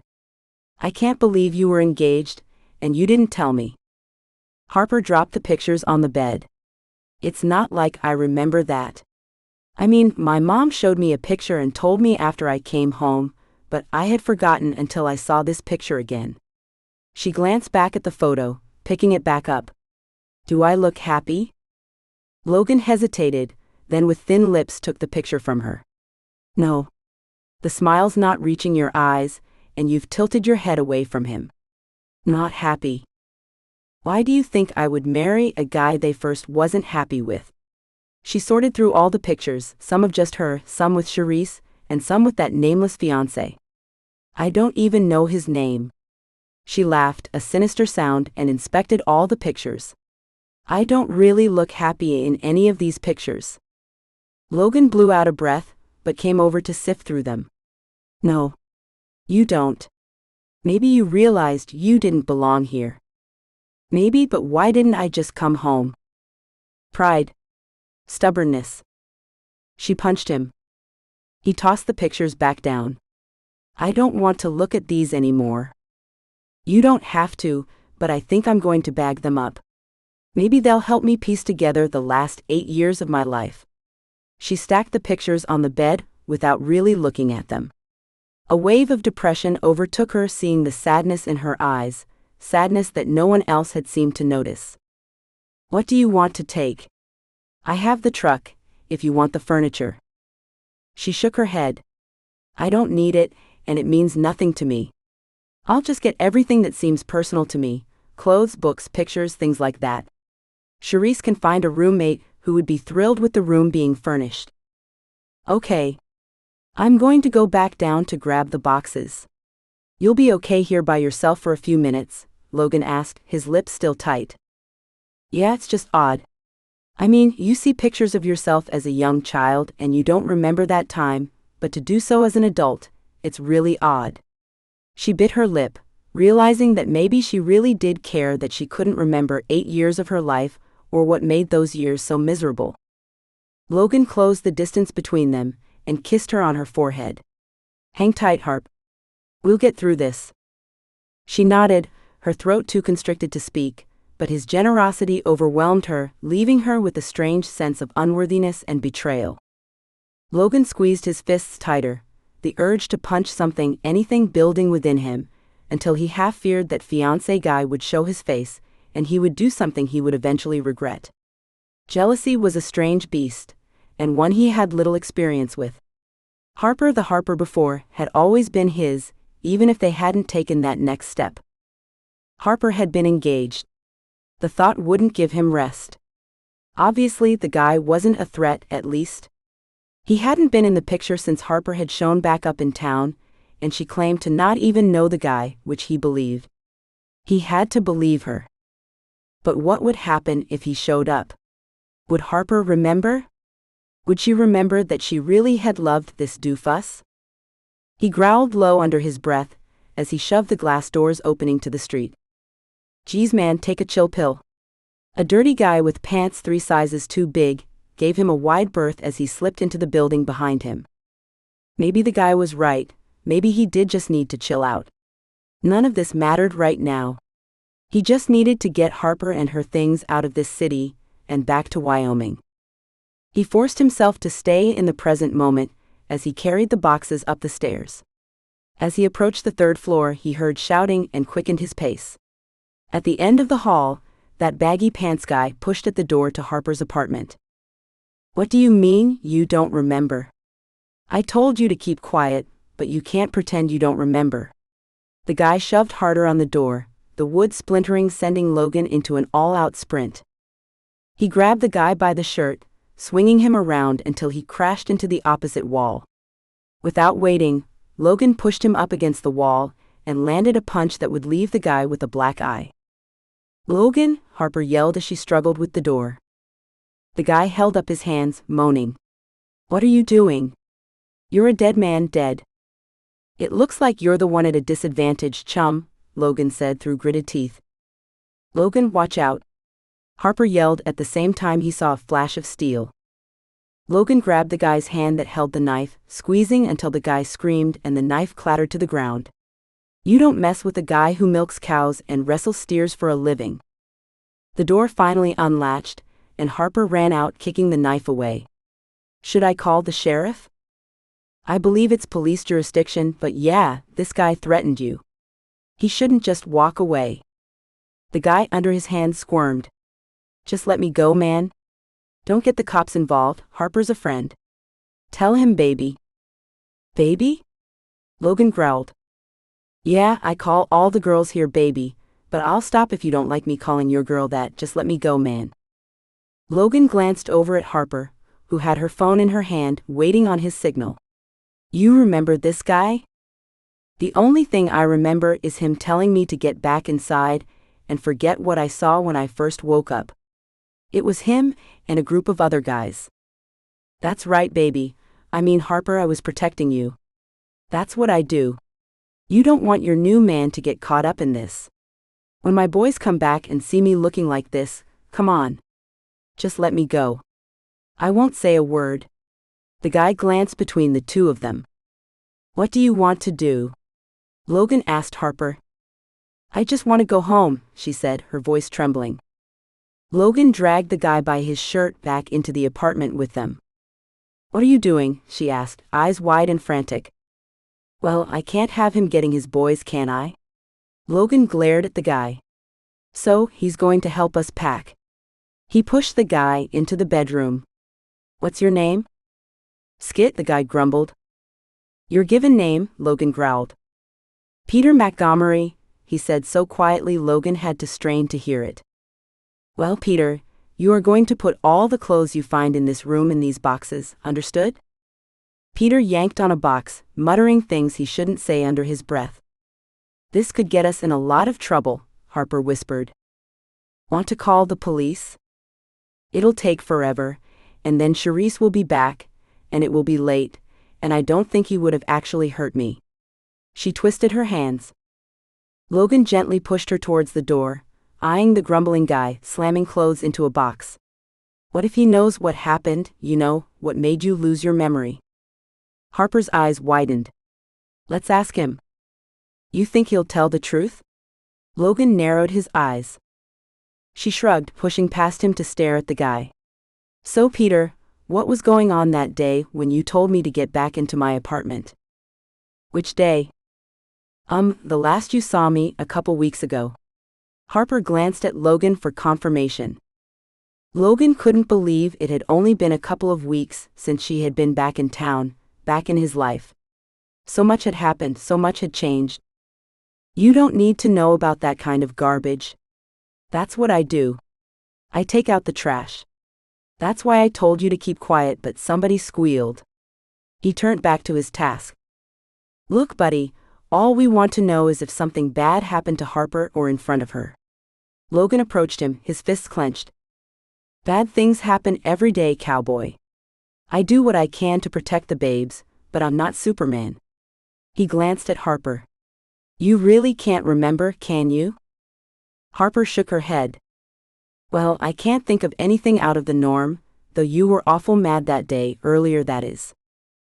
I can't believe you were engaged, and you didn't tell me. Harper dropped the pictures on the bed. It's not like I remember that. I mean, my mom showed me a picture and told me after I came home, but I had forgotten until I saw this picture again. She glanced back at the photo, picking it back up. Do I look happy? Logan hesitated, then with thin lips took the picture from her. No. The smile's not reaching your eyes, and you've tilted your head away from him. Not happy. Why do you think I would marry a guy they first wasn't happy with? She sorted through all the pictures, some of just her, some with Charisse, and some with that nameless fiancé. I don't even know his name. She laughed, a sinister sound, and inspected all the pictures. I don't really look happy in any of these pictures. Logan blew out a breath, but came over to sift through them. No. You don't. Maybe you realized you didn't belong here. Maybe, but why didn't I just come home? Pride. Stubbornness. She punched him. He tossed the pictures back down. I don't want to look at these anymore. You don't have to, but I think I'm going to bag them up. Maybe they'll help me piece together the last 8 years of my life. She stacked the pictures on the bed without really looking at them. A wave of depression overtook her, seeing the sadness in her eyes, sadness that no one else had seemed to notice. What do you want to take? I have the truck, if you want the furniture. She shook her head. I don't need it, and it means nothing to me. I'll just get everything that seems personal to me, clothes, books, pictures, things like that. Charisse can find a roommate who would be thrilled with the room being furnished. Okay. I'm going to go back down to grab the boxes. You'll be okay here by yourself for a few minutes? Logan asked, his lips still tight. Yeah, it's just odd. I mean, you see pictures of yourself as a young child and you don't remember that time, but to do so as an adult, it's really odd. She bit her lip, realizing that maybe she really did care that she couldn't remember 8 years of her life or what made those years so miserable. Logan closed the distance between them and kissed her on her forehead. Hang tight, Harp. We'll get through this. She nodded, her throat too constricted to speak, but his generosity overwhelmed her, leaving her with a strange sense of unworthiness and betrayal. Logan squeezed his fists tighter, the urge to punch something, anything building within him, until he half feared that fiancé guy would show his face, and he would do something he would eventually regret. Jealousy was a strange beast, and one he had little experience with. Harper, the Harper before, had always been his, even if they hadn't taken that next step. Harper had been engaged. The thought wouldn't give him rest. Obviously, the guy wasn't a threat, at least. He hadn't been in the picture since Harper had shown back up in town, and she claimed to not even know the guy, which he believed. He had to believe her. But what would happen if he showed up? Would Harper remember? Would she remember that she really had loved this doofus? He growled low under his breath as he shoved the glass doors opening to the street. Geez man, take a chill pill. A dirty guy with pants 3 sizes too big gave him a wide berth as he slipped into the building behind him. Maybe the guy was right, maybe he did just need to chill out. None of this mattered right now. He just needed to get Harper and her things out of this city and back to Wyoming. He forced himself to stay in the present moment as he carried the boxes up the stairs. As he approached the 3rd floor, he heard shouting and quickened his pace. At the end of the hall, that baggy pants guy pushed at the door to Harper's apartment. What do you mean, you don't remember? I told you to keep quiet, but you can't pretend you don't remember. The guy shoved harder on the door, the wood splintering, sending Logan into an all-out sprint. He grabbed the guy by the shirt, swinging him around until he crashed into the opposite wall. Without waiting, Logan pushed him up against the wall and landed a punch that would leave the guy with a black eye. Logan, Harper yelled as she struggled with the door. The guy held up his hands, moaning. What are you doing? You're a dead man, dead. It looks like you're the one at a disadvantage, chum, Logan said through gritted teeth. Logan, watch out. Harper yelled at the same time he saw a flash of steel. Logan grabbed the guy's hand that held the knife, squeezing until the guy screamed and the knife clattered to the ground. You don't mess with a guy who milks cows and wrestles steers for a living. The door finally unlatched, and Harper ran out, kicking the knife away. Should I call the sheriff? I believe it's police jurisdiction, but yeah, this guy threatened you. He shouldn't just walk away. The guy under his hand squirmed. Just let me go, man. Don't get the cops involved, Harper's a friend. Tell him, baby. Baby? Logan growled. Yeah, I call all the girls here baby, but I'll stop if you don't like me calling your girl that. Just let me go, man. Logan glanced over at Harper, who had her phone in her hand, waiting on his signal. You remember this guy? The only thing I remember is him telling me to get back inside and forget what I saw when I first woke up. It was him and a group of other guys. That's right, baby. I mean, Harper, I was protecting you. That's what I do. You don't want your new man to get caught up in this. When my boys come back and see me looking like this, come on. Just let me go. I won't say a word. The guy glanced between the two of them. What do you want to do? Logan asked Harper. I just want to go home, she said, her voice trembling. Logan dragged the guy by his shirt back into the apartment with them. What are you doing? She asked, eyes wide and frantic. Well, I can't have him getting his boys, can I? Logan glared at the guy. So, he's going to help us pack. He pushed the guy into the bedroom. What's your name? Skit, the guy grumbled. Your given name, Logan growled. Peter Montgomery, he said so quietly Logan had to strain to hear it. Well, Peter, you are going to put all the clothes you find in this room in these boxes, understood? Peter yanked on a box, muttering things he shouldn't say under his breath. This could get us in a lot of trouble, Harper whispered. Want to call the police? It'll take forever, and then Charisse will be back, and it will be late, and I don't think he would have actually hurt me. She twisted her hands. Logan gently pushed her towards the door, eyeing the grumbling guy, slamming clothes into a box. What if he knows what happened, what made you lose your memory? Harper's eyes widened. Let's ask him. You think he'll tell the truth? Logan narrowed his eyes. She shrugged, pushing past him to stare at the guy. So, Peter, what was going on that day when you told me to get back into my apartment? Which day? The last you saw me a couple weeks ago. Harper glanced at Logan for confirmation. Logan couldn't believe it had only been a couple of weeks since she had been back in town, back in his life. So much had happened, so much had changed. You don't need to know about that kind of garbage. That's what I do. I take out the trash. That's why I told you to keep quiet, but somebody squealed. He turned back to his task. Look, buddy, all we want to know is if something bad happened to Harper or in front of her. Logan approached him, his fists clenched. Bad things happen every day, Cowboy. I do what I can to protect the babes, but I'm not Superman. He glanced at Harper. You really can't remember, can you? Harper shook her head. Well, I can't think of anything out of the norm, though you were awful mad that day, earlier that is.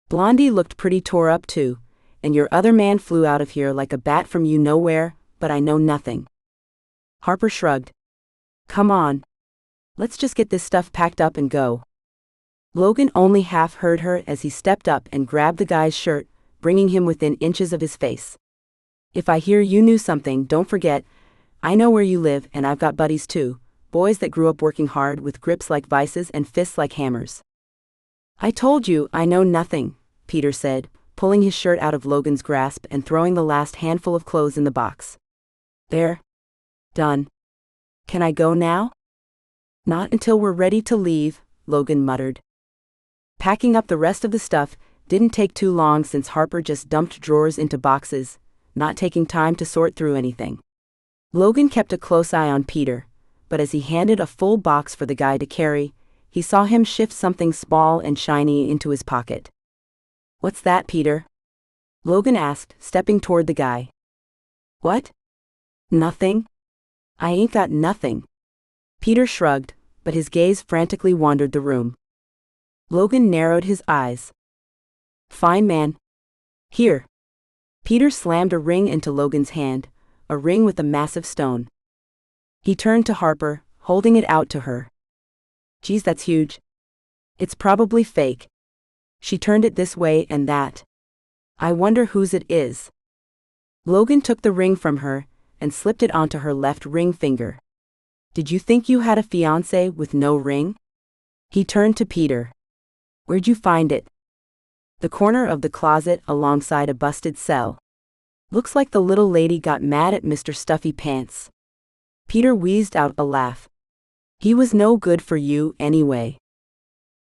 Blondie looked pretty tore up too, and your other man flew out of here like a bat from you nowhere, but I know nothing. Harper shrugged. Come on. Let's just get this stuff packed up and go. Logan only half heard her as he stepped up and grabbed the guy's shirt, bringing him within inches of his face. If I hear you knew something, don't forget, I know where you live and I've got buddies too, boys that grew up working hard with grips like vices and fists like hammers. I told you I know nothing, Peter said, pulling his shirt out of Logan's grasp and throwing the last handful of clothes in the box. There. Done. Can I go now? Not until we're ready to leave, Logan muttered. Packing up the rest of the stuff didn't take too long since Harper just dumped drawers into boxes, not taking time to sort through anything. Logan kept a close eye on Peter, but as he handed a full box for the guy to carry, he saw him shift something small and shiny into his pocket. What's that, Peter? Logan asked, stepping toward the guy. What? Nothing? I ain't got nothing. Peter shrugged, but his gaze frantically wandered the room. Logan narrowed his eyes. Fine, man. Here. Peter slammed a ring into Logan's hand, a ring with a massive stone. He turned to Harper, holding it out to her. Geez, that's huge. It's probably fake. She turned it this way and that. I wonder whose it is. Logan took the ring from her and slipped it onto her left ring finger. Did you think you had a fiancé with no ring? He turned to Peter. Where'd you find it? The corner of the closet alongside a busted cell. Looks like the little lady got mad at Mr. Stuffy Pants. Peter wheezed out a laugh. He was no good for you anyway.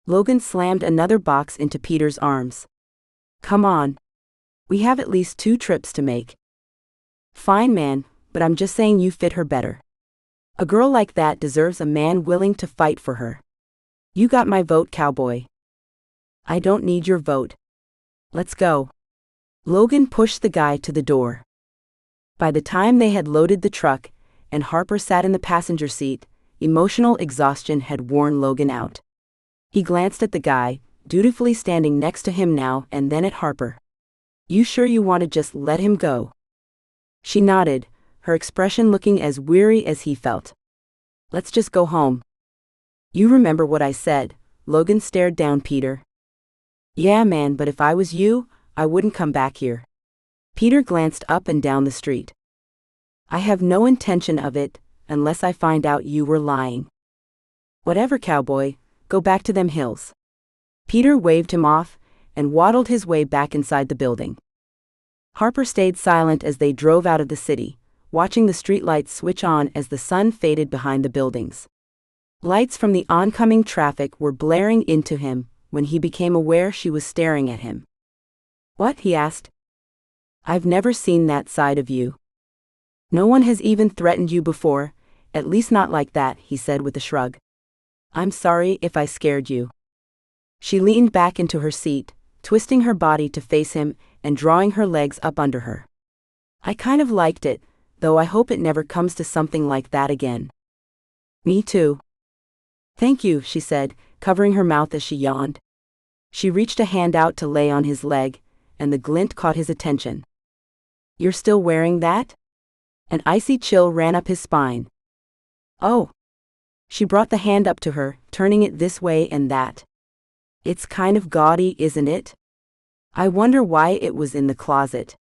Logan slammed another box into Peter's arms. Come on. We have at least 2 trips to make. Fine, man, but I'm just saying you fit her better. A girl like that deserves a man willing to fight for her. You got my vote, Cowboy. I don't need your vote. Let's go. Logan pushed the guy to the door. By the time they had loaded the truck, and Harper sat in the passenger seat, emotional exhaustion had worn Logan out. He glanced at the guy, dutifully standing next to him now and then at Harper. You sure you want to just let him go? She nodded, her expression looking as weary as he felt. Let's just go home. You remember what I said? Logan stared down Peter. Yeah, man, but if I was you, I wouldn't come back here. Peter glanced up and down the street. I have no intention of it, unless I find out you were lying. Whatever, Cowboy, go back to them hills. Peter waved him off and waddled his way back inside the building. Harper stayed silent as they drove out of the city, watching the streetlights switch on as the sun faded behind the buildings. Lights from the oncoming traffic were blaring into him when he became aware she was staring at him. What? He asked. I've never seen that side of you. No one has even threatened you before, at least not like that, he said with a shrug. I'm sorry if I scared you. She leaned back into her seat, twisting her body to face him and drawing her legs up under her. I kind of liked it, though I hope it never comes to something like that again. Me too. Thank you, she said, covering her mouth as she yawned. She reached a hand out to lay on his leg, and the glint caught his attention. You're still wearing that? An icy chill ran up his spine. Oh. She brought the hand up to her, turning it this way and that. It's kind of gaudy, isn't it? I wonder why it was in the closet.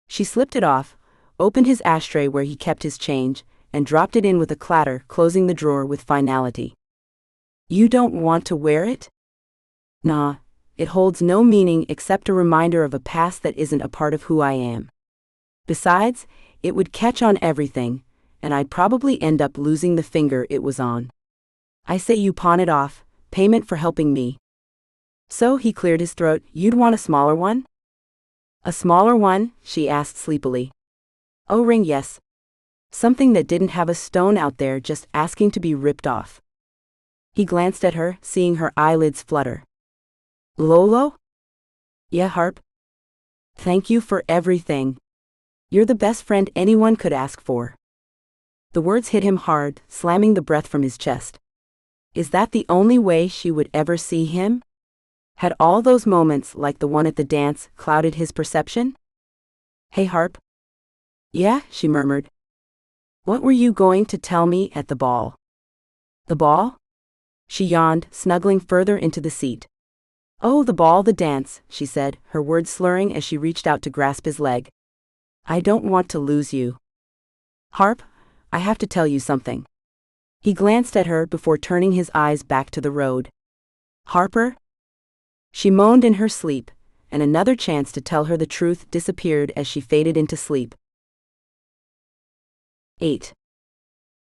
She slipped it off, opened his ashtray where he kept his change, and dropped it in with a clatter, closing the drawer with finality. You don't want to wear it? Nah, it holds no meaning except a reminder of a past that isn't a part of who I am. Besides, it would catch on everything, and I'd probably end up losing the finger it was on. I say you pawn it off, payment for helping me. So, he cleared his throat, you'd want a smaller one? A smaller one? She asked sleepily. O-ring, yes. Something that didn't have a stone out there just asking to be ripped off. He glanced at her, seeing her eyelids flutter. Lolo? Yeah, Harp. Thank you for everything. You're the best friend anyone could ask for. The words hit him hard, slamming the breath from his chest. Is that the only way she would ever see him? Had all those moments, like the one at the dance, clouded his perception? Hey, Harp. Yeah, she murmured. What were you going to tell me at the ball? The ball? She yawned, snuggling further into the seat. Oh, the ball, the dance, she said, her words slurring as she reached out to grasp his leg. I don't want to lose you. Harp, I have to tell you something. He glanced at her before turning his eyes back to the road. Harper? She moaned in her sleep, and another chance to tell her the truth disappeared as she faded into sleep. 8.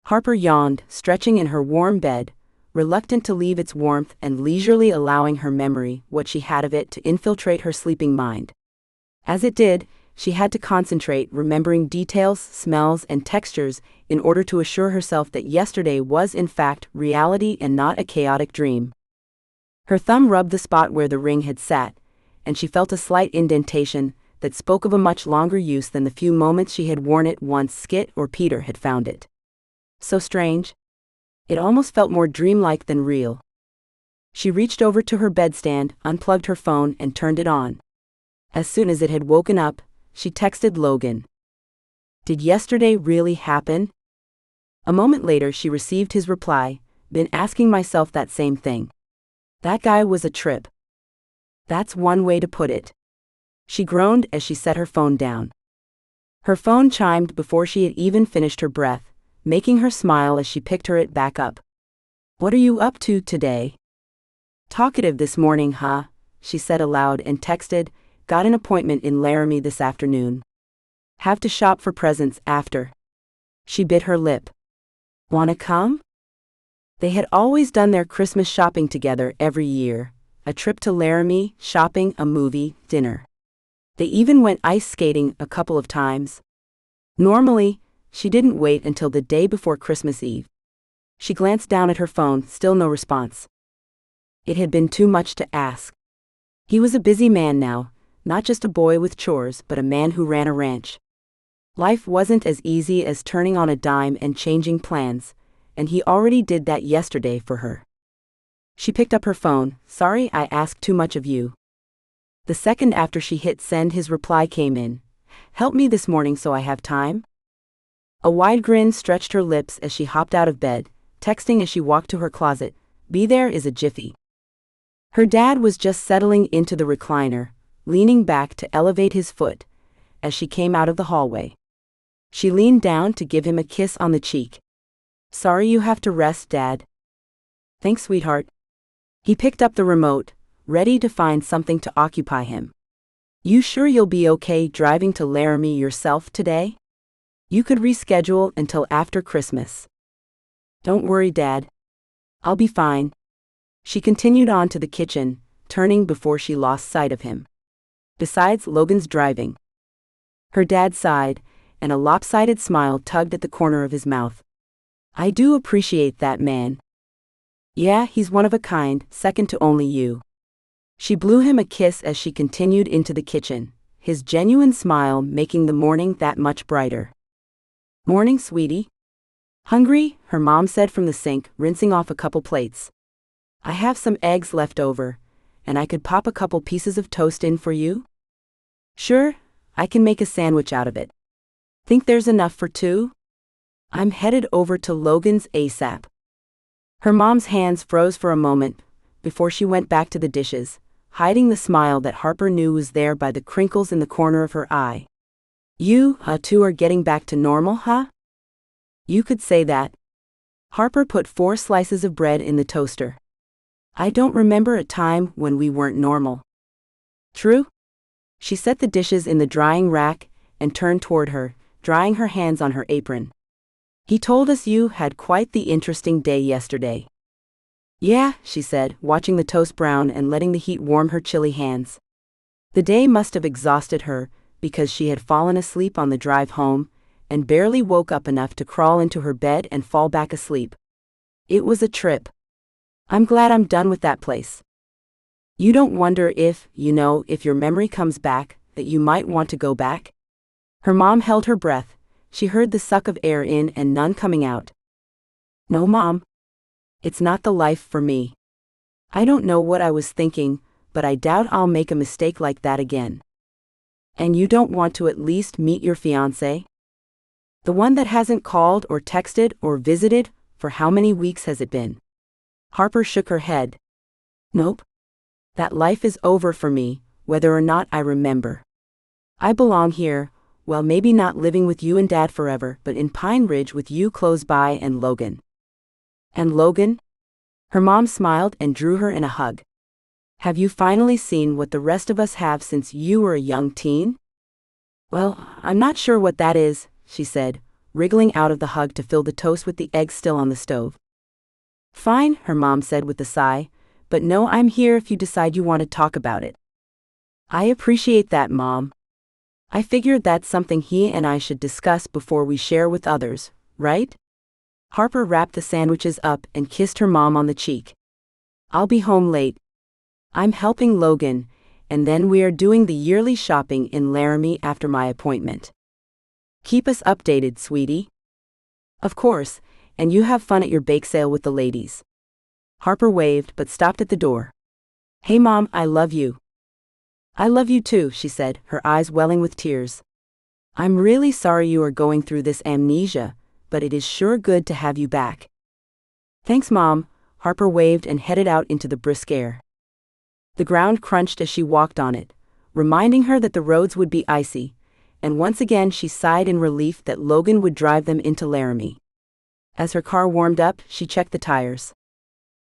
Harper yawned, stretching in her warm bed, reluctant to leave its warmth and leisurely allowing her memory, what she had of it, to infiltrate her sleeping mind. As it did, she had to concentrate, remembering details, smells, and textures in order to assure herself that yesterday was in fact reality and not a chaotic dream. Her thumb rubbed the spot where the ring had sat, and she felt a slight indentation that spoke of a much longer use than the few moments she had worn it once Skit or Peter had found it. So strange. It almost felt more dreamlike than real. She reached over to her bedstand, unplugged her phone, and turned it on. As soon as it had woken up, she texted Logan. Did yesterday really happen? A moment later she received his reply, been asking myself that same thing. That guy was a trip. That's one way to put it. She groaned as she set her phone down. Her phone chimed before she had even finished her breath, making her smile as she picked it back up. What are you up to today? Talkative this morning, huh? She said aloud and texted, got an appointment in Laramie this afternoon. Have to shop for presents after. She bit her lip. Wanna come? They had always done their Christmas shopping together every year, a trip to Laramie, shopping, a movie, dinner. They even went ice skating a couple of times. Normally, she didn't wait until the day before Christmas Eve. She glanced down at her phone, still no response. It had been too much to ask. He was a busy man now, not just a boy with chores, but a man who ran a ranch. Life wasn't as easy as turning on a dime and changing plans, and he already did that yesterday for her. She picked up her phone. "Sorry I asked too much of you." The second after she hit send, his reply came in. "Help me this morning so I have time?" A wide grin stretched her lips as she hopped out of bed, texting as she walked to her closet. "Be there is a jiffy." Her dad was just settling into the recliner, leaning back to elevate his foot, as she came out of the hallway. She leaned down to give him a kiss on the cheek. "Sorry you have to rest, Dad." "Thanks, sweetheart." He picked up the remote, ready to find something to occupy him. "You sure you'll be okay driving to Laramie yourself today? You could reschedule until after Christmas." "Don't worry, Dad. I'll be fine." She continued on to the kitchen, turning before she lost sight of him. "Besides, Logan's driving." Her dad sighed, and a lopsided smile tugged at the corner of his mouth. "I do appreciate that man. Yeah, he's one of a kind, second to only you." She blew him a kiss as she continued into the kitchen, his genuine smile making the morning that much brighter. "Morning, sweetie." "Hungry?" her mom said from the sink, rinsing off a couple plates. "I have some eggs left over, and I could pop a couple pieces of toast in for you?" "Sure, I can make a sandwich out of it." "Think there's enough for two?" "I'm headed over to Logan's ASAP." Her mom's hands froze for a moment before she went back to the dishes, hiding the smile that Harper knew was there by the crinkles in the corner of her eye. "You, two are getting back to normal, huh?" "You could say that." Harper put 4 slices of bread in the toaster. "I don't remember a time when we weren't normal." "True?" She set the dishes in the drying rack and turned toward her, drying her hands on her apron. "He told us you had quite the interesting day yesterday." "Yeah," she said, watching the toast brown and letting the heat warm her chilly hands. The day must have exhausted her, because she had fallen asleep on the drive home, and barely woke up enough to crawl into her bed and fall back asleep. It was a trip. "I'm glad I'm done with that place." "You don't wonder if your memory comes back, that you might want to go back?" Her mom held her breath. She heard the suck of air in and none coming out. "No, Mom. It's not the life for me. I don't know what I was thinking, but I doubt I'll make a mistake like that again." "And you don't want to at least meet your fiancé? The one that hasn't called or texted or visited, for how many weeks has it been?" Harper shook her head. "Nope. That life is over for me, whether or not I remember. I belong here, well, maybe not living with you and Dad forever, but in Pine Ridge with you close by and Logan." "And Logan?" Her mom smiled and drew her in a hug. "Have you finally seen what the rest of us have since you were a young teen?" "Well, I'm not sure what that is," she said, wriggling out of the hug to fill the toast with the eggs still on the stove. "Fine," her mom said with a sigh, "but no, I'm here if you decide you want to talk about it." "I appreciate that, Mom. I figured that's something he and I should discuss before we share with others, right?" Harper wrapped the sandwiches up and kissed her mom on the cheek. "I'll be home late. I'm helping Logan, and then we are doing the yearly shopping in Laramie after my appointment. Keep us updated, sweetie." "Of course, and you have fun at your bake sale with the ladies." Harper waved but stopped at the door. "Hey Mom, I love you." "I love you too," she said, her eyes welling with tears. "I'm really sorry you are going through this amnesia, but it is sure good to have you back." "Thanks, Mom." Harper waved and headed out into the brisk air. The ground crunched as she walked on it, reminding her that the roads would be icy, and once again she sighed in relief that Logan would drive them into Laramie. As her car warmed up, she checked the tires.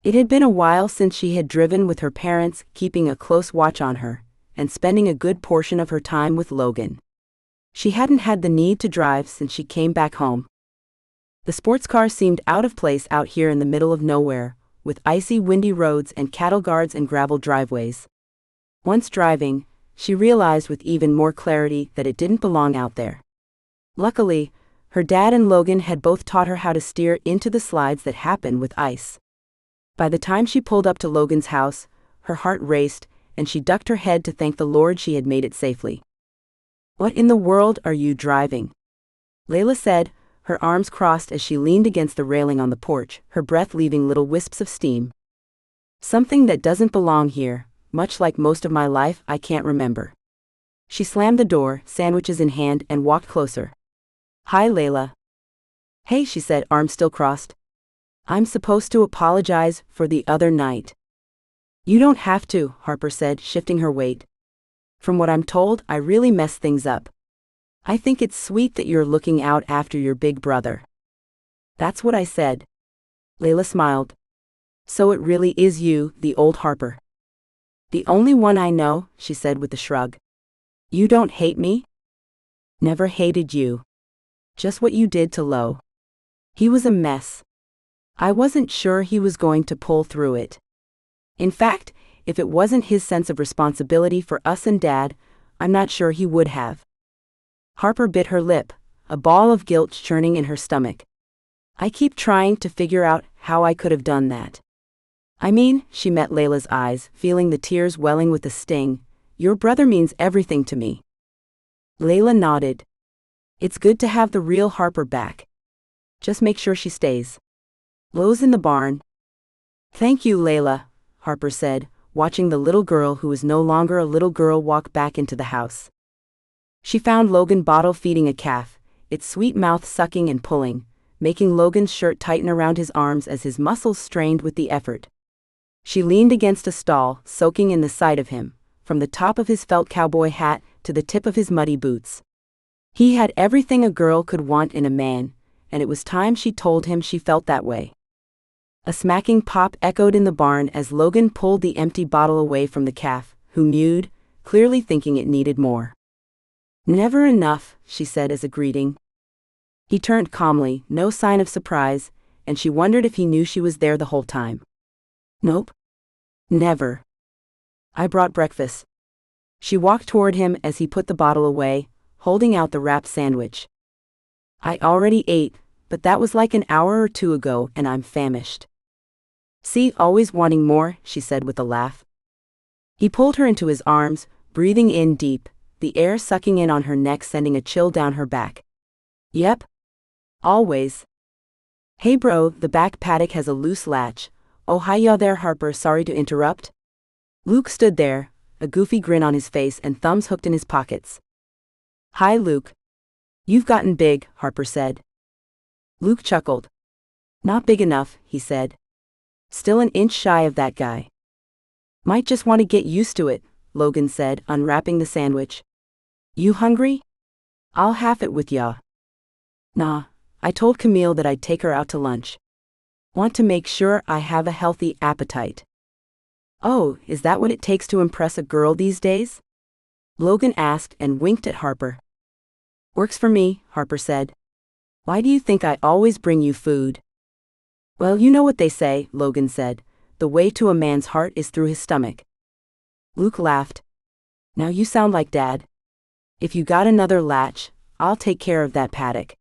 It had been a while since she had driven with her parents, keeping a close watch on her, and spending a good portion of her time with Logan. She hadn't had the need to drive since she came back home. The sports car seemed out of place out here in the middle of nowhere, with icy windy roads and cattle guards and gravel driveways. Once driving, she realized with even more clarity that it didn't belong out there. Luckily, her dad and Logan had both taught her how to steer into the slides that happen with ice. By the time she pulled up to Logan's house, her heart raced, and she ducked her head to thank the Lord she had made it safely. "What in the world are you driving?" Layla said, her arms crossed as she leaned against the railing on the porch, her breath leaving little wisps of steam. "Something that doesn't belong here, much like most of my life I can't remember." She slammed the door, sandwiches in hand, and walked closer. "Hi, Layla." "Hey," she said, arms still crossed. "I'm supposed to apologize for the other night." "You don't have to," Harper said, shifting her weight. "From what I'm told, I really messed things up. I think it's sweet that you're looking out after your big brother." "That's what I said." Layla smiled. "So it really is you, the old Harper." "The only one I know," she said with a shrug. "You don't hate me?" "Never hated you. Just what you did to Lo. He was a mess. I wasn't sure he was going to pull through it. In fact, if it wasn't his sense of responsibility for us and Dad, I'm not sure he would have." Harper bit her lip, a ball of guilt churning in her stomach. "I keep trying to figure out how I could have done that." "I mean," she met Layla's eyes, feeling the tears welling with a sting, "your brother means everything to me." Layla nodded. "It's good to have the real Harper back. Just make sure she stays. Lo's in the barn." "Thank you, Layla," Harper said, watching the little girl who was no longer a little girl walk back into the house. She found Logan bottle feeding a calf, its sweet mouth sucking and pulling, making Logan's shirt tighten around his arms as his muscles strained with the effort. She leaned against a stall, soaking in the sight of him, from the top of his felt cowboy hat to the tip of his muddy boots. He had everything a girl could want in a man, and it was time she told him she felt that way. A smacking pop echoed in the barn as Logan pulled the empty bottle away from the calf, who mewed, clearly thinking it needed more. "Never enough," she said as a greeting. He turned calmly, no sign of surprise, and she wondered if he knew she was there the whole time. "Nope. Never. I brought breakfast." She walked toward him as he put the bottle away, holding out the wrapped sandwich. "I already ate, but that was like an hour or two ago and I'm famished." "See, always wanting more," she said with a laugh. He pulled her into his arms, breathing in deep, the air sucking in on her neck sending a chill down her back. "Yep. Always." "Hey bro, the back paddock has a loose latch. Oh hi ya there Harper, sorry to interrupt." Luke stood there, a goofy grin on his face and thumbs hooked in his pockets. "Hi Luke. You've gotten big," Harper said. Luke chuckled. "Not big enough," he said. "Still an inch shy of that guy." "Might just want to get used to it," Logan said, unwrapping the sandwich. "You hungry? I'll half it with ya." "Nah, I told Camille that I'd take her out to lunch. Want to make sure I have a healthy appetite." "Oh, is that what it takes to impress a girl these days?" Logan asked and winked at Harper. "Works for me," Harper said. "Why do you think I always bring you food?" "Well, you know what they say," Logan said. "The way to a man's heart is through his stomach." Luke laughed. "Now you sound like Dad. If you got another latch, I'll take care of that paddock.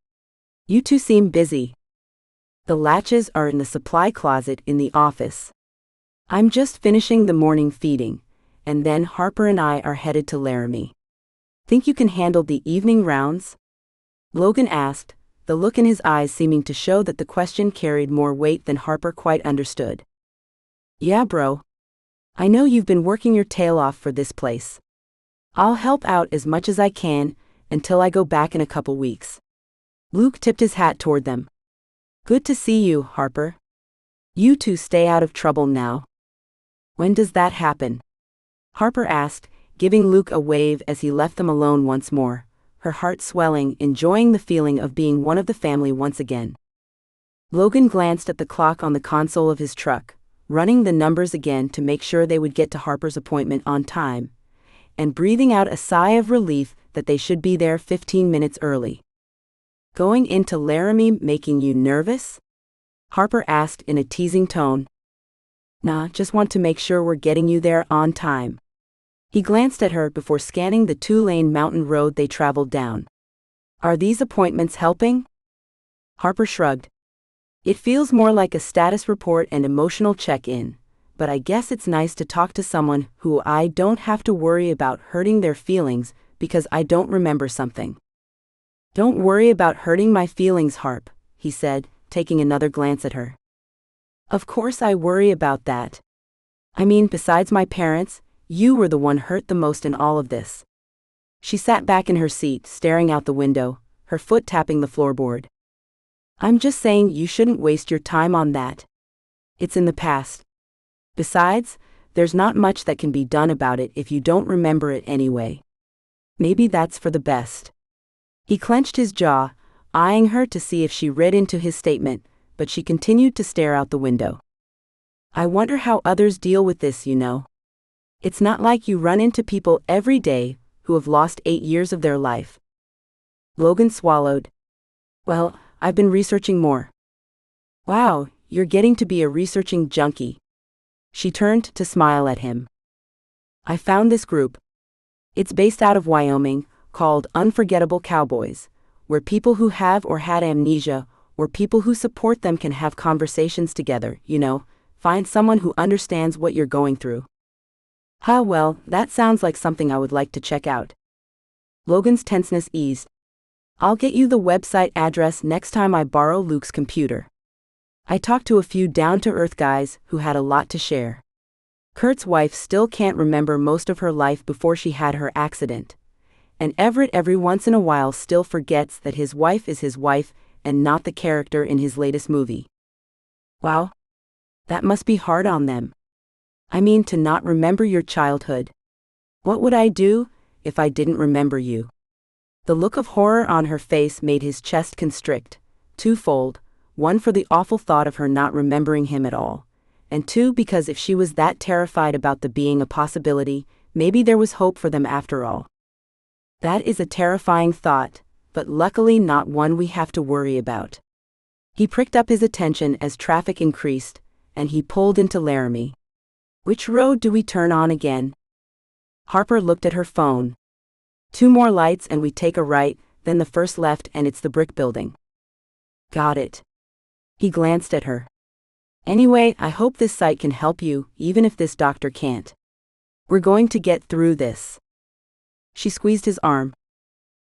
You two seem busy." "The latches are in the supply closet in the office. I'm just finishing the morning feeding, and then Harper and I are headed to Laramie. Think you can handle the evening rounds?" Logan asked, the look in his eyes seeming to show that the question carried more weight than Harper quite understood. "Yeah, bro. I know you've been working your tail off for this place. I'll help out as much as I can, until I go back in a couple weeks." Luke tipped his hat toward them. "Good to see you, Harper. You two stay out of trouble now." "When does that happen?" Harper asked, giving Luke a wave as he left them alone once more, her heart swelling, enjoying the feeling of being one of the family once again. Logan glanced at the clock on the console of his truck, running the numbers again to make sure they would get to Harper's appointment on time, and breathing out a sigh of relief that they should be there 15 minutes early. "Going into Laramie making you nervous?" Harper asked in a teasing tone. "Nah, just want to make sure we're getting you there on time." He glanced at her before scanning the two-lane mountain road they traveled down. Are these appointments helping? Harper shrugged. It feels more like a status report and emotional check-in, but I guess it's nice to talk to someone who I don't have to worry about hurting their feelings because I don't remember something. Don't worry about hurting my feelings, Harp, he said, taking another glance at her. Of course I worry about that. I mean, besides my parents, you were the one hurt the most in all of this. She sat back in her seat, staring out the window, her foot tapping the floorboard. I'm just saying you shouldn't waste your time on that. It's in the past. Besides, there's not much that can be done about it if you don't remember it anyway. Maybe that's for the best. He clenched his jaw, eyeing her to see if she read into his statement, but she continued to stare out the window. I wonder how others deal with this, you know. It's not like you run into people every day who have lost 8 years of their life. Logan swallowed. Well, I've been researching more. Wow, you're getting to be a researching junkie. She turned to smile at him. I found this group. It's based out of Wyoming, called Unforgettable Cowboys, where people who have or had amnesia, or people who support them can have conversations together, you know, find someone who understands what you're going through. Well, that sounds like something I would like to check out. Logan's tenseness eased. I'll get you the website address next time I borrow Luke's computer. I talked to a few down-to-earth guys who had a lot to share. Kurt's wife still can't remember most of her life before she had her accident. And Everett every once in a while still forgets that his wife is his wife and not the character in his latest movie. Wow. That must be hard on them. I mean, to not remember your childhood. What would I do if I didn't remember you? The look of horror on her face made his chest constrict, twofold, one for the awful thought of her not remembering him at all, and two because if she was that terrified about the being a possibility, maybe there was hope for them after all. That is a terrifying thought, but luckily not one we have to worry about. He pricked up his attention as traffic increased, and he pulled into Laramie. Which road do we turn on again? Harper looked at her phone. 2 more lights and we take a right, then the first left and it's the brick building. Got it. He glanced at her. Anyway, I hope this site can help you, even if this doctor can't. We're going to get through this. She squeezed his arm.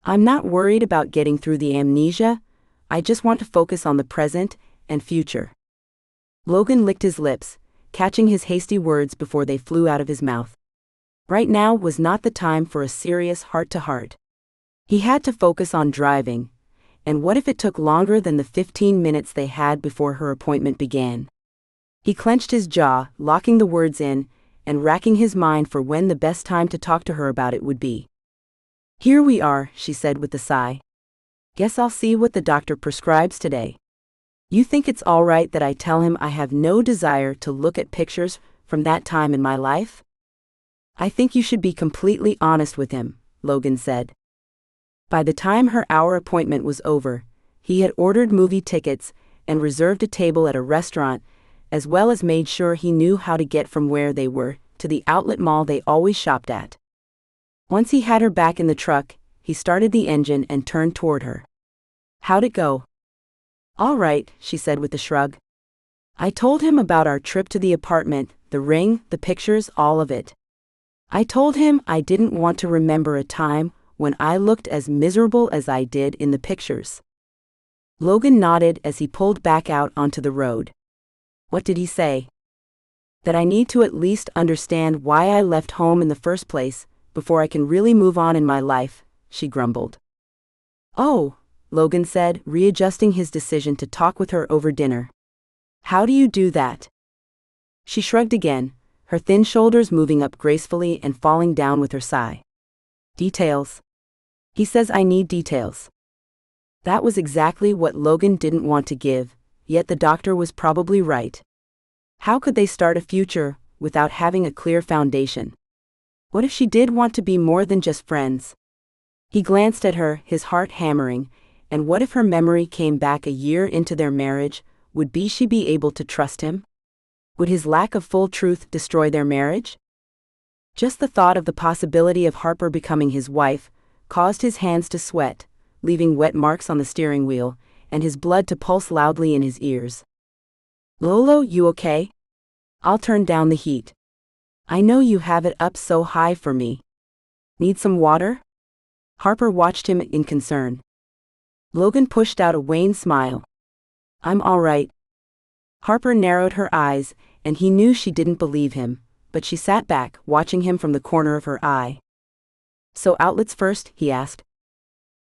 I'm not worried about getting through the amnesia, I just want to focus on the present and future. Logan licked his lips, catching his hasty words before they flew out of his mouth. Right now was not the time for a serious heart-to-heart. He had to focus on driving, and what if it took longer than the 15 minutes they had before her appointment began? He clenched his jaw, locking the words in, and racking his mind for when the best time to talk to her about it would be. Here we are, she said with a sigh. Guess I'll see what the doctor prescribes today. You think it's all right that I tell him I have no desire to look at pictures from that time in my life? I think you should be completely honest with him, Logan said. By the time her hour appointment was over, he had ordered movie tickets and reserved a table at a restaurant, as well as made sure he knew how to get from where they were to the outlet mall they always shopped at. Once he had her back in the truck, he started the engine and turned toward her. How'd it go? All right, she said with a shrug. I told him about our trip to the apartment, the ring, the pictures, all of it. I told him I didn't want to remember a time when I looked as miserable as I did in the pictures. Logan nodded as he pulled back out onto the road. What did he say? That I need to at least understand why I left home in the first place, before I can really move on in my life, she grumbled. Oh, Logan said, readjusting his decision to talk with her over dinner. How do you do that? She shrugged again, her thin shoulders moving up gracefully and falling down with her sigh. Details. He says I need details. That was exactly what Logan didn't want to give, yet the doctor was probably right. How could they start a future without having a clear foundation? What if she did want to be more than just friends? He glanced at her, his heart hammering, and what if her memory came back a year into their marriage? Would she be able to trust him? Would his lack of full truth destroy their marriage? Just the thought of the possibility of Harper becoming his wife caused his hands to sweat, leaving wet marks on the steering wheel, and his blood to pulse loudly in his ears. "Lolo, you okay? I'll turn down the heat. I know you have it up so high for me. Need some water?" Harper watched him in concern. Logan pushed out a wan smile. "I'm all right." Harper narrowed her eyes, and he knew she didn't believe him, but she sat back, watching him from the corner of her eye. "So outlets first?" he asked.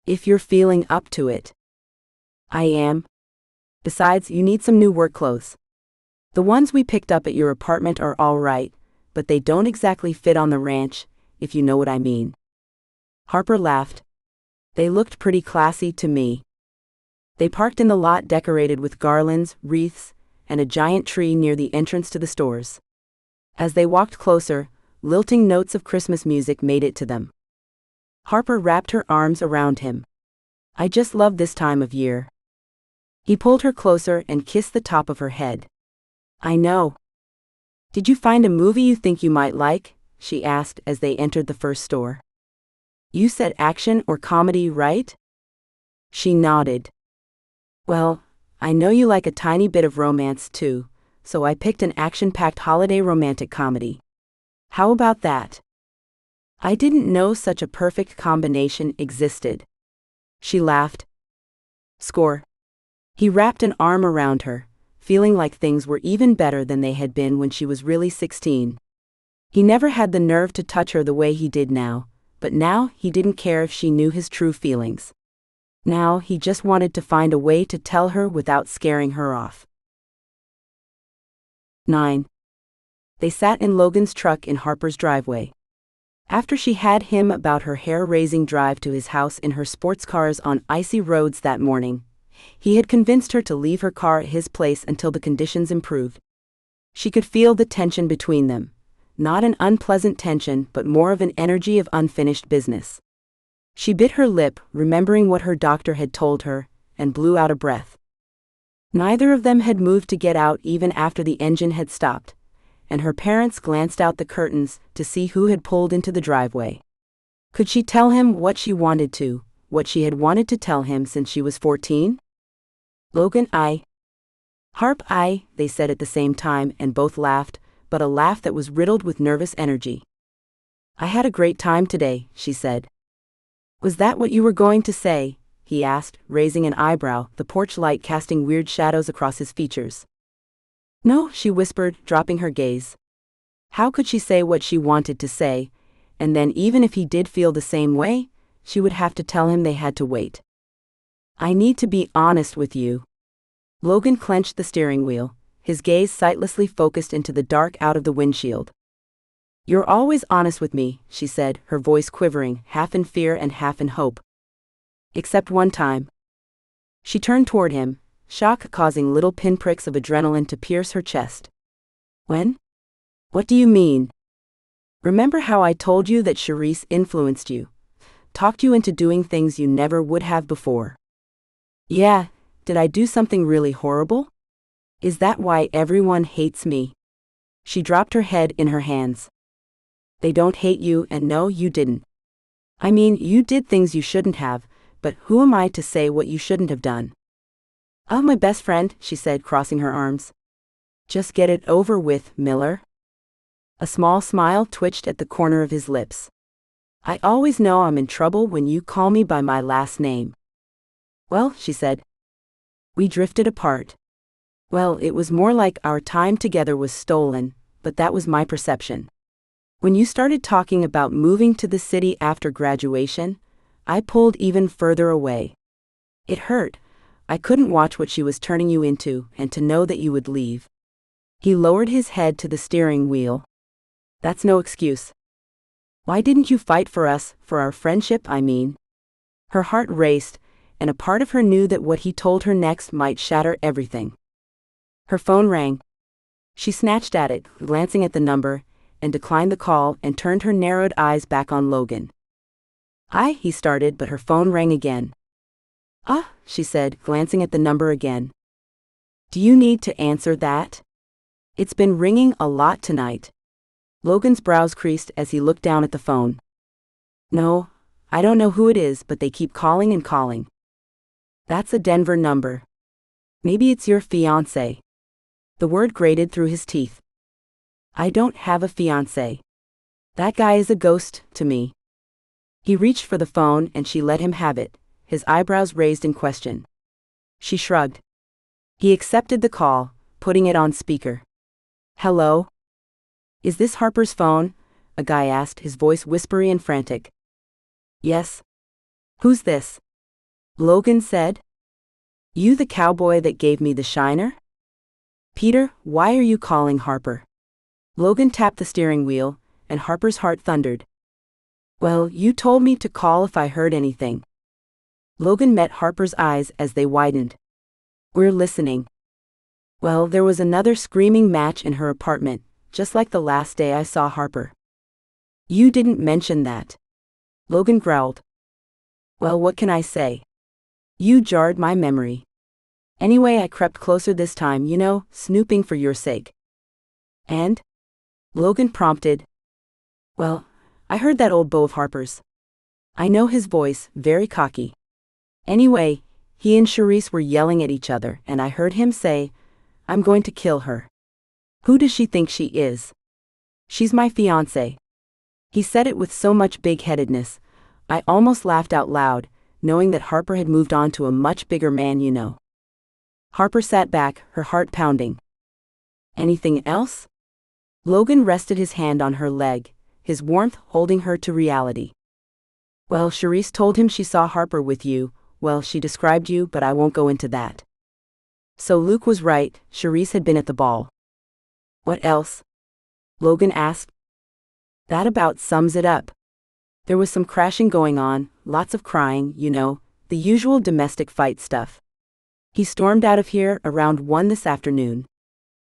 "If you're feeling up to it." "I am. Besides, you need some new work clothes. The ones we picked up at your apartment are all right, but they don't exactly fit on the ranch, if you know what I mean." Harper laughed. "They looked pretty classy to me." They parked in the lot decorated with garlands, wreaths, and a giant tree near the entrance to the stores. As they walked closer, lilting notes of Christmas music made it to them. Harper wrapped her arms around him. "I just love this time of year." He pulled her closer and kissed the top of her head. "I know." "Did you find a movie you think you might like?" she asked as they entered the first store. "You said action or comedy, right?" She nodded. "Well, I know you like a tiny bit of romance too, so I picked an action-packed holiday romantic comedy. How about that?" "I didn't know such a perfect combination existed." She laughed. "Score." He wrapped an arm around her, feeling like things were even better than they had been when she was really 16. He never had the nerve to touch her the way he did now, but now he didn't care if she knew his true feelings. Now he just wanted to find a way to tell her without scaring her off. 9. They sat in Logan's truck in Harper's driveway. After she had him about her hair-raising drive to his house in her sports cars on icy roads that morning, he had convinced her to leave her car at his place until the conditions improved. She could feel the tension between them, not an unpleasant tension but more of an energy of unfinished business. She bit her lip, remembering what her doctor had told her, and blew out a breath. Neither of them had moved to get out even after the engine had stopped, and her parents glanced out the curtains to see who had pulled into the driveway. Could she tell him what she wanted to, what she had wanted to tell him since she was 14? "Logan, Harp, they said at the same time and both laughed, but a laugh that was riddled with nervous energy. "I had a great time today," she said. "Was that what you were going to say?" he asked, raising an eyebrow, the porch light casting weird shadows across his features. "No," she whispered, dropping her gaze. How could she say what she wanted to say, and then even if he did feel the same way, she would have to tell him they had to wait. "I need to be honest with you." Logan clenched the steering wheel, his gaze sightlessly focused into the dark out of the windshield. "You're always honest with me," she said, her voice quivering, half in fear and half in hope. "Except one time." She turned toward him, shock causing little pinpricks of adrenaline to pierce her chest. "When? What do you mean?" "Remember how I told you that Charisse influenced you? Talked you into doing things you never would have before?" "Yeah, did I do something really horrible? Is that why everyone hates me?" She dropped her head in her hands. "They don't hate you, and no, you didn't. I mean, you did things you shouldn't have, but who am I to say what you shouldn't have done?" "Oh, my best friend," she said, crossing her arms. "Just get it over with, Miller." A small smile twitched at the corner of his lips. "I always know I'm in trouble when you call me by my last name." "Well," she said. "We drifted apart. Well, it was more like our time together was stolen, but that was my perception. When you started talking about moving to the city after graduation, I pulled even further away. It hurt. I couldn't watch what she was turning you into, and to know that you would leave." He lowered his head to the steering wheel. "That's no excuse. Why didn't you fight for us, for our friendship, I mean?" Her heart raced, and a part of her knew that what he told her next might shatter everything. Her phone rang. She snatched at it, glancing at the number, and declined the call and turned her narrowed eyes back on Logan. He started, but her phone rang again. She said, glancing at the number again. "Do you need to answer that? It's been ringing a lot tonight." Logan's brows creased as he looked down at the phone. No, I don't know who it is, but they keep calling and calling. That's a Denver number. Maybe it's your fiancé. The word grated through his teeth. I don't have a fiancé. That guy is a ghost to me. He reached for the phone and she let him have it, his eyebrows raised in question. She shrugged. He accepted the call, putting it on speaker. Hello? Is this Harper's phone? A guy asked, his voice whispery and frantic. Yes. Who's this? Logan said. You the cowboy that gave me the shiner? Peter, why are you calling Harper? Logan tapped the steering wheel, and Harper's heart thundered. Well, you told me to call if I heard anything. Logan met Harper's eyes as they widened. We're listening. Well, there was another screaming match in her apartment, just like the last day I saw Harper. You didn't mention that. Logan growled. Well, what can I say? You jarred my memory. Anyway, I crept closer this time, snooping for your sake. And? Logan prompted. Well, I heard that old beau of Harper's. I know his voice, very cocky. Anyway, he and Charisse were yelling at each other, and I heard him say, I'm going to kill her. Who does she think she is? She's my fiancé. He said it with so much big-headedness, I almost laughed out loud, knowing that Harper had moved on to a much bigger man. Harper sat back, her heart pounding. Anything else? Logan rested his hand on her leg, his warmth holding her to reality. Well, Charisse told him she saw Harper with you. Well, she described you, but I won't go into that. So Luke was right, Charisse had been at the ball. What else? Logan asked. That about sums it up. There was some crashing going on, lots of crying, the usual domestic fight stuff. He stormed out of here around 1 this afternoon.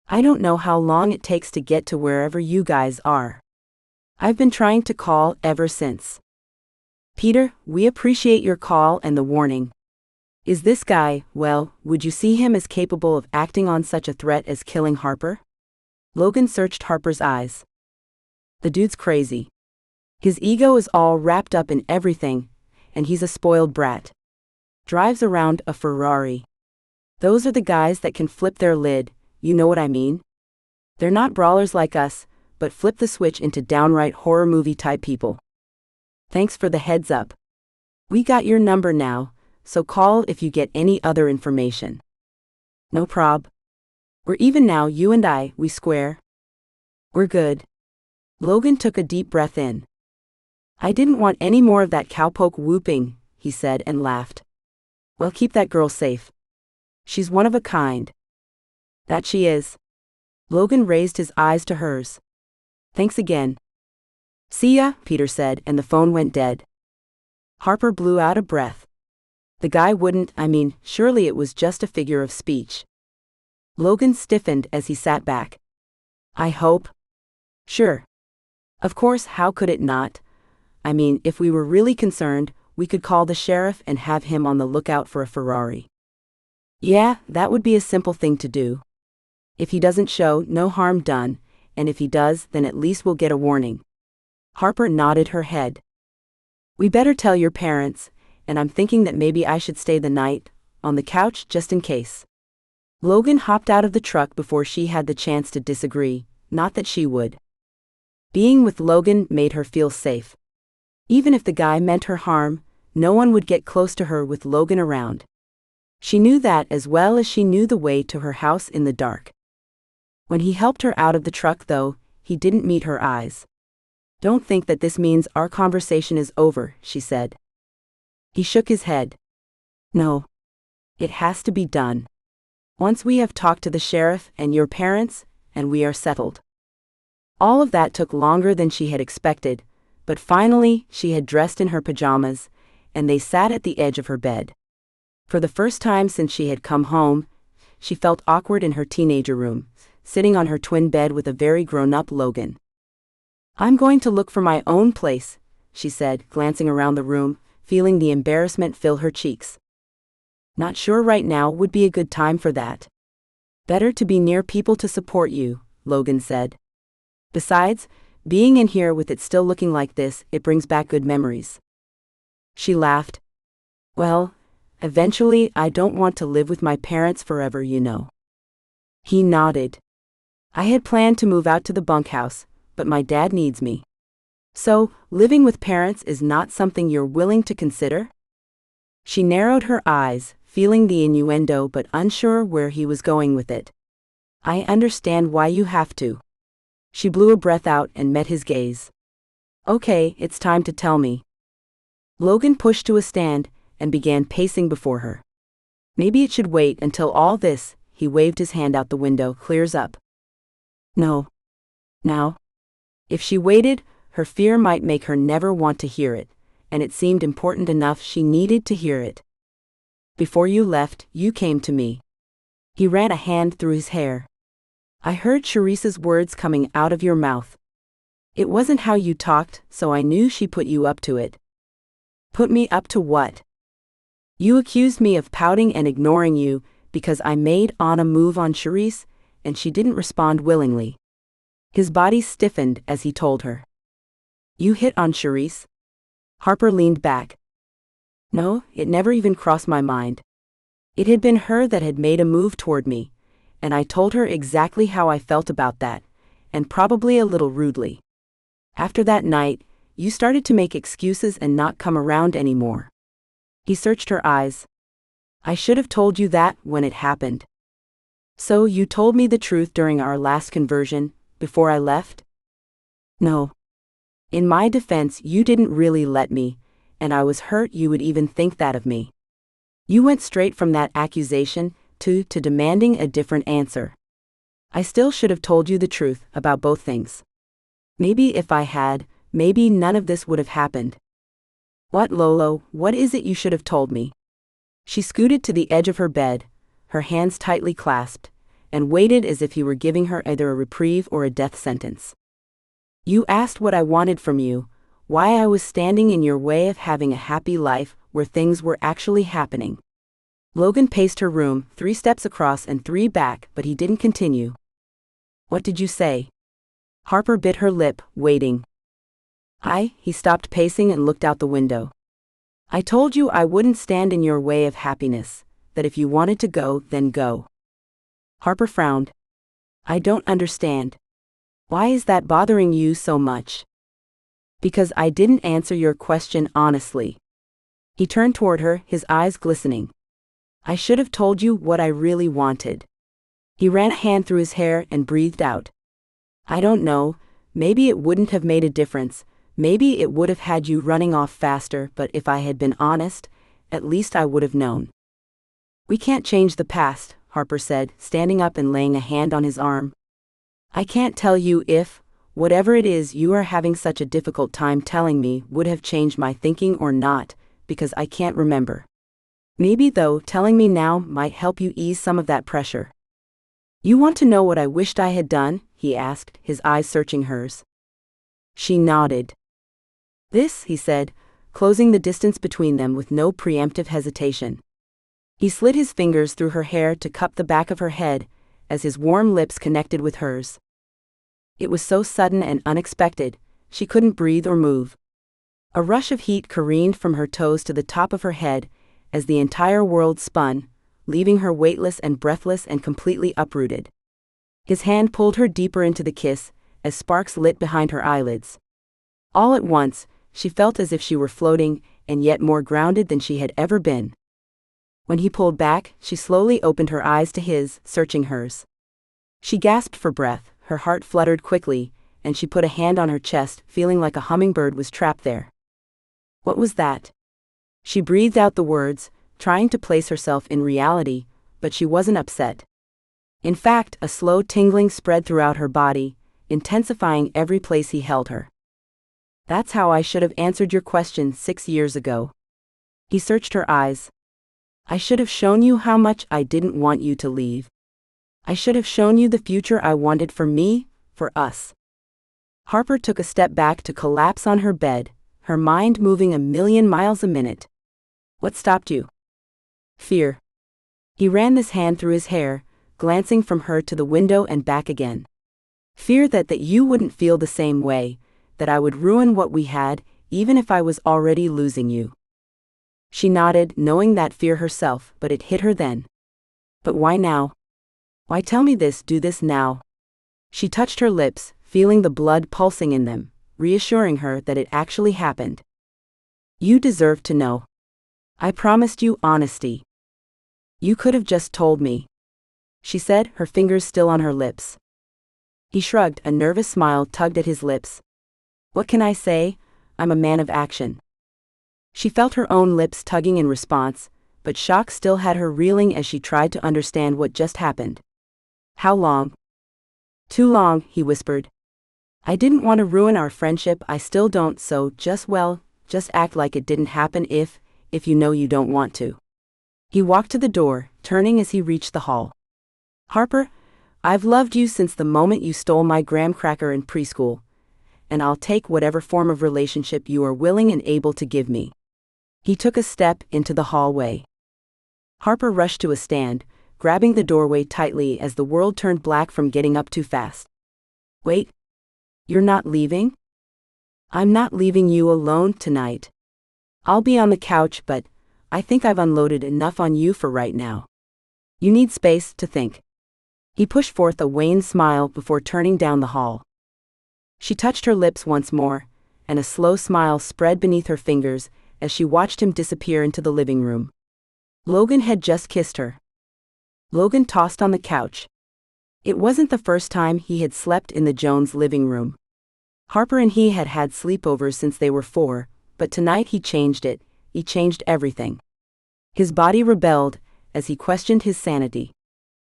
I don't know how long it takes to get to wherever you guys are. I've been trying to call ever since. Peter, we appreciate your call and the warning. Is this guy, well, would you see him as capable of acting on such a threat as killing Harper? Logan searched Harper's eyes. The dude's crazy. His ego is all wrapped up in everything, and he's a spoiled brat. Drives around a Ferrari. Those are the guys that can flip their lid, you know what I mean? They're not brawlers like us, but flip the switch into downright horror movie type people. Thanks for the heads up. We got your number now, so call if you get any other information. No prob. We're even now, you and I, we square. We're good. Logan took a deep breath in. I didn't want any more of that cowpoke whooping, he said and laughed. Well, keep that girl safe. She's one of a kind. That she is. Logan raised his eyes to hers. Thanks again. See ya, Peter said, and the phone went dead. Harper blew out a breath. The guy wouldn't, surely it was just a figure of speech. Logan stiffened as he sat back. I hope. Sure. Of course, how could it not? If we were really concerned, we could call the sheriff and have him on the lookout for a Ferrari. Yeah, that would be a simple thing to do. If he doesn't show, no harm done, and if he does, then at least we'll get a warning. Harper nodded her head. We better tell your parents, and I'm thinking that maybe I should stay the night, on the couch just in case. Logan hopped out of the truck before she had the chance to disagree, not that she would. Being with Logan made her feel safe. Even if the guy meant her harm, no one would get close to her with Logan around. She knew that as well as she knew the way to her house in the dark. When he helped her out of the truck, though, he didn't meet her eyes. Don't think that this means our conversation is over, she said. He shook his head. No. It has to be done. Once we have talked to the sheriff and your parents, and we are settled. All of that took longer than she had expected, but finally she had dressed in her pajamas, and they sat at the edge of her bed. For the first time since she had come home, she felt awkward in her teenager room, sitting on her twin bed with a very grown-up Logan. I'm going to look for my own place, she said, glancing around the room, feeling the embarrassment fill her cheeks. Not sure right now would be a good time for that. Better to be near people to support you, Logan said. Besides, Being in here with it still looking like this, it brings back good memories. She laughed. Well, eventually I don't want to live with my parents forever, you know. He nodded. I had planned to move out to the bunkhouse, but my dad needs me. So, living with parents is not something you're willing to consider? She narrowed her eyes, feeling the innuendo but unsure where he was going with it. I understand why you have to. She blew a breath out and met his gaze. Okay, it's time to tell me. Logan pushed to a stand and began pacing before her. Maybe it should wait until all this, he waved his hand out the window, clears up. No. Now. If she waited, her fear might make her never want to hear it, and it seemed important enough she needed to hear it. Before you left, you came to me. He ran a hand through his hair. I heard Charissa's words coming out of your mouth. It wasn't how you talked, so I knew she put you up to it. Put me up to what? You accused me of pouting and ignoring you because I made a move on Charisse, and she didn't respond willingly. His body stiffened as he told her. You hit on Charisse? Harper leaned back. No, it never even crossed my mind. It had been her that had made a move toward me, and I told her exactly how I felt about that, and probably a little rudely. After that night, you started to make excuses and not come around anymore. He searched her eyes. I should have told you that when it happened. So you told me the truth during our last conversion, before I left? No. In my defense, you didn't really let me, and I was hurt you would even think that of me. You went straight from that accusation to demanding a different answer. I still should have told you the truth about both things. Maybe if I had, maybe none of this would have happened. What, Lolo, what is it you should have told me? She scooted to the edge of her bed, her hands tightly clasped, and waited as if he were giving her either a reprieve or a death sentence. You asked what I wanted from you, why I was standing in your way of having a happy life where things were actually happening. Logan paced her room, 3 steps across and 3 back, but he didn't continue. What did you say? Harper bit her lip, waiting. He stopped pacing and looked out the window. I told you I wouldn't stand in your way of happiness, that if you wanted to go, then go. Harper frowned. I don't understand. Why is that bothering you so much? Because I didn't answer your question honestly. He turned toward her, his eyes glistening. I should have told you what I really wanted. He ran a hand through his hair and breathed out. I don't know, maybe it wouldn't have made a difference, maybe it would have had you running off faster, but if I had been honest, at least I would have known. We can't change the past, Harper said, standing up and laying a hand on his arm. I can't tell you if, whatever it is you are having such a difficult time telling me would have changed my thinking or not, because I can't remember. Maybe, though, telling me now might help you ease some of that pressure. You want to know what I wished I had done? He asked, his eyes searching hers. She nodded. This, he said, closing the distance between them with no preemptive hesitation. He slid his fingers through her hair to cup the back of her head, as his warm lips connected with hers. It was so sudden and unexpected, she couldn't breathe or move. A rush of heat careened from her toes to the top of her head, as the entire world spun, leaving her weightless and breathless and completely uprooted. His hand pulled her deeper into the kiss, as sparks lit behind her eyelids. All at once, she felt as if she were floating, and yet more grounded than she had ever been. When he pulled back, she slowly opened her eyes to his, searching hers. She gasped for breath, her heart fluttered quickly, and she put a hand on her chest, feeling like a hummingbird was trapped there. What was that? She breathed out the words, trying to place herself in reality, but she wasn't upset. In fact, a slow tingling spread throughout her body, intensifying every place he held her. That's how I should have answered your question 6 years ago. He searched her eyes. I should have shown you how much I didn't want you to leave. I should have shown you the future I wanted for me, for us. Harper took a step back to collapse on her bed, her mind moving 1,000,000 miles a minute. What stopped you? Fear. He ran his hand through his hair, glancing from her to the window and back again. Fear that you wouldn't feel the same way, that I would ruin what we had, even if I was already losing you. She nodded, knowing that fear herself, but it hit her then. But why now? Why tell me this, do this now? She touched her lips, feeling the blood pulsing in them, reassuring her that it actually happened. You deserve to know. I promised you honesty. You could have just told me, she said, her fingers still on her lips. He shrugged, a nervous smile tugged at his lips. What can I say? I'm a man of action. She felt her own lips tugging in response, but shock still had her reeling as she tried to understand what just happened. How long? Too long, he whispered. I didn't want to ruin our friendship, I still don't, so just act like it didn't happen if you know you don't want to. He walked to the door, turning as he reached the hall. Harper, I've loved you since the moment you stole my graham cracker in preschool, and I'll take whatever form of relationship you are willing and able to give me. He took a step into the hallway. Harper rushed to a stand, grabbing the doorway tightly as the world turned black from getting up too fast. Wait. You're not leaving? I'm not leaving you alone tonight. I'll be on the couch, but I think I've unloaded enough on you for right now. You need space to think. He pushed forth a wan smile before turning down the hall. She touched her lips once more, and a slow smile spread beneath her fingers as she watched him disappear into the living room. Logan had just kissed her. Logan tossed on the couch. It wasn't the first time he had slept in the Jones living room. Harper and he had had sleepovers since they were 4, but tonight he changed it, he changed everything. His body rebelled as he questioned his sanity.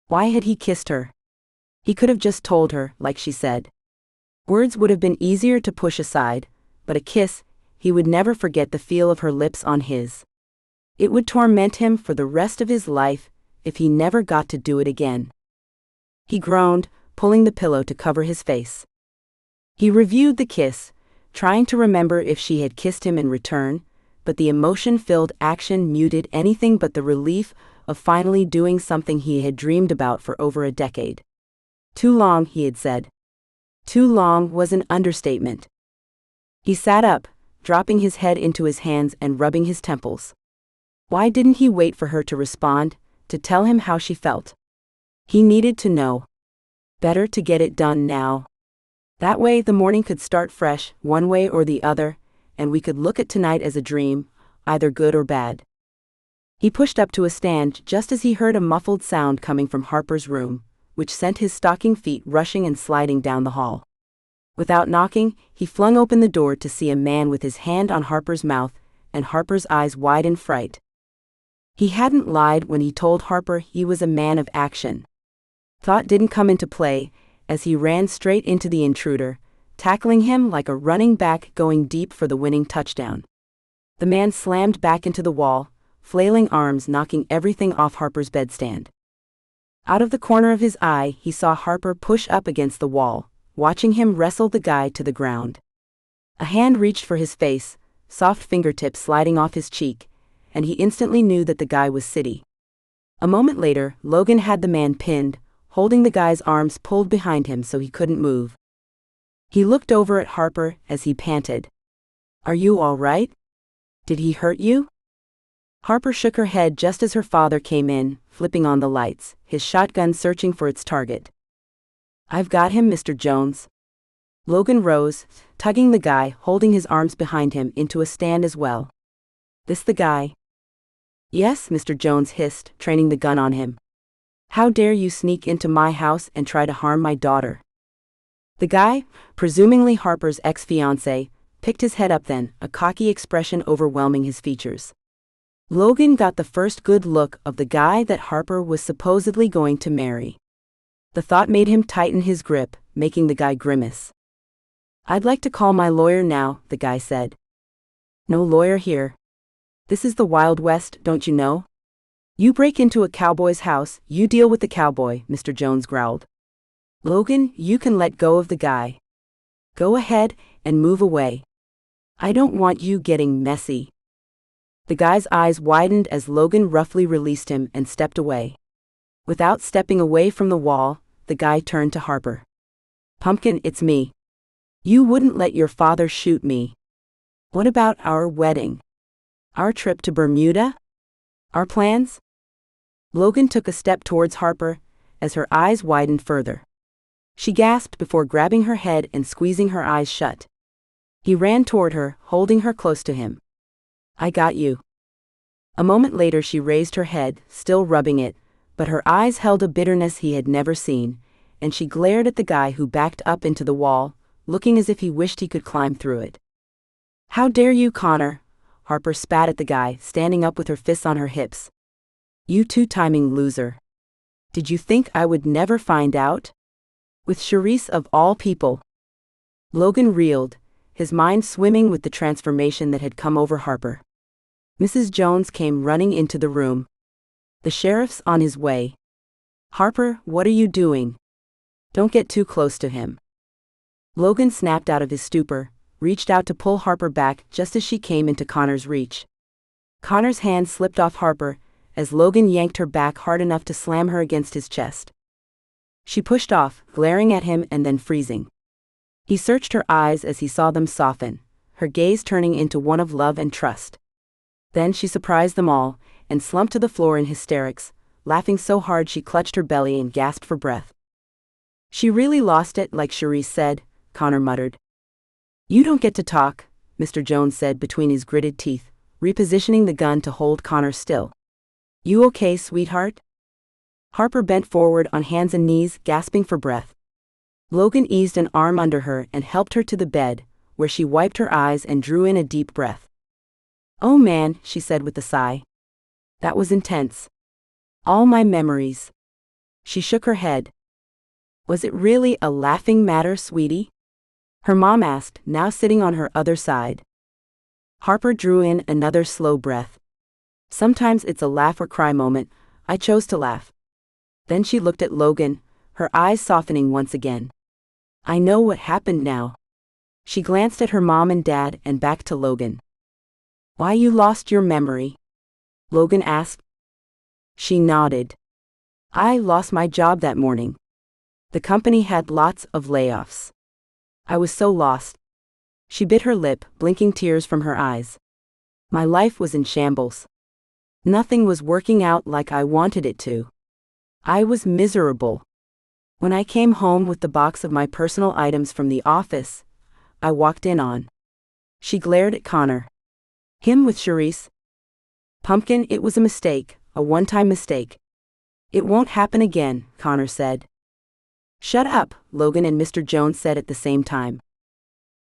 Why had he kissed her? He could have just told her, like she said. Words would have been easier to push aside, but a kiss, he would never forget the feel of her lips on his. It would torment him for the rest of his life if he never got to do it again. He groaned, pulling the pillow to cover his face. He reviewed the kiss, trying to remember if she had kissed him in return, but the emotion-filled action muted anything but the relief of finally doing something he had dreamed about for over a decade. Too long, he had said. Too long was an understatement. He sat up, dropping his head into his hands and rubbing his temples. Why didn't he wait for her to respond, to tell him how she felt? He needed to know. Better to get it done now. That way the morning could start fresh, one way or the other, and we could look at tonight as a dream, either good or bad. He pushed up to a stand just as he heard a muffled sound coming from Harper's room, which sent his stocking feet rushing and sliding down the hall. Without knocking, he flung open the door to see a man with his hand on Harper's mouth, and Harper's eyes wide in fright. He hadn't lied when he told Harper he was a man of action. Thought didn't come into play, as he ran straight into the intruder, tackling him like a running back going deep for the winning touchdown. The man slammed back into the wall, flailing arms knocking everything off Harper's bedstand. Out of the corner of his eye, he saw Harper push up against the wall, watching him wrestle the guy to the ground. A hand reached for his face, soft fingertips sliding off his cheek, and he instantly knew that the guy was City. A moment later, Logan had the man pinned, holding the guy's arms pulled behind him so he couldn't move. He looked over at Harper as he panted. Are you all right? Did he hurt you? Harper shook her head just as her father came in, flipping on the lights, his shotgun searching for its target. I've got him, Mr. Jones. Logan rose, tugging the guy holding his arms behind him into a stand as well. This the guy? Yes, Mr. Jones hissed, training the gun on him. How dare you sneak into my house and try to harm my daughter? The guy, presumably Harper's ex-fiancé, picked his head up then, a cocky expression overwhelming his features. Logan got the first good look of the guy that Harper was supposedly going to marry. The thought made him tighten his grip, making the guy grimace. I'd like to call my lawyer now, the guy said. No lawyer here. This is the Wild West, don't you know? You break into a cowboy's house, you deal with the cowboy, Mr. Jones growled. Logan, you can let go of the guy. Go ahead and move away. I don't want you getting messy. The guy's eyes widened as Logan roughly released him and stepped away. Without stepping away from the wall, the guy turned to Harper. Pumpkin, it's me. You wouldn't let your father shoot me. What about our wedding? Our trip to Bermuda? Our plans? Logan took a step towards Harper, as her eyes widened further. She gasped before grabbing her head and squeezing her eyes shut. He ran toward her, holding her close to him. I got you. A moment later she raised her head, still rubbing it, but her eyes held a bitterness he had never seen, and she glared at the guy who backed up into the wall, looking as if he wished he could climb through it. How dare you, Connor? Harper spat at the guy, standing up with her fists on her hips. You two-timing loser. Did you think I would never find out? With Charisse of all people. Logan reeled, his mind swimming with the transformation that had come over Harper. Mrs. Jones came running into the room. The sheriff's on his way. Harper, what are you doing? Don't get too close to him. Logan snapped out of his stupor, reached out to pull Harper back just as she came into Connor's reach. Connor's hand slipped off Harper, as Logan yanked her back hard enough to slam her against his chest. She pushed off, glaring at him and then freezing. He searched her eyes as he saw them soften, her gaze turning into one of love and trust. Then she surprised them all, and slumped to the floor in hysterics, laughing so hard she clutched her belly and gasped for breath. She really lost it, like Charisse said, Connor muttered. You don't get to talk, Mr. Jones said between his gritted teeth, repositioning the gun to hold Connor still. You okay, sweetheart? Harper bent forward on hands and knees, gasping for breath. Logan eased an arm under her and helped her to the bed, where she wiped her eyes and drew in a deep breath. Oh man, she said with a sigh. That was intense. All my memories. She shook her head. Was it really a laughing matter, sweetie? Her mom asked, now sitting on her other side. Harper drew in another slow breath. Sometimes it's a laugh or cry moment. I chose to laugh. Then she looked at Logan, her eyes softening once again. I know what happened now. She glanced at her mom and dad and back to Logan. Why you lost your memory? Logan asked. She nodded. I lost my job that morning. The company had lots of layoffs. I was so lost. She bit her lip, blinking tears from her eyes. My life was in shambles. Nothing was working out like I wanted it to. I was miserable. When I came home with the box of my personal items from the office, I walked in on. She glared at Connor. Him with Charisse. Pumpkin, it was a mistake, a one-time mistake. It won't happen again, Connor said. Shut up, Logan and Mr. Jones said at the same time.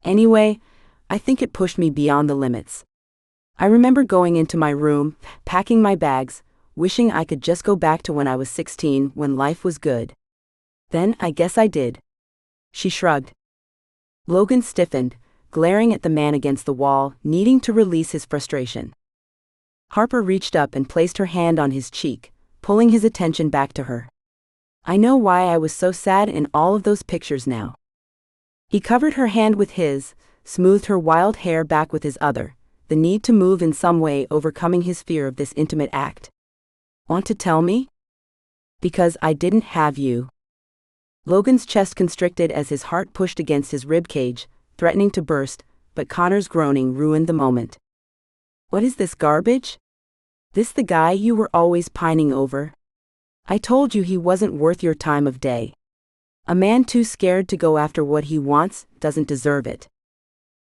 Anyway, I think it pushed me beyond the limits. I remember going into my room, packing my bags, wishing I could just go back to when I was 16, when life was good. Then I guess I did. She shrugged. Logan stiffened, glaring at the man against the wall, needing to release his frustration. Harper reached up and placed her hand on his cheek, pulling his attention back to her. I know why I was so sad in all of those pictures now. He covered her hand with his, smoothed her wild hair back with his other, the need to move in some way overcoming his fear of this intimate act. Want to tell me? Because I didn't have you. Logan's chest constricted as his heart pushed against his ribcage, threatening to burst, but Connor's groaning ruined the moment. What is this garbage? This the guy you were always pining over? I told you he wasn't worth your time of day. A man too scared to go after what he wants doesn't deserve it.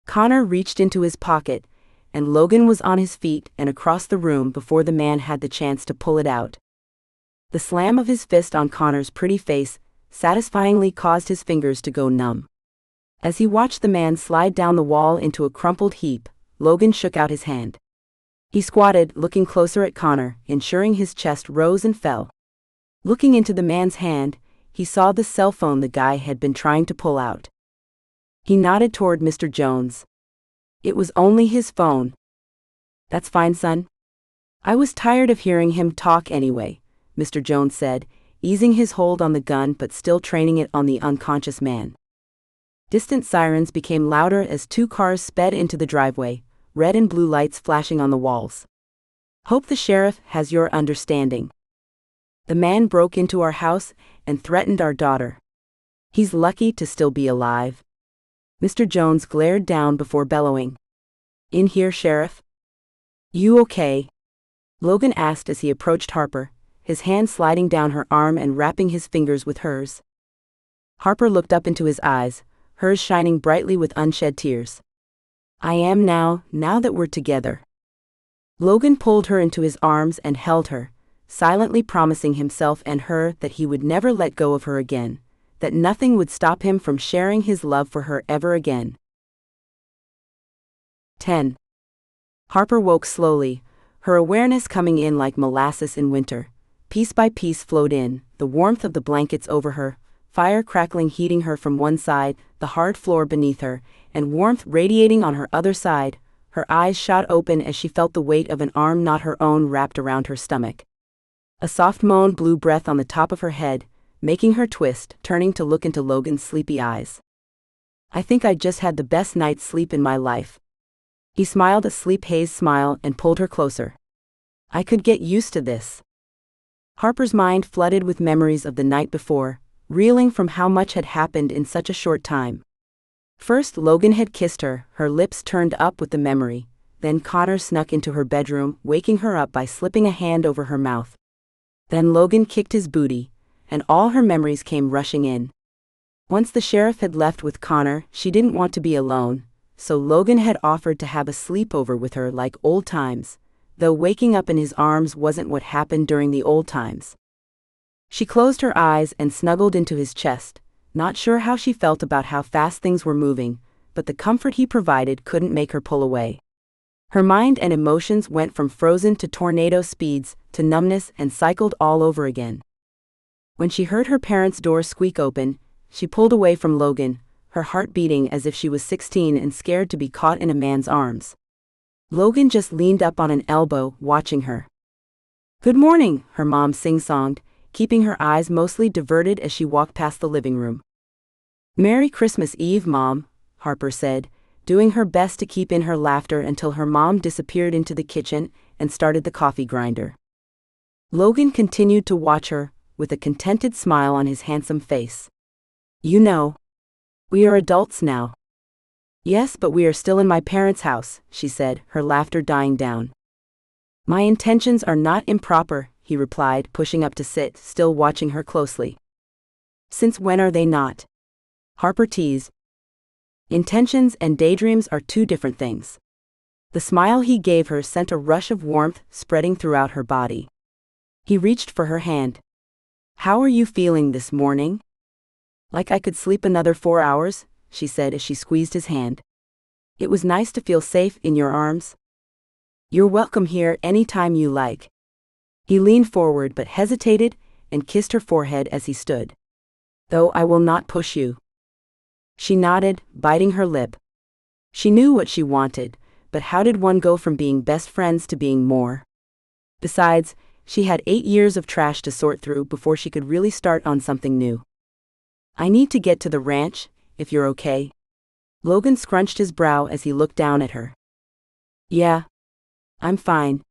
Connor reached into his pocket, and Logan was on his feet and across the room before the man had the chance to pull it out. The slam of his fist on Connor's pretty face satisfyingly caused his fingers to go numb. As he watched the man slide down the wall into a crumpled heap, Logan shook out his hand. He squatted, looking closer at Connor, ensuring his chest rose and fell. Looking into the man's hand, he saw the cell phone the guy had been trying to pull out. He nodded toward Mr. Jones. It was only his phone. That's fine, son. I was tired of hearing him talk anyway, Mr. Jones said, easing his hold on the gun but still training it on the unconscious man. Distant sirens became louder as two cars sped into the driveway, red and blue lights flashing on the walls. Hope the sheriff has your understanding. The man broke into our house and threatened our daughter. He's lucky to still be alive. Mr. Jones glared down before bellowing. In here, Sheriff? You okay? Logan asked as he approached Harper, his hand sliding down her arm and wrapping his fingers with hers. Harper looked up into his eyes, hers shining brightly with unshed tears. I am now that we're together. Logan pulled her into his arms and held her, silently promising himself and her that he would never let go of her again, that nothing would stop him from sharing his love for her ever again. 10. Harper woke slowly, her awareness coming in like molasses in winter. Piece by piece flowed in, the warmth of the blankets over her, fire crackling heating her from one side, the hard floor beneath her, and warmth radiating on her other side. Her eyes shot open as she felt the weight of an arm not her own wrapped around her stomach. A soft moan blew breath on the top of her head, making her twist, turning to look into Logan's sleepy eyes. I think I just had the best night's sleep in my life. He smiled a sleep-hazed smile and pulled her closer. I could get used to this. Harper's mind flooded with memories of the night before, reeling from how much had happened in such a short time. First Logan had kissed her, her lips turned up with the memory, then Connor snuck into her bedroom, waking her up by slipping a hand over her mouth. Then Logan kicked his booty, and all her memories came rushing in. Once the sheriff had left with Connor, she didn't want to be alone, so Logan had offered to have a sleepover with her like old times, though waking up in his arms wasn't what happened during the old times. She closed her eyes and snuggled into his chest, not sure how she felt about how fast things were moving, but the comfort he provided couldn't make her pull away. Her mind and emotions went from frozen to tornado speeds, to numbness, and cycled all over again. When she heard her parents' door squeak open, she pulled away from Logan, her heart beating as if she was 16 and scared to be caught in a man's arms. Logan just leaned up on an elbow, watching her. Good morning, her mom sing-songed, keeping her eyes mostly diverted as she walked past the living room. Merry Christmas Eve, Mom, Harper said, doing her best to keep in her laughter until her mom disappeared into the kitchen and started the coffee grinder. Logan continued to watch her, with a contented smile on his handsome face. You know, we are adults now. Yes, but we are still in my parents' house, she said, her laughter dying down. My intentions are not improper, he replied, pushing up to sit, still watching her closely. Since when are they not? Harper teased. Intentions and daydreams are two different things. The smile he gave her sent a rush of warmth spreading throughout her body. He reached for her hand. How are you feeling this morning? Like I could sleep another 4 hours, she said as she squeezed his hand. It was nice to feel safe in your arms. You're welcome here any time you like. He leaned forward but hesitated and kissed her forehead as he stood. Though I will not push you. She nodded, biting her lip. She knew what she wanted, but how did one go from being best friends to being more? Besides, she had 8 years of trash to sort through before she could really start on something new. I need to get to the ranch, if you're okay. Logan scrunched his brow as he looked down at her. Yeah. I'm fine.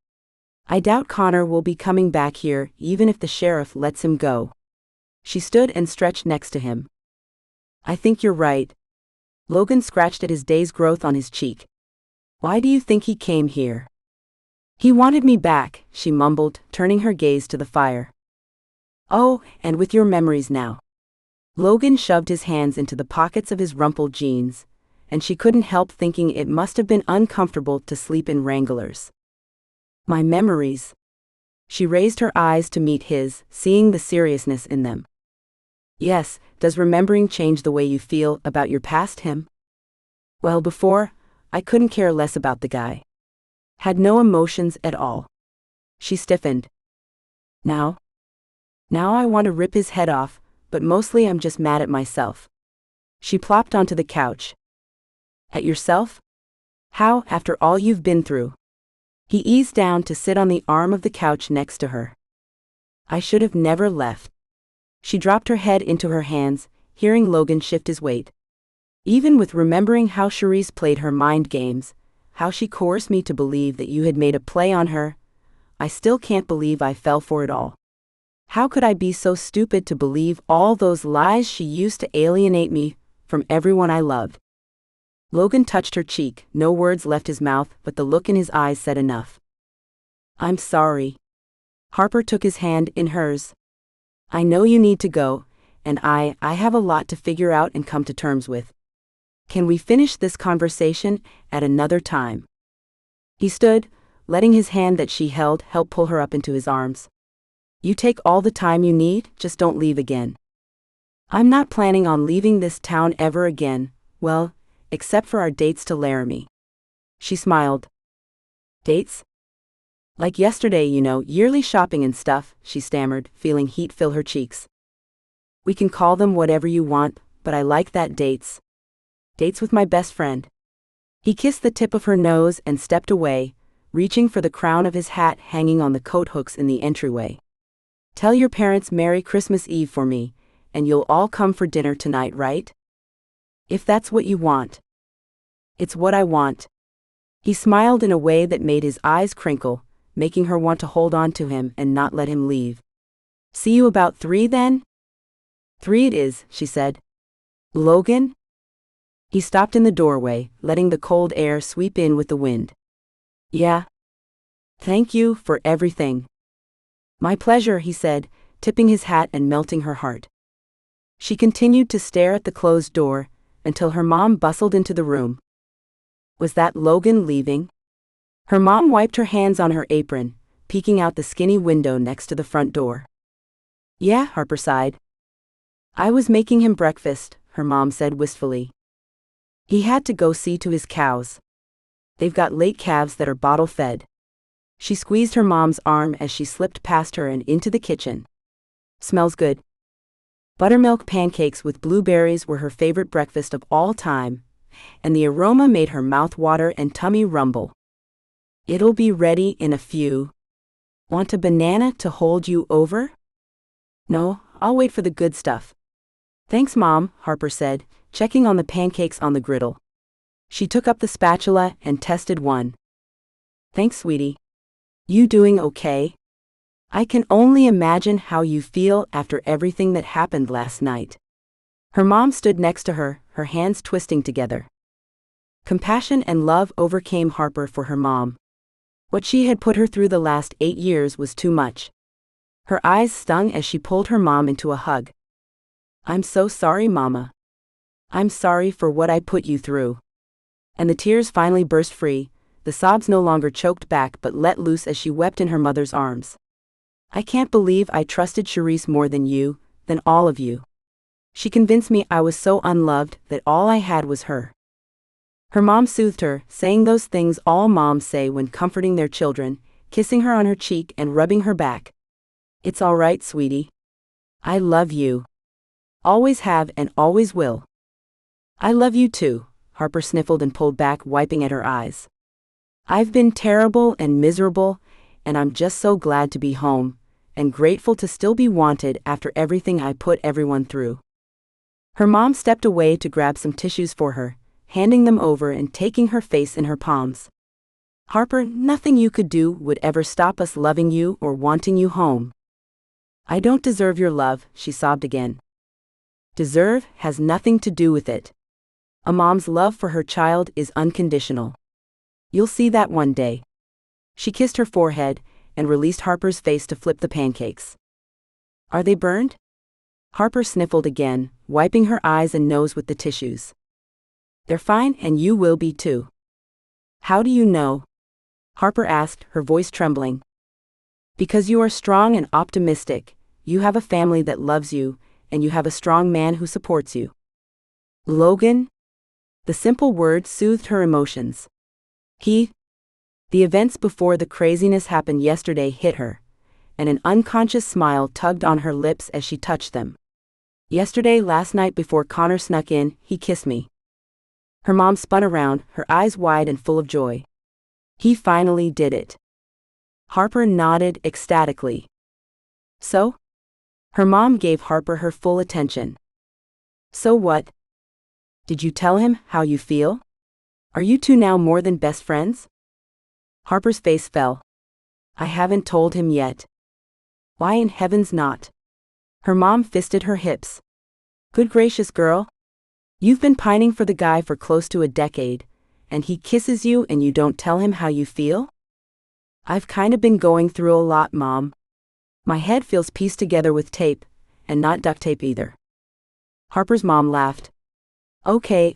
I doubt Connor will be coming back here even if the sheriff lets him go. She stood and stretched next to him. I think you're right. Logan scratched at his day's growth on his cheek. Why do you think he came here? He wanted me back, she mumbled, turning her gaze to the fire. Oh, and with your memories now. Logan shoved his hands into the pockets of his rumpled jeans, and she couldn't help thinking it must have been uncomfortable to sleep in Wranglers. My memories. She raised her eyes to meet his, seeing the seriousness in them. Yes, does remembering change the way you feel about your past him? Well, before, I couldn't care less about the guy. Had no emotions at all. She stiffened. Now I want to rip his head off, but mostly I'm just mad at myself. She plopped onto the couch. At yourself? How, after all you've been through? He eased down to sit on the arm of the couch next to her. I should have never left. She dropped her head into her hands, hearing Logan shift his weight. Even with remembering how Charisse played her mind games, how she coerced me to believe that you had made a play on her, I still can't believe I fell for it all. How could I be so stupid to believe all those lies she used to alienate me from everyone I loved? Logan touched her cheek. No words left his mouth, but the look in his eyes said enough. I'm sorry. Harper took his hand in hers. I know you need to go, and I have a lot to figure out and come to terms with. Can we finish this conversation at another time? He stood, letting his hand that she held help pull her up into his arms. You take all the time you need, just don't leave again. I'm not planning on leaving this town ever again, well, except for our dates to Laramie. She smiled. Dates? Like yesterday, yearly shopping and stuff, she stammered, feeling heat fill her cheeks. We can call them whatever you want, but I like that dates. Dates with my best friend. He kissed the tip of her nose and stepped away, reaching for the crown of his hat hanging on the coat hooks in the entryway. Tell your parents Merry Christmas Eve for me, and you'll all come for dinner tonight, right? If that's what you want. It's what I want. He smiled in a way that made his eyes crinkle, making her want to hold on to him and not let him leave. See you about 3 then? 3 it is, she said. Logan? He stopped in the doorway, letting the cold air sweep in with the wind. Yeah. Thank you for everything. My pleasure, he said, tipping his hat and melting her heart. She continued to stare at the closed door, until her mom bustled into the room. Was that Logan leaving? Her mom wiped her hands on her apron, peeking out the skinny window next to the front door. Yeah, Harper sighed. I was making him breakfast, her mom said wistfully. He had to go see to his cows. They've got late calves that are bottle-fed. She squeezed her mom's arm as she slipped past her and into the kitchen. Smells good. Buttermilk pancakes with blueberries were her favorite breakfast of all time, and the aroma made her mouth water and tummy rumble. It'll be ready in a few. Want a banana to hold you over? No, I'll wait for the good stuff. Thanks, Mom, Harper said, checking on the pancakes on the griddle. She took up the spatula and tested one. Thanks, sweetie. You doing okay? I can only imagine how you feel after everything that happened last night. Her mom stood next to her, her hands twisting together. Compassion and love overcame Harper for her mom. What she had put her through the last 8 years was too much. Her eyes stung as she pulled her mom into a hug. I'm so sorry, Mama. I'm sorry for what I put you through. And the tears finally burst free. The sobs no longer choked back but let loose as she wept in her mother's arms. I can't believe I trusted Charisse more than you, than all of you. She convinced me I was so unloved that all I had was her. Her mom soothed her, saying those things all moms say when comforting their children, kissing her on her cheek and rubbing her back. It's all right, sweetie. I love you. Always have and always will. I love you too, Harper sniffled and pulled back, wiping at her eyes. I've been terrible and miserable, and I'm just so glad to be home, and grateful to still be wanted after everything I put everyone through. Her mom stepped away to grab some tissues for her, handing them over and taking her face in her palms. Harper, nothing you could do would ever stop us loving you or wanting you home. I don't deserve your love, she sobbed again. Deserve has nothing to do with it. A mom's love for her child is unconditional. You'll see that one day. She kissed her forehead and released Harper's face to flip the pancakes. Are they burned? Harper sniffled again, wiping her eyes and nose with the tissues. They're fine and you will be too. How do you know? Harper asked, her voice trembling. Because you are strong and optimistic, you have a family that loves you, and you have a strong man who supports you. Logan? The simple word soothed her emotions. The events before the craziness happened yesterday hit her, and an unconscious smile tugged on her lips as she touched them. Yesterday, last night before Connor snuck in, he kissed me. Her mom spun around, her eyes wide and full of joy. He finally did it. Harper nodded ecstatically. So? Her mom gave Harper her full attention. So what? Did you tell him how you feel? Are you two now more than best friends? Harper's face fell. I haven't told him yet. Why in heaven's not? Her mom fisted her hips. Good gracious, girl. You've been pining for the guy for close to a decade, and he kisses you and you don't tell him how you feel? I've kinda been going through a lot, Mom. My head feels pieced together with tape, and not duct tape either. Harper's mom laughed. Okay.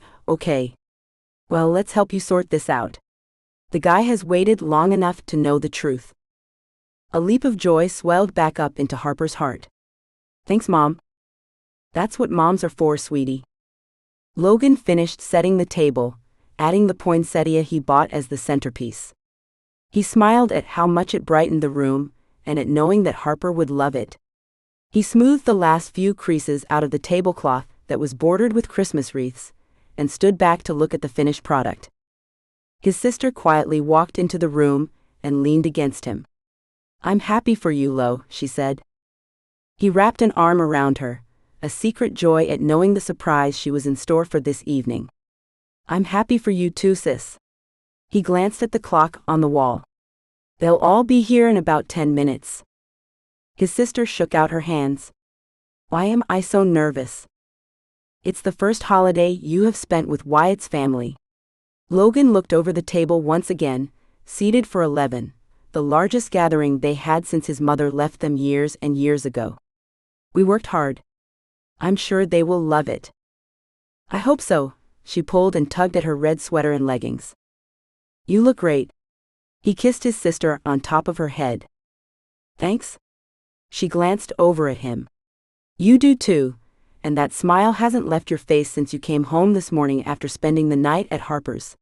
Well, let's help you sort this out. The guy has waited long enough to know the truth. A leap of joy swelled back up into Harper's heart. Thanks, Mom. That's what moms are for, sweetie. Logan finished setting the table, adding the poinsettia he bought as the centerpiece. He smiled at how much it brightened the room, and at knowing that Harper would love it. He smoothed the last few creases out of the tablecloth that was bordered with Christmas wreaths, and stood back to look at the finished product. His sister quietly walked into the room and leaned against him. I'm happy for you, Lo, she said. He wrapped an arm around her, a secret joy at knowing the surprise she was in store for this evening. I'm happy for you too, sis. He glanced at the clock on the wall. They'll all be here in about 10 minutes. His sister shook out her hands. Why am I so nervous? It's the first holiday you have spent with Wyatt's family. Logan looked over the table once again, seated for 11, the largest gathering they had since his mother left them years and years ago. We worked hard. I'm sure they will love it. I hope so. She pulled and tugged at her red sweater and leggings. You look great. He kissed his sister on top of her head. Thanks. She glanced over at him. You do too, and that smile hasn't left your face since you came home this morning after spending the night at Harper's.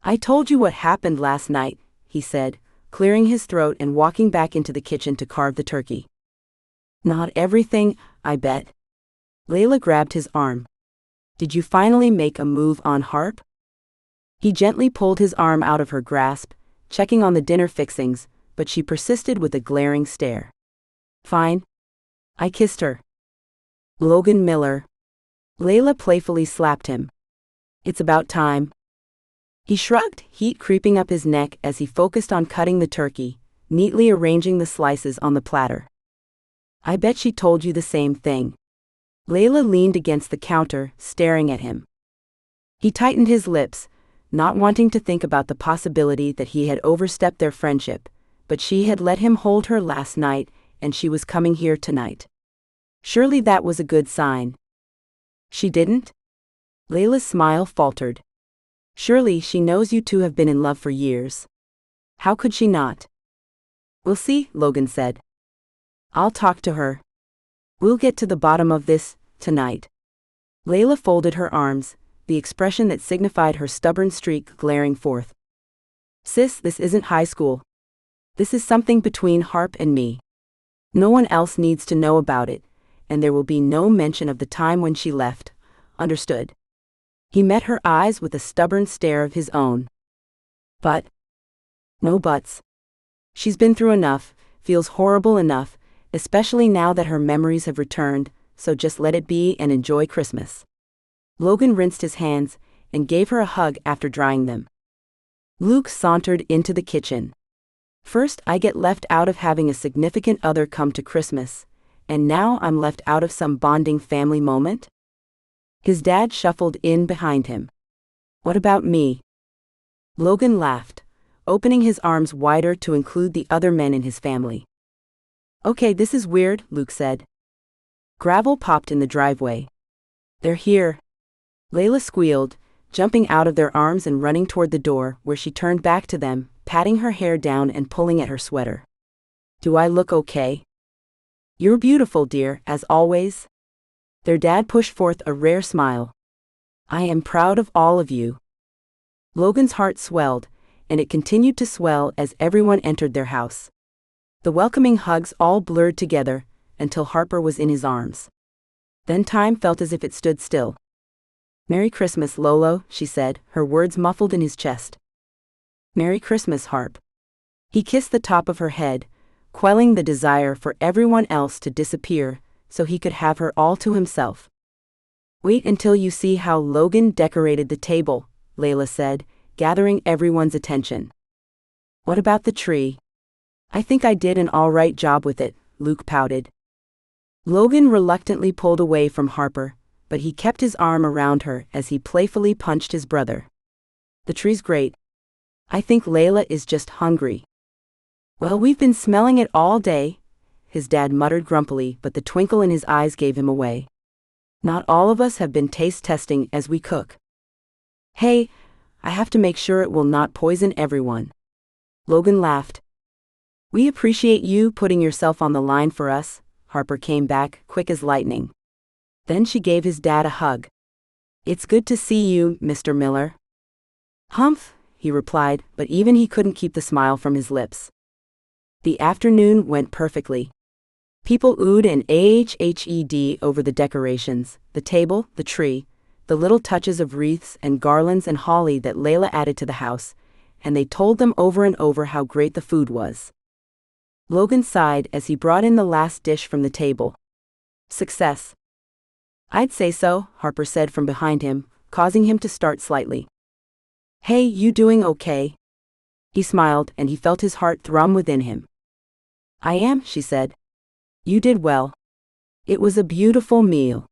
I told you what happened last night, he said, clearing his throat and walking back into the kitchen to carve the turkey. Not everything, I bet. Layla grabbed his arm. Did you finally make a move on Harp? He gently pulled his arm out of her grasp, checking on the dinner fixings, but she persisted with a glaring stare. Fine. I kissed her. Logan Miller. Layla playfully slapped him. It's about time. He shrugged, heat creeping up his neck as he focused on cutting the turkey, neatly arranging the slices on the platter. I bet she told you the same thing. Layla leaned against the counter, staring at him. He tightened his lips, not wanting to think about the possibility that he had overstepped their friendship, but she had let him hold her last night, and she was coming here tonight. Surely that was a good sign. She didn't? Layla's smile faltered. Surely she knows you two have been in love for years. How could she not? We'll see, Logan said. I'll talk to her. We'll get to the bottom of this, tonight. Layla folded her arms, the expression that signified her stubborn streak glaring forth. Sis, this isn't high school. This is something between Harp and me. No one else needs to know about it, and there will be no mention of the time when she left. Understood? He met her eyes with a stubborn stare of his own. But? No buts. She's been through enough, feels horrible enough, especially now that her memories have returned, so just let it be and enjoy Christmas. Logan rinsed his hands and gave her a hug after drying them. Luke sauntered into the kitchen. First, I get left out of having a significant other come to Christmas, and now I'm left out of some bonding family moment? His dad shuffled in behind him. What about me? Logan laughed, opening his arms wider to include the other men in his family. Okay, this is weird, Luke said. Gravel popped in the driveway. They're here. Layla squealed, jumping out of their arms and running toward the door, where she turned back to them, patting her hair down and pulling at her sweater. Do I look okay? You're beautiful, dear, as always. Their dad pushed forth a rare smile. I am proud of all of you. Logan's heart swelled, and it continued to swell as everyone entered their house. The welcoming hugs all blurred together, until Harper was in his arms. Then time felt as if it stood still. Merry Christmas, Lolo, she said, her words muffled in his chest. Merry Christmas, Harp. He kissed the top of her head, quelling the desire for everyone else to disappear, so he could have her all to himself. Wait until you see how Logan decorated the table, Layla said, gathering everyone's attention. What about the tree? I think I did an all right job with it, Luke pouted. Logan reluctantly pulled away from Harper, but he kept his arm around her as he playfully punched his brother. The tree's great. I think Layla is just hungry. Well, we've been smelling it all day, his dad muttered grumpily, but the twinkle in his eyes gave him away. Not all of us have been taste testing as we cook. Hey, I have to make sure it will not poison everyone. Logan laughed. We appreciate you putting yourself on the line for us, Harper came back, quick as lightning. Then she gave his dad a hug. It's good to see you, Mr. Miller. Humph, he replied, but even he couldn't keep the smile from his lips. The afternoon went perfectly. People oohed and ahhed over the decorations, the table, the tree, the little touches of wreaths and garlands and holly that Layla added to the house, and they told them over and over how great the food was. Logan sighed as he brought in the last dish from the table. Success. I'd say so, Harper said from behind him, causing him to start slightly. Hey, you doing okay? He smiled, and he felt his heart thrum within him. I am, she said. You did well. It was a beautiful meal.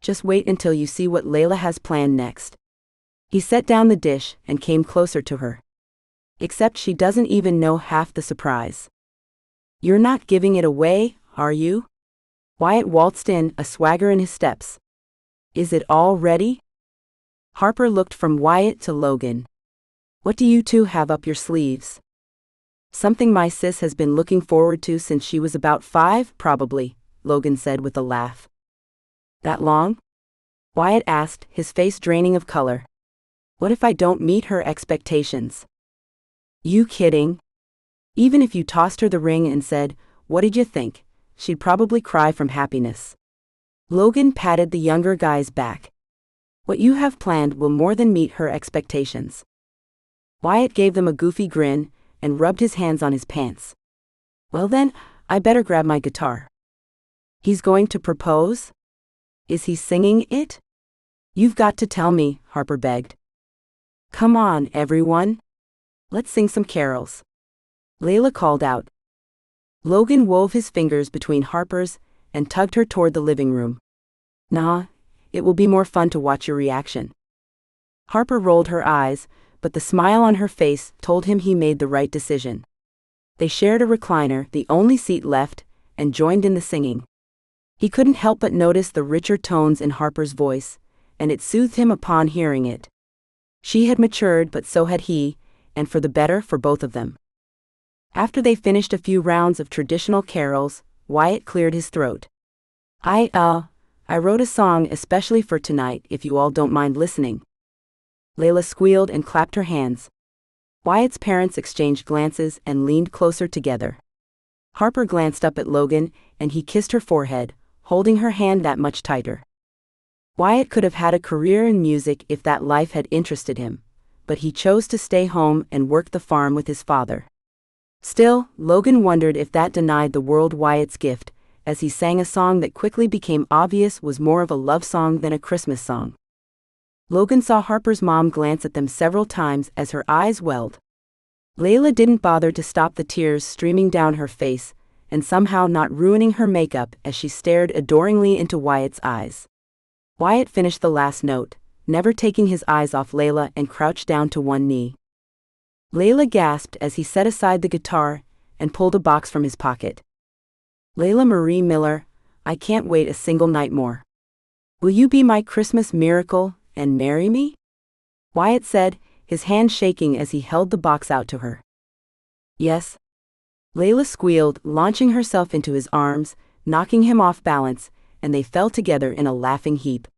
Just wait until you see what Layla has planned next. He set down the dish and came closer to her. Except she doesn't even know half the surprise. You're not giving it away, are you? Wyatt waltzed in, a swagger in his steps. Is it all ready? Harper looked from Wyatt to Logan. What do you two have up your sleeves? Something my sis has been looking forward to since she was about 5, probably, Logan said with a laugh. That long? Wyatt asked, his face draining of color. What if I don't meet her expectations? You kidding? Even if you tossed her the ring and said, what did you think? She'd probably cry from happiness. Logan patted the younger guy's back. What you have planned will more than meet her expectations. Wyatt gave them a goofy grin and rubbed his hands on his pants. Well then, I better grab my guitar. He's going to propose? Is he singing it? You've got to tell me, Harper begged. Come on, everyone. Let's sing some carols. Layla called out. Logan wove his fingers between Harper's and tugged her toward the living room. Nah, it will be more fun to watch your reaction. Harper rolled her eyes, but the smile on her face told him he made the right decision. They shared a recliner, the only seat left, and joined in the singing. He couldn't help but notice the richer tones in Harper's voice, and it soothed him upon hearing it. She had matured, but so had he, and for the better for both of them. After they finished a few rounds of traditional carols, Wyatt cleared his throat. I wrote a song especially for tonight, if you all don't mind listening. Layla squealed and clapped her hands. Wyatt's parents exchanged glances and leaned closer together. Harper glanced up at Logan, and he kissed her forehead, holding her hand that much tighter. Wyatt could have had a career in music if that life had interested him, but he chose to stay home and work the farm with his father. Still, Logan wondered if that denied the world Wyatt's gift, as he sang a song that quickly became obvious was more of a love song than a Christmas song. Logan saw Harper's mom glance at them several times as her eyes welled. Layla didn't bother to stop the tears streaming down her face, and somehow not ruining her makeup as she stared adoringly into Wyatt's eyes. Wyatt finished the last note, never taking his eyes off Layla, and crouched down to one knee. Layla gasped as he set aside the guitar and pulled a box from his pocket. Layla Marie Miller, I can't wait a single night more. Will you be my Christmas miracle and marry me? Wyatt said, his hand shaking as he held the box out to her. Yes. Layla squealed, launching herself into his arms, knocking him off balance, and they fell together in a laughing heap.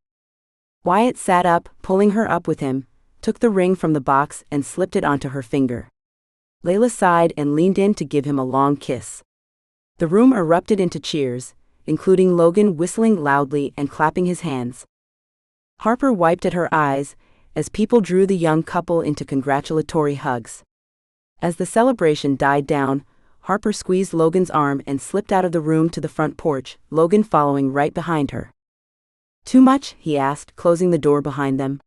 Wyatt sat up, pulling her up with him, took the ring from the box and slipped it onto her finger. Layla sighed and leaned in to give him a long kiss. The room erupted into cheers, including Logan whistling loudly and clapping his hands. Harper wiped at her eyes as people drew the young couple into congratulatory hugs. As the celebration died down, Harper squeezed Logan's arm and slipped out of the room to the front porch, Logan following right behind her. Too much? He asked, closing the door behind them.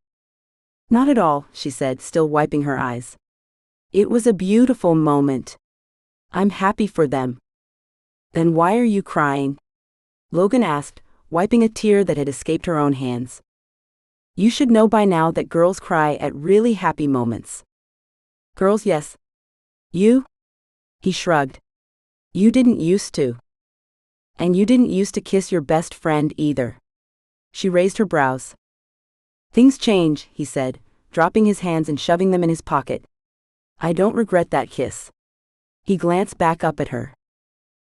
Not at all, she said, still wiping her eyes. It was a beautiful moment. I'm happy for them. Then why are you crying? Logan asked, wiping a tear that had escaped her own hands. You should know by now that girls cry at really happy moments. Girls, yes. You? He shrugged. You didn't used to. And you didn't used to kiss your best friend either. She raised her brows. Things change, he said, dropping his hands and shoving them in his pocket. I don't regret that kiss. He glanced back up at her.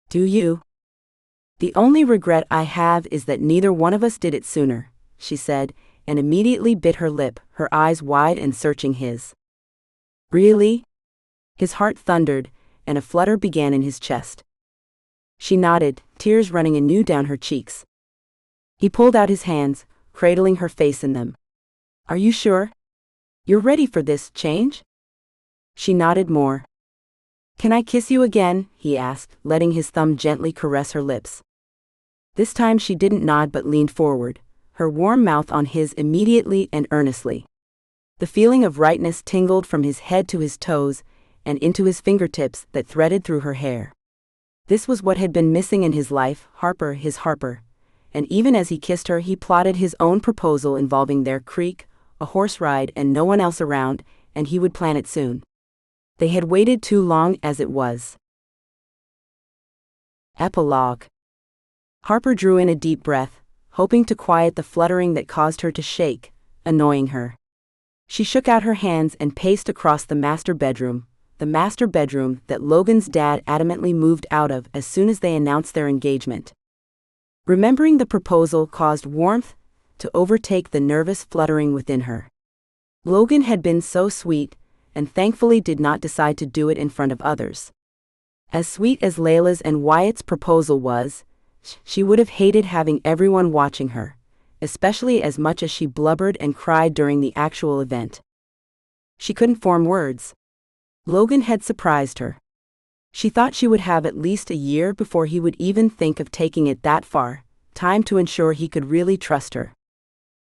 Do you? The only regret I have is that neither one of us did it sooner, she said, and immediately bit her lip, her eyes wide and searching his. Really? His heart thundered, and a flutter began in his chest. She nodded, tears running anew down her cheeks. He pulled out his hands, cradling her face in them. Are you sure? You're ready for this change? She nodded more. Can I kiss you again? He asked, letting his thumb gently caress her lips. This time she didn't nod but leaned forward, her warm mouth on his immediately and earnestly. The feeling of rightness tingled from his head to his toes and into his fingertips that threaded through her hair. This was what had been missing in his life, Harper, his Harper. And even as he kissed her, he plotted his own proposal involving their creek, a horse ride, and no one else around, and he would plan it soon. They had waited too long as it was. Epilogue. Harper drew in a deep breath, hoping to quiet the fluttering that caused her to shake, annoying her. She shook out her hands and paced across the master bedroom that Logan's dad adamantly moved out of as soon as they announced their engagement. Remembering the proposal caused warmth to overtake the nervous fluttering within her. Logan had been so sweet, and thankfully did not decide to do it in front of others. As sweet as Layla's and Wyatt's proposal was, she would have hated having everyone watching her, especially as much as she blubbered and cried during the actual event. She couldn't form words. Logan had surprised her. She thought she would have at least a year before he would even think of taking it that far, time to ensure he could really trust her.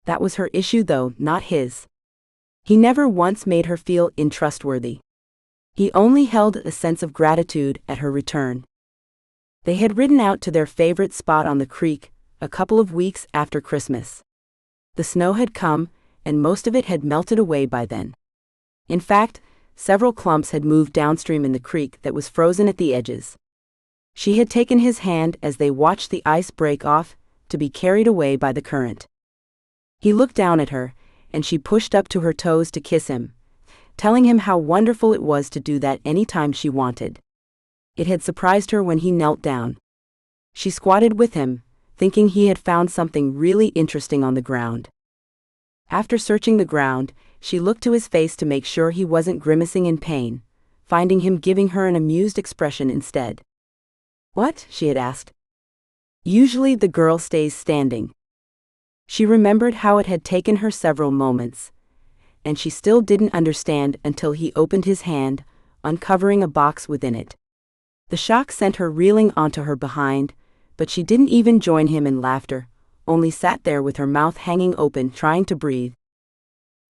That was her issue though, not his. He never once made her feel untrustworthy. He only held a sense of gratitude at her return. They had ridden out to their favorite spot on the creek, a couple of weeks after Christmas. The snow had come, and most of it had melted away by then. In fact, several clumps had moved downstream in the creek that was frozen at the edges. She had taken his hand as they watched the ice break off, to be carried away by the current. He looked down at her, and she pushed up to her toes to kiss him, telling him how wonderful it was to do that any time she wanted. It had surprised her when he knelt down. She squatted with him, thinking he had found something really interesting on the ground. After searching the ground, she looked to his face to make sure he wasn't grimacing in pain, finding him giving her an amused expression instead. What? She had asked. Usually the girl stays standing. She remembered how it had taken her several moments, and she still didn't understand until he opened his hand, uncovering a box within it. The shock sent her reeling onto her behind, but she didn't even join him in laughter, only sat there with her mouth hanging open trying to breathe.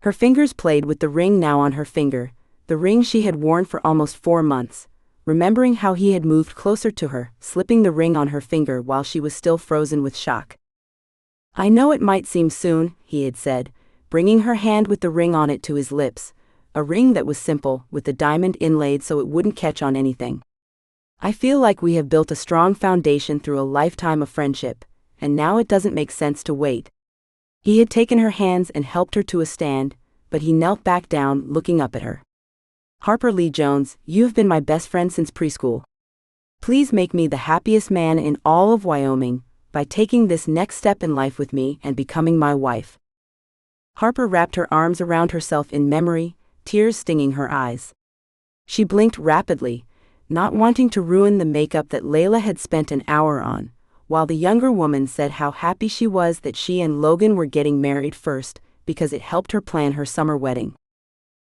Her fingers played with the ring now on her finger, the ring she had worn for almost 4 months, remembering how he had moved closer to her, slipping the ring on her finger while she was still frozen with shock. I know it might seem soon, he had said, bringing her hand with the ring on it to his lips, a ring that was simple, with the diamond inlaid so it wouldn't catch on anything. I feel like we have built a strong foundation through a lifetime of friendship, and now it doesn't make sense to wait. He had taken her hands and helped her to a stand, but he knelt back down, looking up at her. Harper Lee Jones, you have been my best friend since preschool. Please make me the happiest man in all of Wyoming by taking this next step in life with me and becoming my wife. Harper wrapped her arms around herself in memory, tears stinging her eyes. She blinked rapidly, not wanting to ruin the makeup that Layla had spent an hour on, while the younger woman said how happy she was that she and Logan were getting married first, because it helped her plan her summer wedding.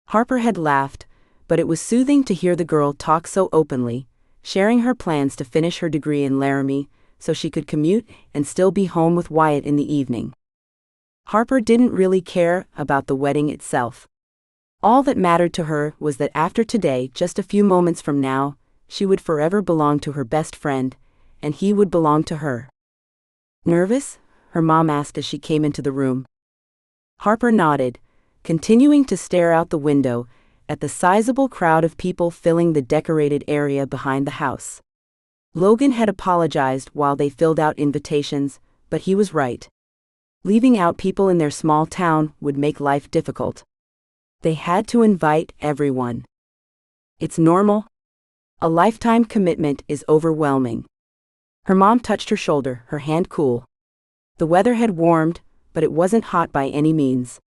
Harper had laughed, but it was soothing to hear the girl talk so openly, sharing her plans to finish her degree in Laramie, so she could commute and still be home with Wyatt in the evening. Harper didn't really care about the wedding itself. All that mattered to her was that after today, just a few moments from now, she would forever belong to her best friend, and he would belong to her. Nervous? Her mom asked as she came into the room. Harper nodded, continuing to stare out the window at the sizable crowd of people filling the decorated area behind the house. Logan had apologized while they filled out invitations, but he was right. Leaving out people in their small town would make life difficult. They had to invite everyone. It's normal. A lifetime commitment is overwhelming. Her mom touched her shoulder, her hand cool. The weather had warmed, but it wasn't hot by any means.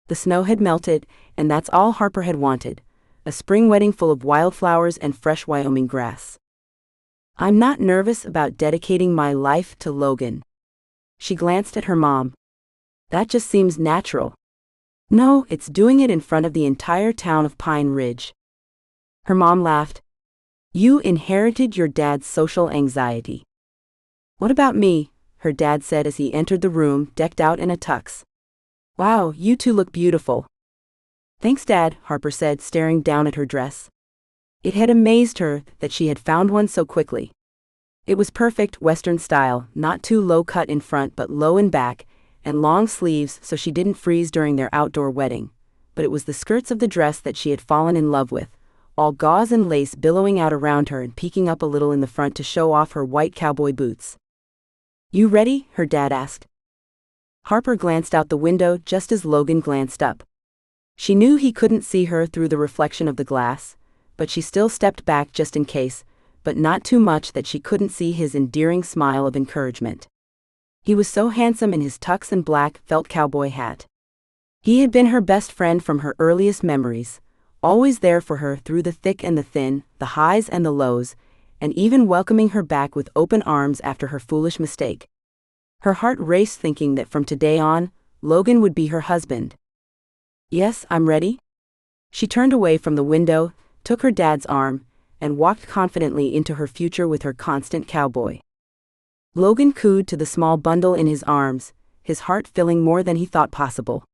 The snow had melted, and that's all Harper had wanted, a spring wedding full of wildflowers and fresh Wyoming grass. I'm not nervous about dedicating my life to Logan. She glanced at her mom. That just seems natural. No, it's doing it in front of the entire town of Pine Ridge. Her mom laughed. You inherited your dad's social anxiety. What about me? Her dad said as he entered the room, decked out in a tux. Wow, you two look beautiful. Thanks, Dad, Harper said, staring down at her dress. It had amazed her that she had found one so quickly. It was perfect Western style, not too low cut in front but low in back, and long sleeves so she didn't freeze during their outdoor wedding. But it was the skirts of the dress that she had fallen in love with, all gauze and lace billowing out around her and peeking up a little in the front to show off her white cowboy boots. You ready? Her dad asked. Harper glanced out the window just as Logan glanced up. She knew he couldn't see her through the reflection of the glass, but she still stepped back just in case, but not too much that she couldn't see his endearing smile of encouragement. He was so handsome in his tux and black felt cowboy hat. He had been her best friend from her earliest memories, always there for her through the thick and the thin, the highs and the lows, and even welcoming her back with open arms after her foolish mistake. Her heart raced thinking that from today on, Logan would be her husband. Yes, I'm ready. She turned away from the window, took her dad's arm, and walked confidently into her future with her constant cowboy. Logan cooed to the small bundle in his arms, his heart filling more than he thought possible.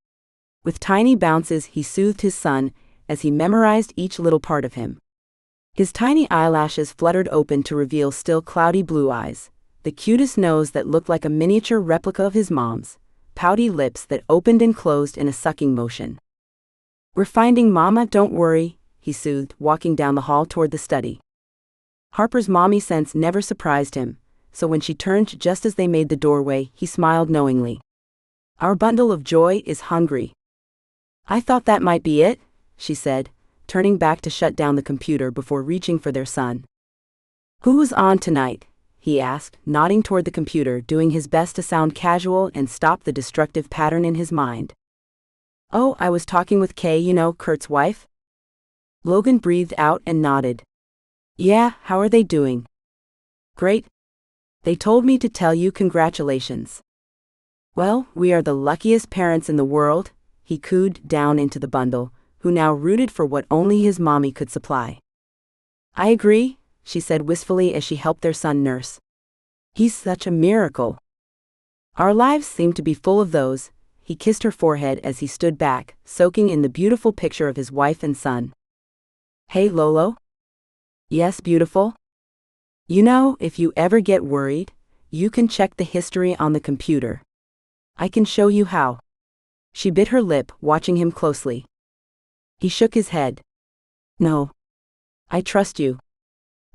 With tiny bounces he soothed his son as he memorized each little part of him. His tiny eyelashes fluttered open to reveal still cloudy blue eyes, the cutest nose that looked like a miniature replica of his mom's, pouty lips that opened and closed in a sucking motion. We're finding Mama, don't worry, he soothed, walking down the hall toward the study. Harper's mommy sense never surprised him, so when she turned just as they made the doorway, he smiled knowingly. Our bundle of joy is hungry. I thought that might be it, she said, turning back to shut down the computer before reaching for their son. Who was on tonight? He asked, nodding toward the computer, doing his best to sound casual and stop the destructive pattern in his mind. Oh, I was talking with Kay, Kurt's wife. Logan breathed out and nodded. Yeah, how are they doing? Great. They told me to tell you congratulations. Well, we are the luckiest parents in the world, he cooed down into the bundle, who now rooted for what only his mommy could supply. I agree, she said wistfully as she helped their son nurse. He's such a miracle. Our lives seem to be full of those, he kissed her forehead as he stood back, soaking in the beautiful picture of his wife and son. Hey, Lolo? Yes, beautiful? If you ever get worried, you can check the history on the computer. I can show you how. She bit her lip, watching him closely. He shook his head. No. I trust you.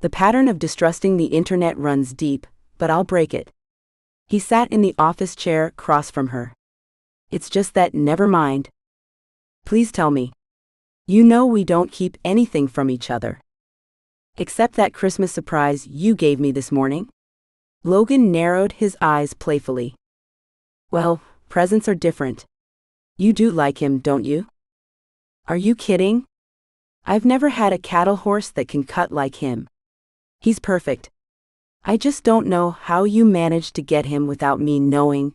The pattern of distrusting the internet runs deep, but I'll break it. He sat in the office chair across from her. It's just that, never mind. Please tell me. We don't keep anything from each other. Except that Christmas surprise you gave me this morning? Logan narrowed his eyes playfully. Well, presents are different. You do like him, don't you? Are you kidding? I've never had a cattle horse that can cut like him. He's perfect. I just don't know how you managed to get him without me knowing,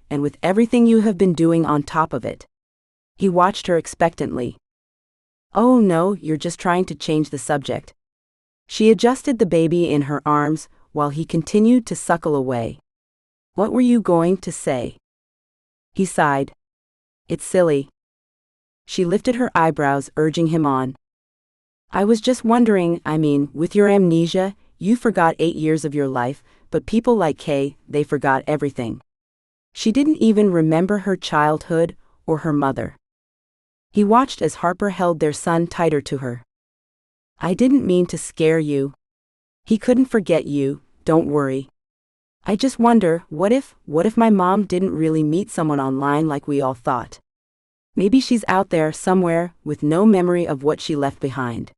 and with everything you have been doing on top of it. He watched her expectantly. Oh no, you're just trying to change the subject. She adjusted the baby in her arms while he continued to suckle away. What were you going to say? He sighed. It's silly. She lifted her eyebrows, urging him on. I was just wondering, with your amnesia, you forgot 8 years of your life, but people like Kay, they forgot everything. She didn't even remember her childhood or her mother. He watched as Harper held their son tighter to her. I didn't mean to scare you. He couldn't forget you, don't worry. I just wonder, what if my mom didn't really meet someone online like we all thought? Maybe she's out there somewhere with no memory of what she left behind.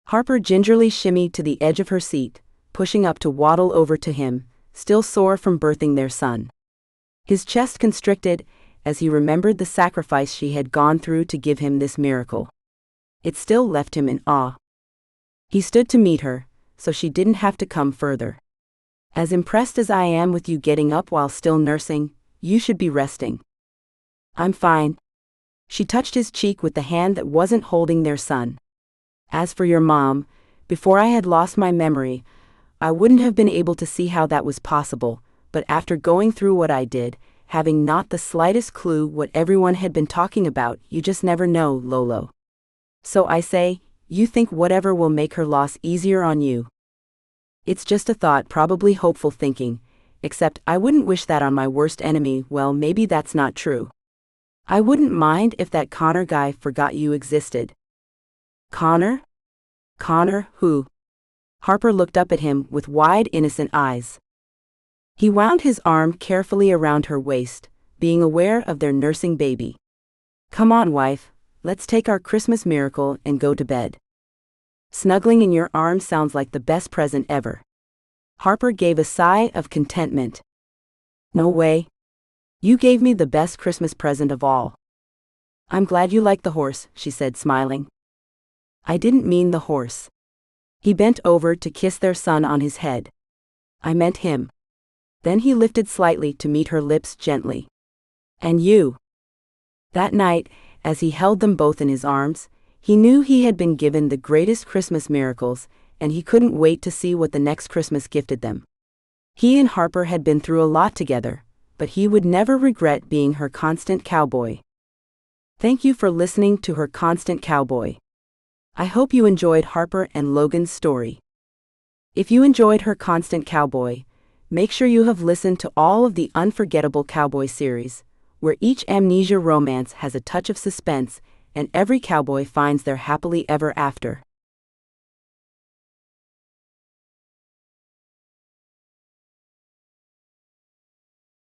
Harper gingerly shimmied to the edge of her seat, pushing up to waddle over to him, still sore from birthing their son. His chest constricted as he remembered the sacrifice she had gone through to give him this miracle. It still left him in awe. He stood to meet her, so she didn't have to come further. As impressed as I am with you getting up while still nursing, you should be resting. I'm fine. She touched his cheek with the hand that wasn't holding their son. As for your mom, before I had lost my memory, I wouldn't have been able to see how that was possible, but after going through what I did, having not the slightest clue what everyone had been talking about, you just never know, Lolo. So I say, you think whatever will make her loss easier on you. It's just a thought, probably hopeful thinking, except I wouldn't wish that on my worst enemy. Well, maybe that's not true. I wouldn't mind if that Connor guy forgot you existed. Connor? Connor, who? Harper looked up at him with wide, innocent eyes. He wound his arm carefully around her waist, being aware of their nursing baby. Come on, wife, let's take our Christmas miracle and go to bed. Snuggling in your arms sounds like the best present ever. Harper gave a sigh of contentment. No way. You gave me the best Christmas present of all. I'm glad you like the horse, she said, smiling. I didn't mean the horse. He bent over to kiss their son on his head. I meant him. Then he lifted slightly to meet her lips gently. And you. That night, as he held them both in his arms, he knew he had been given the greatest Christmas miracles, and he couldn't wait to see what the next Christmas gifted them. He and Harper had been through a lot together, but he would never regret being her constant cowboy. Thank you for listening to Her Constant Cowboy. I hope you enjoyed Harper and Logan's story. If you enjoyed Her Constant Cowboy, make sure you have listened to all of the Unforgettable Cowboy series, where each amnesia romance has a touch of suspense and every cowboy finds their happily ever after.